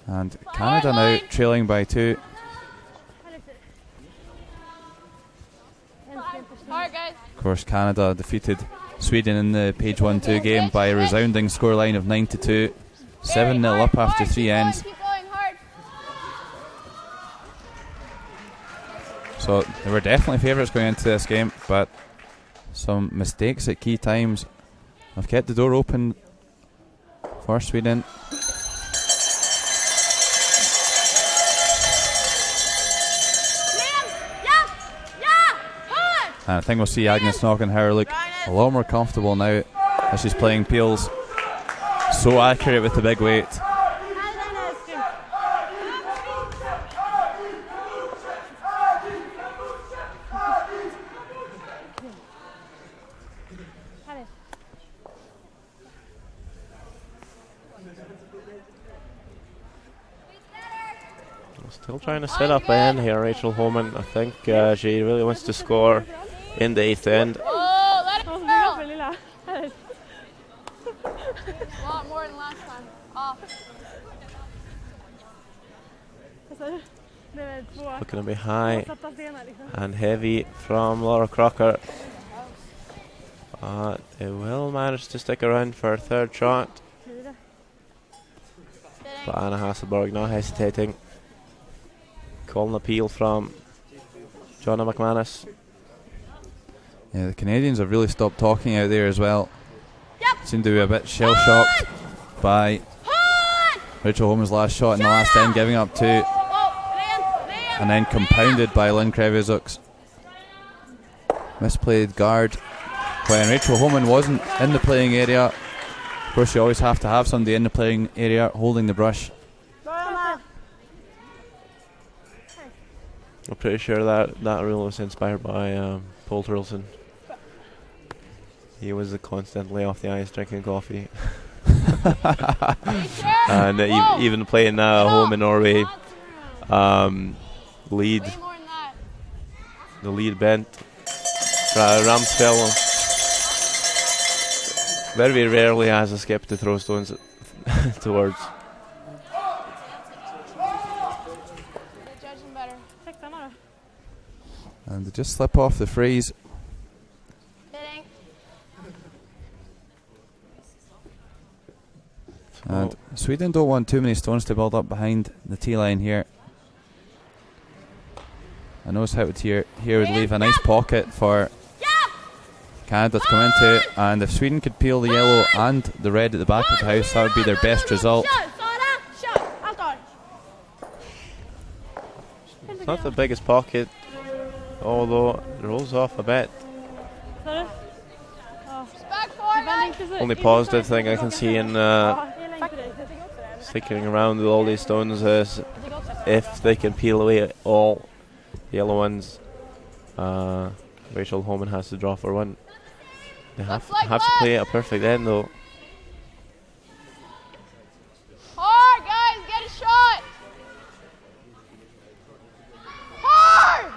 [SPEAKER 1] And Canada now trailing by 2. Of course, Canada defeated Sweden in the page 1-2 game by a resounding scoreline of 9-2. 7-0 up after 3 ends. So they were definitely favourites going into this game, but some mistakes at key times have kept the door open for Sweden. And I think we'll see Agnes Knockenhauer look a lot more comfortable now as she's playing peels. So accurate with the big weight.
[SPEAKER 2] Still trying to set up an end here, Rachel Homan. I think she really wants to score in the 8th end.
[SPEAKER 6] Oh, let it go! A lot more than last time. Off.
[SPEAKER 2] Looking to be high and heavy from Laura Crocker. They will manage to stick around for a 3rd shot. But Anna Hasselborg not hesitating. Calling appeal from Jonna McManus.
[SPEAKER 1] Yeah, the Canadians have really stopped talking out there as well. Seem to be a bit shell-shocked by Rachel Homan's last shot in the last end, giving up 2. And then compounded by Lynn Kreviazuk's misplayed guard. When Rachel Homan wasn't in the playing area, of course you always have to have somebody in the playing area holding the brush.
[SPEAKER 2] I'm pretty sure that rule was inspired by Paul Turlson. He was constantly off the ice drinking coffee. And even playing home in Norway, lead, the lead bent, Ramsfell very rarely has a skip to throw stones towards.
[SPEAKER 1] And they just slip off the freeze. And Sweden don't want too many stones to build up behind the tee line here. I know Hout here would leave a nice pocket for Canada to come into, and if Sweden could peel the yellow and the red at the back of the house, that would be their best result.
[SPEAKER 2] It's not the biggest pocket, although it rolls off a bit. Only positive thing I can see in sticking around with all these stones is if they can peel away all the yellow ones, Rachel Homan has to draw for 1. They have to play a perfect end though.
[SPEAKER 6] Hard, guys, get a shot. Hard.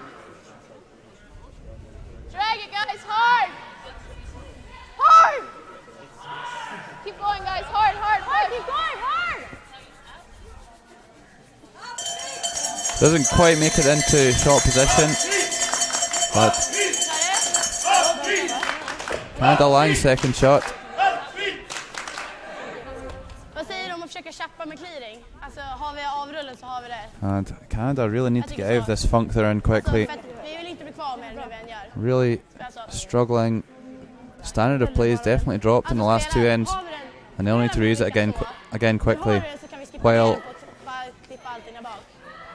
[SPEAKER 6] Drag it, guys, hard. Hard. Keep going, guys, hard, keep going, hard.
[SPEAKER 1] Doesn't quite make it into shot position, but Canada line second shot.
[SPEAKER 3] Vad säger du om att försöka chappa med clearing? Alltså har vi avrullen så har vi det.
[SPEAKER 1] And Canada really need to get out of this funk they're in quickly.
[SPEAKER 3] Vi vill inte bli kvar med nu än gör.
[SPEAKER 1] Really struggling. Standard of play has definitely dropped in the last 2 ends, and they'll need to raise it again quickly. While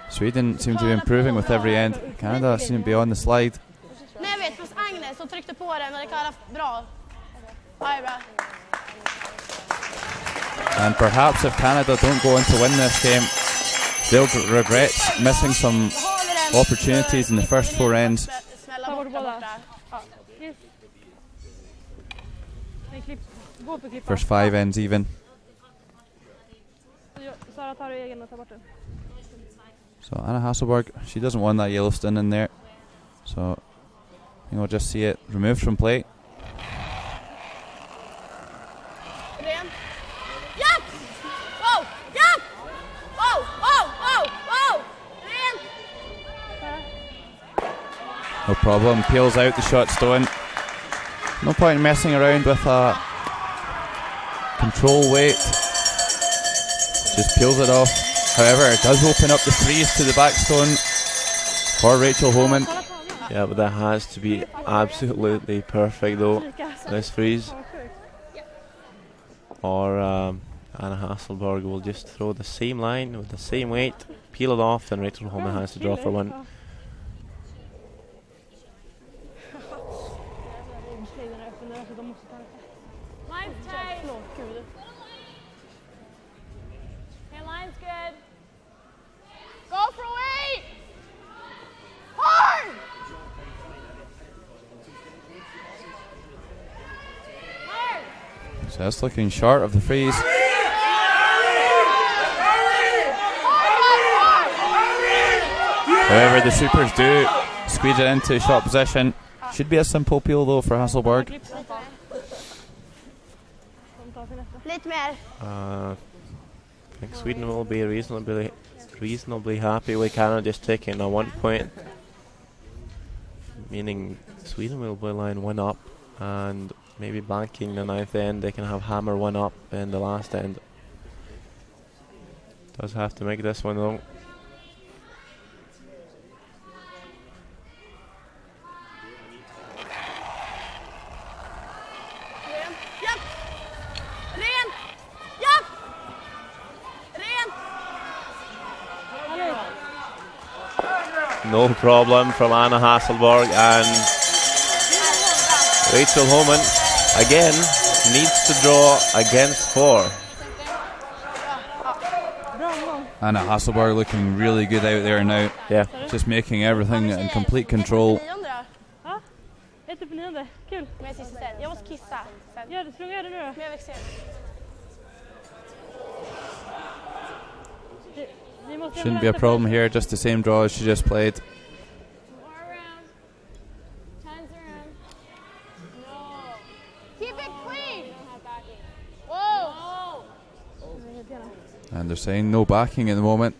[SPEAKER 1] Sweden seem to be improving with every end, Canada seem to be on the slide.
[SPEAKER 3] Nej, jag vet, fast Agnes som tryckte på den, men det kan bra. Ja, bra.
[SPEAKER 1] And perhaps if Canada don't go on to win this game, they'll regret missing some opportunities in the first 4 ends. First 5 ends even.
[SPEAKER 4] Sara tar egen och tar bort den.
[SPEAKER 1] So Anna Hasselborg, she doesn't want that yellow stun in there. So we'll just see it removed from play.
[SPEAKER 3] Ren. Japp! Wow! Japp! Wow! Wow! Wow! Wow! Ren!
[SPEAKER 1] No problem, peels out the shot stone. No point messing around with a control weight. Just peels it off. However, it does open up the freeze to the back stone for Rachel Homan.
[SPEAKER 2] Yeah, but that has to be absolutely perfect though, this freeze. Or Anna Hasselborg will just throw the same line with the same weight, peel it off, and Rachel Homan has to draw for one.
[SPEAKER 6] Line's tight. Okay, line's good. Go for weight. Hard. Hard.
[SPEAKER 1] So that's looking short of the freeze. However, the supers do squeeze it into shot position. Should be a simple peel though for Hasselborg.
[SPEAKER 3] Lite mer.
[SPEAKER 2] I think Sweden will be reasonably happy with Canada just taking a 1 point, meaning Sweden will be line 1 up and maybe banking the 9th end. They can have hammer 1 up in the last end. Does have to make this one though. No problem from Anna Hasselborg, and Rachel Homan again needs to draw against 4.
[SPEAKER 1] Anna Hasselborg looking really good out there now.
[SPEAKER 2] Yeah.
[SPEAKER 1] Just making everything in complete control.
[SPEAKER 4] Ja, 1 på 9. Kul.
[SPEAKER 3] Med sista ställ. Jag måste kissa.
[SPEAKER 4] Gör det, spring det nu då.
[SPEAKER 3] Men jag växer.
[SPEAKER 1] Shouldn't be a problem here, just the same draw as she just played.
[SPEAKER 6] More around. Times around. No. Keep it clean. Whoa.
[SPEAKER 1] And they're saying no backing at the moment.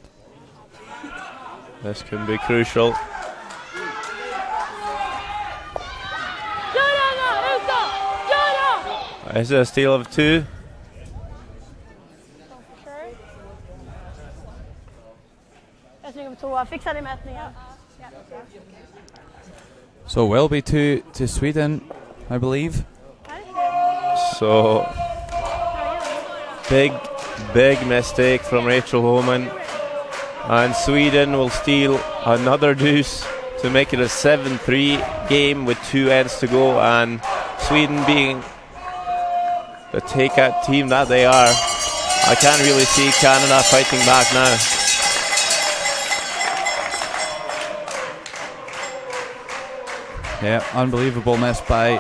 [SPEAKER 2] This can be crucial. Is it a steal of 2?
[SPEAKER 1] So will be 2 to Sweden, I believe.
[SPEAKER 2] So big mistake from Rachel Homan, and Sweden will steal another deuce to make it a 7-3 game with 2 ends to go, and Sweden being the takeout team that they are, I can't really see Canada fighting back now.
[SPEAKER 1] Yeah, unbelievable miss by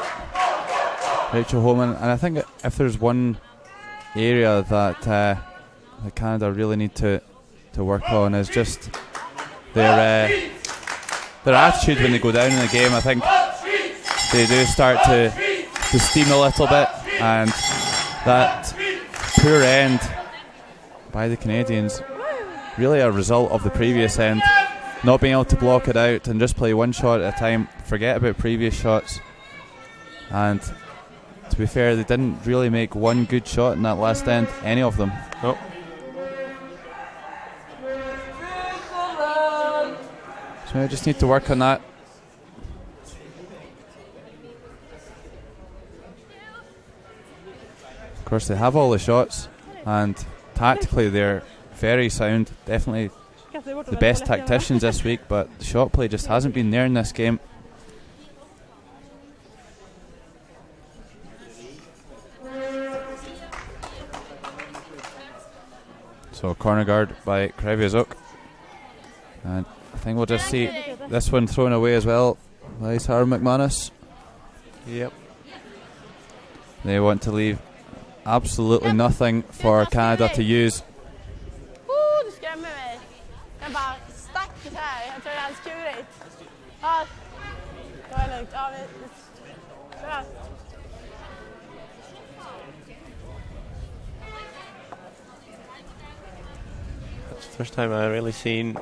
[SPEAKER 1] Rachel Homan, and I think if there's one area that Canada really need to work on is just their attitude when they go down in the game. I think they do start to steam a little bit, and that poor end by the Canadians really a result of the previous end, not being able to block it out and just play one shot at a time, forget about previous shots. And to be fair, they didn't really make one good shot in that last end, any of them.
[SPEAKER 2] Nope.
[SPEAKER 1] So I just need to work on that. Of course, they have all the shots, and tactically they're very sound. Definitely the best tacticians this week, but the shot play just hasn't been there in this game. So corner guard by Kreviazuk, and I think we'll just see this one thrown away as well by Sarah McManus.
[SPEAKER 2] Yep.
[SPEAKER 1] They want to leave absolutely nothing for Canada to use.
[SPEAKER 3] Du skrämmer mig. Jag bara stack så här. Jag tror det hade skurit. Ja, det var lugnt. Ja, bra.
[SPEAKER 2] That's the first time I've really seen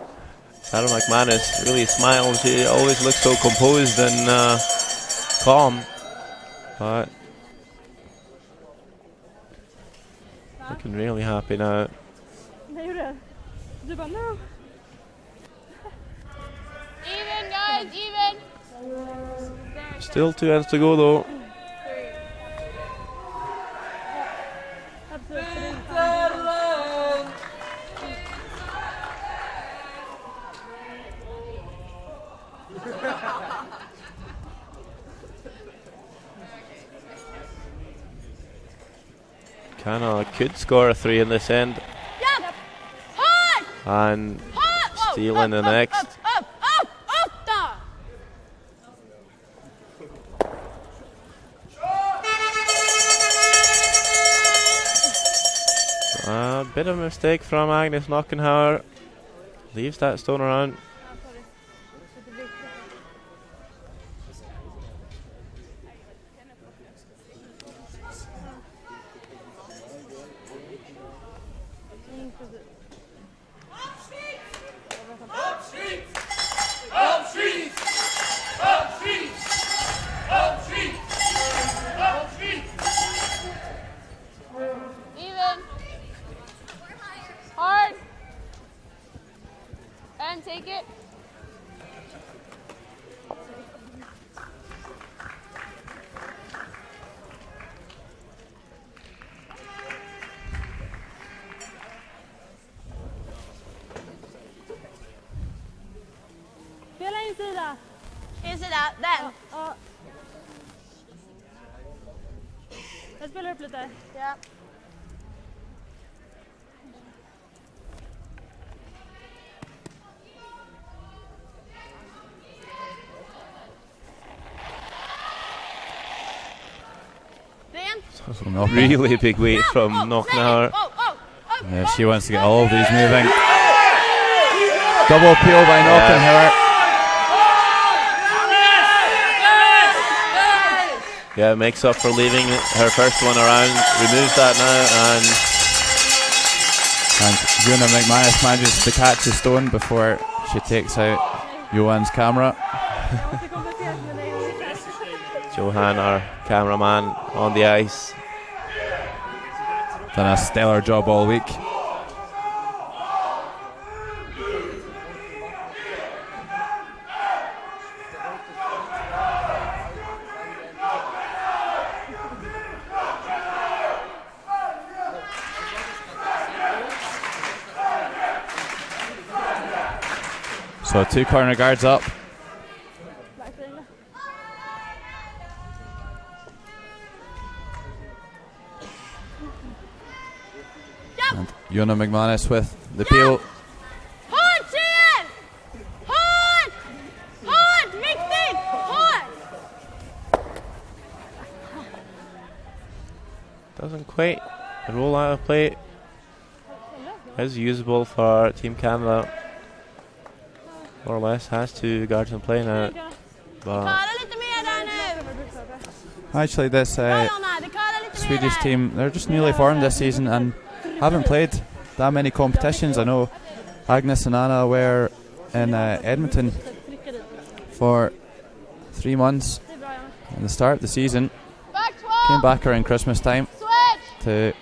[SPEAKER 2] Sarah McManus really smile. She always looks so composed and calm. But looking really happy now.
[SPEAKER 6] Even, guys, even.
[SPEAKER 2] Still 2 ends to go though. Canada could score a 3 in this end.
[SPEAKER 3] Yep. Hard.
[SPEAKER 2] And steal in the next.
[SPEAKER 3] Up då.
[SPEAKER 2] A bit of a mistake from Agnes Knockenhauer. Leaves that stone around.
[SPEAKER 6] Even. Hard. And take it.
[SPEAKER 4] Spela insida.
[SPEAKER 3] Insida, den.
[SPEAKER 4] Ja. Jag spelar upp lite.
[SPEAKER 3] Ja.
[SPEAKER 1] So not
[SPEAKER 2] Really big weight from Knockenhauer.
[SPEAKER 1] Yeah, she wants to get all of these moving. Double appeal by Knockenhauer.
[SPEAKER 2] Yeah, makes up for leaving her first one around. Removes that now
[SPEAKER 1] And Una McManus manages to catch the stone before she takes out Johan's camera.
[SPEAKER 2] Johan, our cameraman, on the ice.
[SPEAKER 1] Done a stellar job all week. So 2 corner guards up. And Una McManus with the peel.
[SPEAKER 3] Hårt tjejer! Hårt! Hårt! Viktigt! Hårt!
[SPEAKER 2] Doesn't quite roll out of play. Is usable for Team Canada. More or less has 2 guards in play now. But
[SPEAKER 3] Kara lite mer där nu.
[SPEAKER 1] Actually, this
[SPEAKER 3] Jonna, det kara lite mer
[SPEAKER 1] Swedish
[SPEAKER 3] där.
[SPEAKER 1] team, they're just newly formed this season and haven't played that many competitions. I know Agnes and Anna were in Edmonton for 3 months at the start of the season.
[SPEAKER 6] Back 12.
[SPEAKER 1] Came back around Christmas time
[SPEAKER 6] Switch.
[SPEAKER 1] to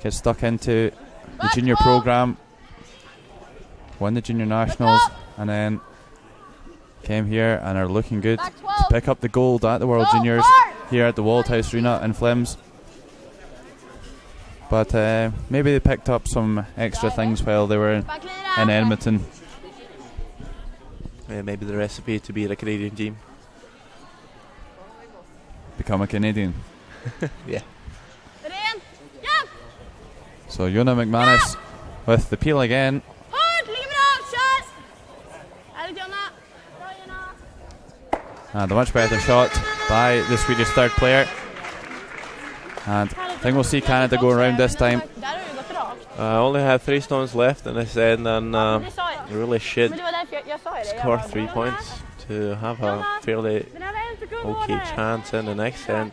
[SPEAKER 1] get stuck into the
[SPEAKER 6] Back
[SPEAKER 1] junior
[SPEAKER 6] 12.
[SPEAKER 1] program, won the junior nationals, and then came here and are looking good
[SPEAKER 6] Back
[SPEAKER 1] to
[SPEAKER 6] 12.
[SPEAKER 1] pick up the gold at the World
[SPEAKER 6] Go
[SPEAKER 1] Juniors
[SPEAKER 6] hard.
[SPEAKER 1] here at the Waldhouse Arena in Flims. But maybe they picked up some extra things while they were in Edmonton.
[SPEAKER 2] yeah, maybe the recipe to beat a Canadian team.
[SPEAKER 1] Become a Canadian.
[SPEAKER 2] Yeah.
[SPEAKER 3] Ren. Ja!
[SPEAKER 1] So Una McManus with the peel again.
[SPEAKER 3] Hårt! Ligger bra! Kör! Härligt Jonna! Bra Jonna!
[SPEAKER 1] And a much better shot by the Swedish third player. And think we'll see Canada go around this time.
[SPEAKER 2] I only had 3 stones left in this end, and really should score 3 points to have a fairly okay chance in the next end.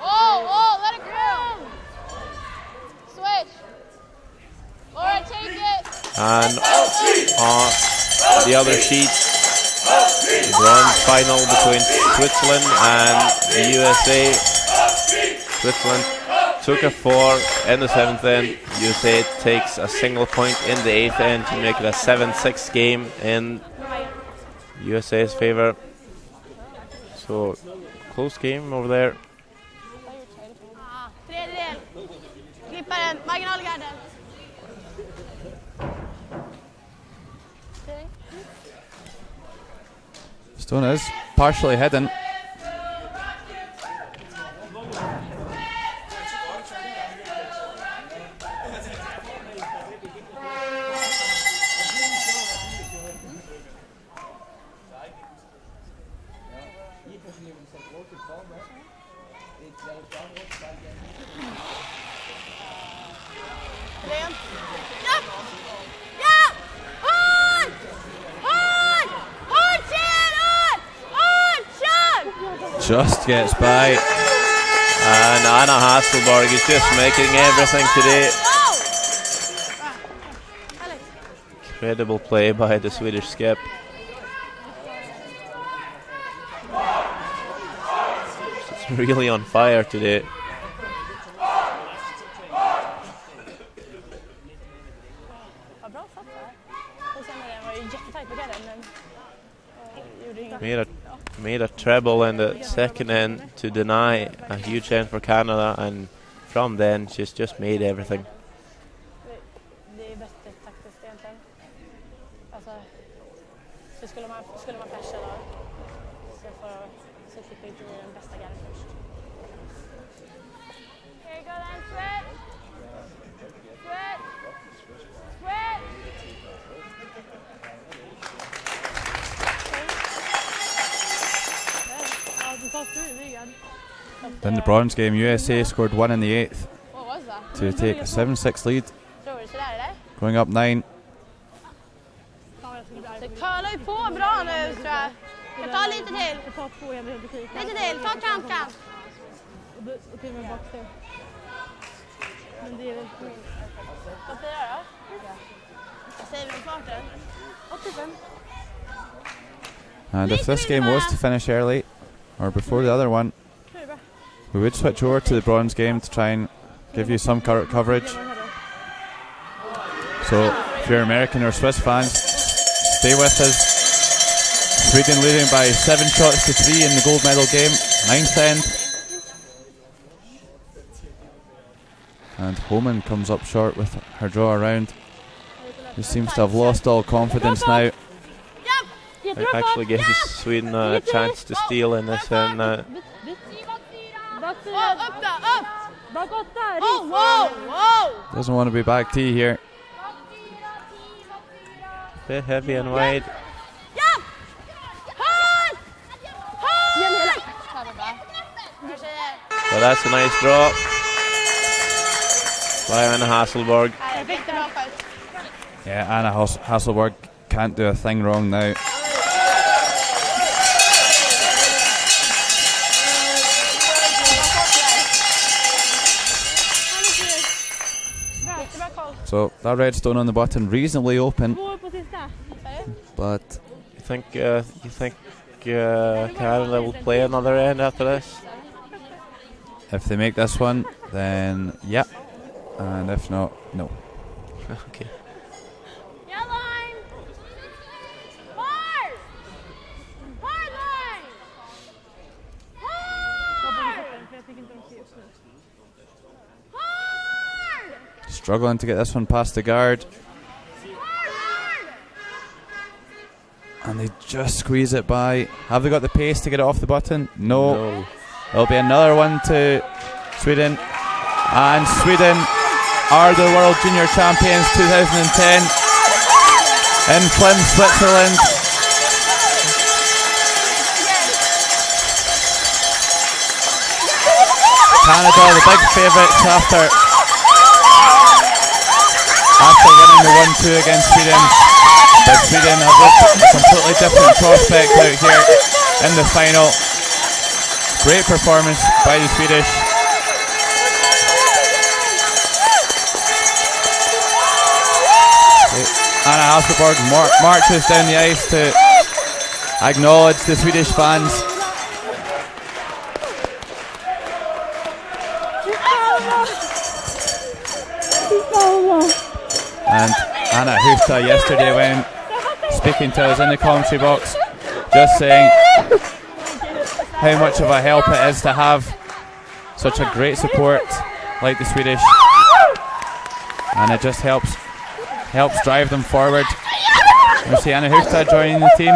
[SPEAKER 6] Oh, let it go. Switch. Laura, take it.
[SPEAKER 2] And on the other sheet, bronze final between Switzerland and the USA. Switzerland took a 4 in the 7th end. USA takes a single point in the 8th end to make it a 7-6 game in USA's favor. So close game over there.
[SPEAKER 3] Klipparen, marginalgarden.
[SPEAKER 1] Stone is partially hidden. Just gets by.
[SPEAKER 2] And Anna Hasselborg is just making everything today. Incredible play by the Swedish skip. She's really on fire today. Made a treble in the second end to deny a huge end for Canada, and from then she's just made everything.
[SPEAKER 1] In the bronze game, USA scored 1 in the 8th
[SPEAKER 6] What was that?
[SPEAKER 1] to take a 7-6 lead. Going up 9.
[SPEAKER 3] Det curlar ju på bra nu, tror jag. Jag tar lite till. Lite till, ta kant.
[SPEAKER 4] Och till och med bakställ. Men det är väl...
[SPEAKER 3] Vad blir det då? Vad säger vi om farten?
[SPEAKER 4] 85.
[SPEAKER 1] And if this game was to finish early, or before the other one, we would switch over to the bronze game to try and give you some coverage. So if you're American or Swiss fans, stay with us. Sweden leading by 7 shots to 3 in the gold medal game, 9th end. And Homan comes up short with her draw around. He seems to have lost all confidence now.
[SPEAKER 2] It actually gives Sweden a chance to steal in this, and doesn't want to be back T here. Bit heavy and wide. But that's a nice draw by Anna Hasselborg.
[SPEAKER 1] Yeah, Anna Hasselborg can't do a thing wrong now. So that red stone on the button reasonably open, but
[SPEAKER 2] you think Canada will play another end after this?
[SPEAKER 1] If they make this one, then yeah, and if not, no.
[SPEAKER 2] Okay.
[SPEAKER 1] Struggling to get this one past the guard. And they just squeeze it by. Have they got the pace to get it off the button? No. There'll be another one to Sweden. And Sweden are the World Junior Champions 2010 in Flim, Switzerland. Canada, the big favourites after winning the 1-2 against Sweden. But Sweden have looked a completely different prospect out here in the final. Great performance by the Swedish. Anna Hasselborg marches down the ice to acknowledge the Swedish fans. And Anna Husta yesterday when speaking to us in the commentary box, just saying how much of a help it is to have such a great support like the Swedish, and it just helps drive them forward. We see Anna Husta joining the team.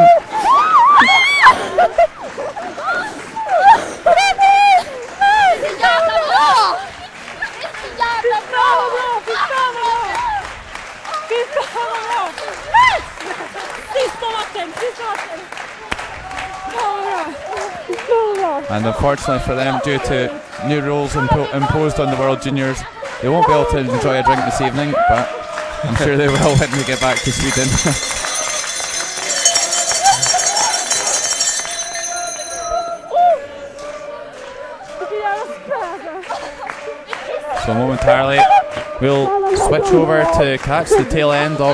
[SPEAKER 1] And unfortunately for them, due to new rules imposed on the World Juniors, they won't be able to enjoy a drink this evening, but I'm sure they will when we get back to Sweden. So momentarily we'll switch over to catch the tail end of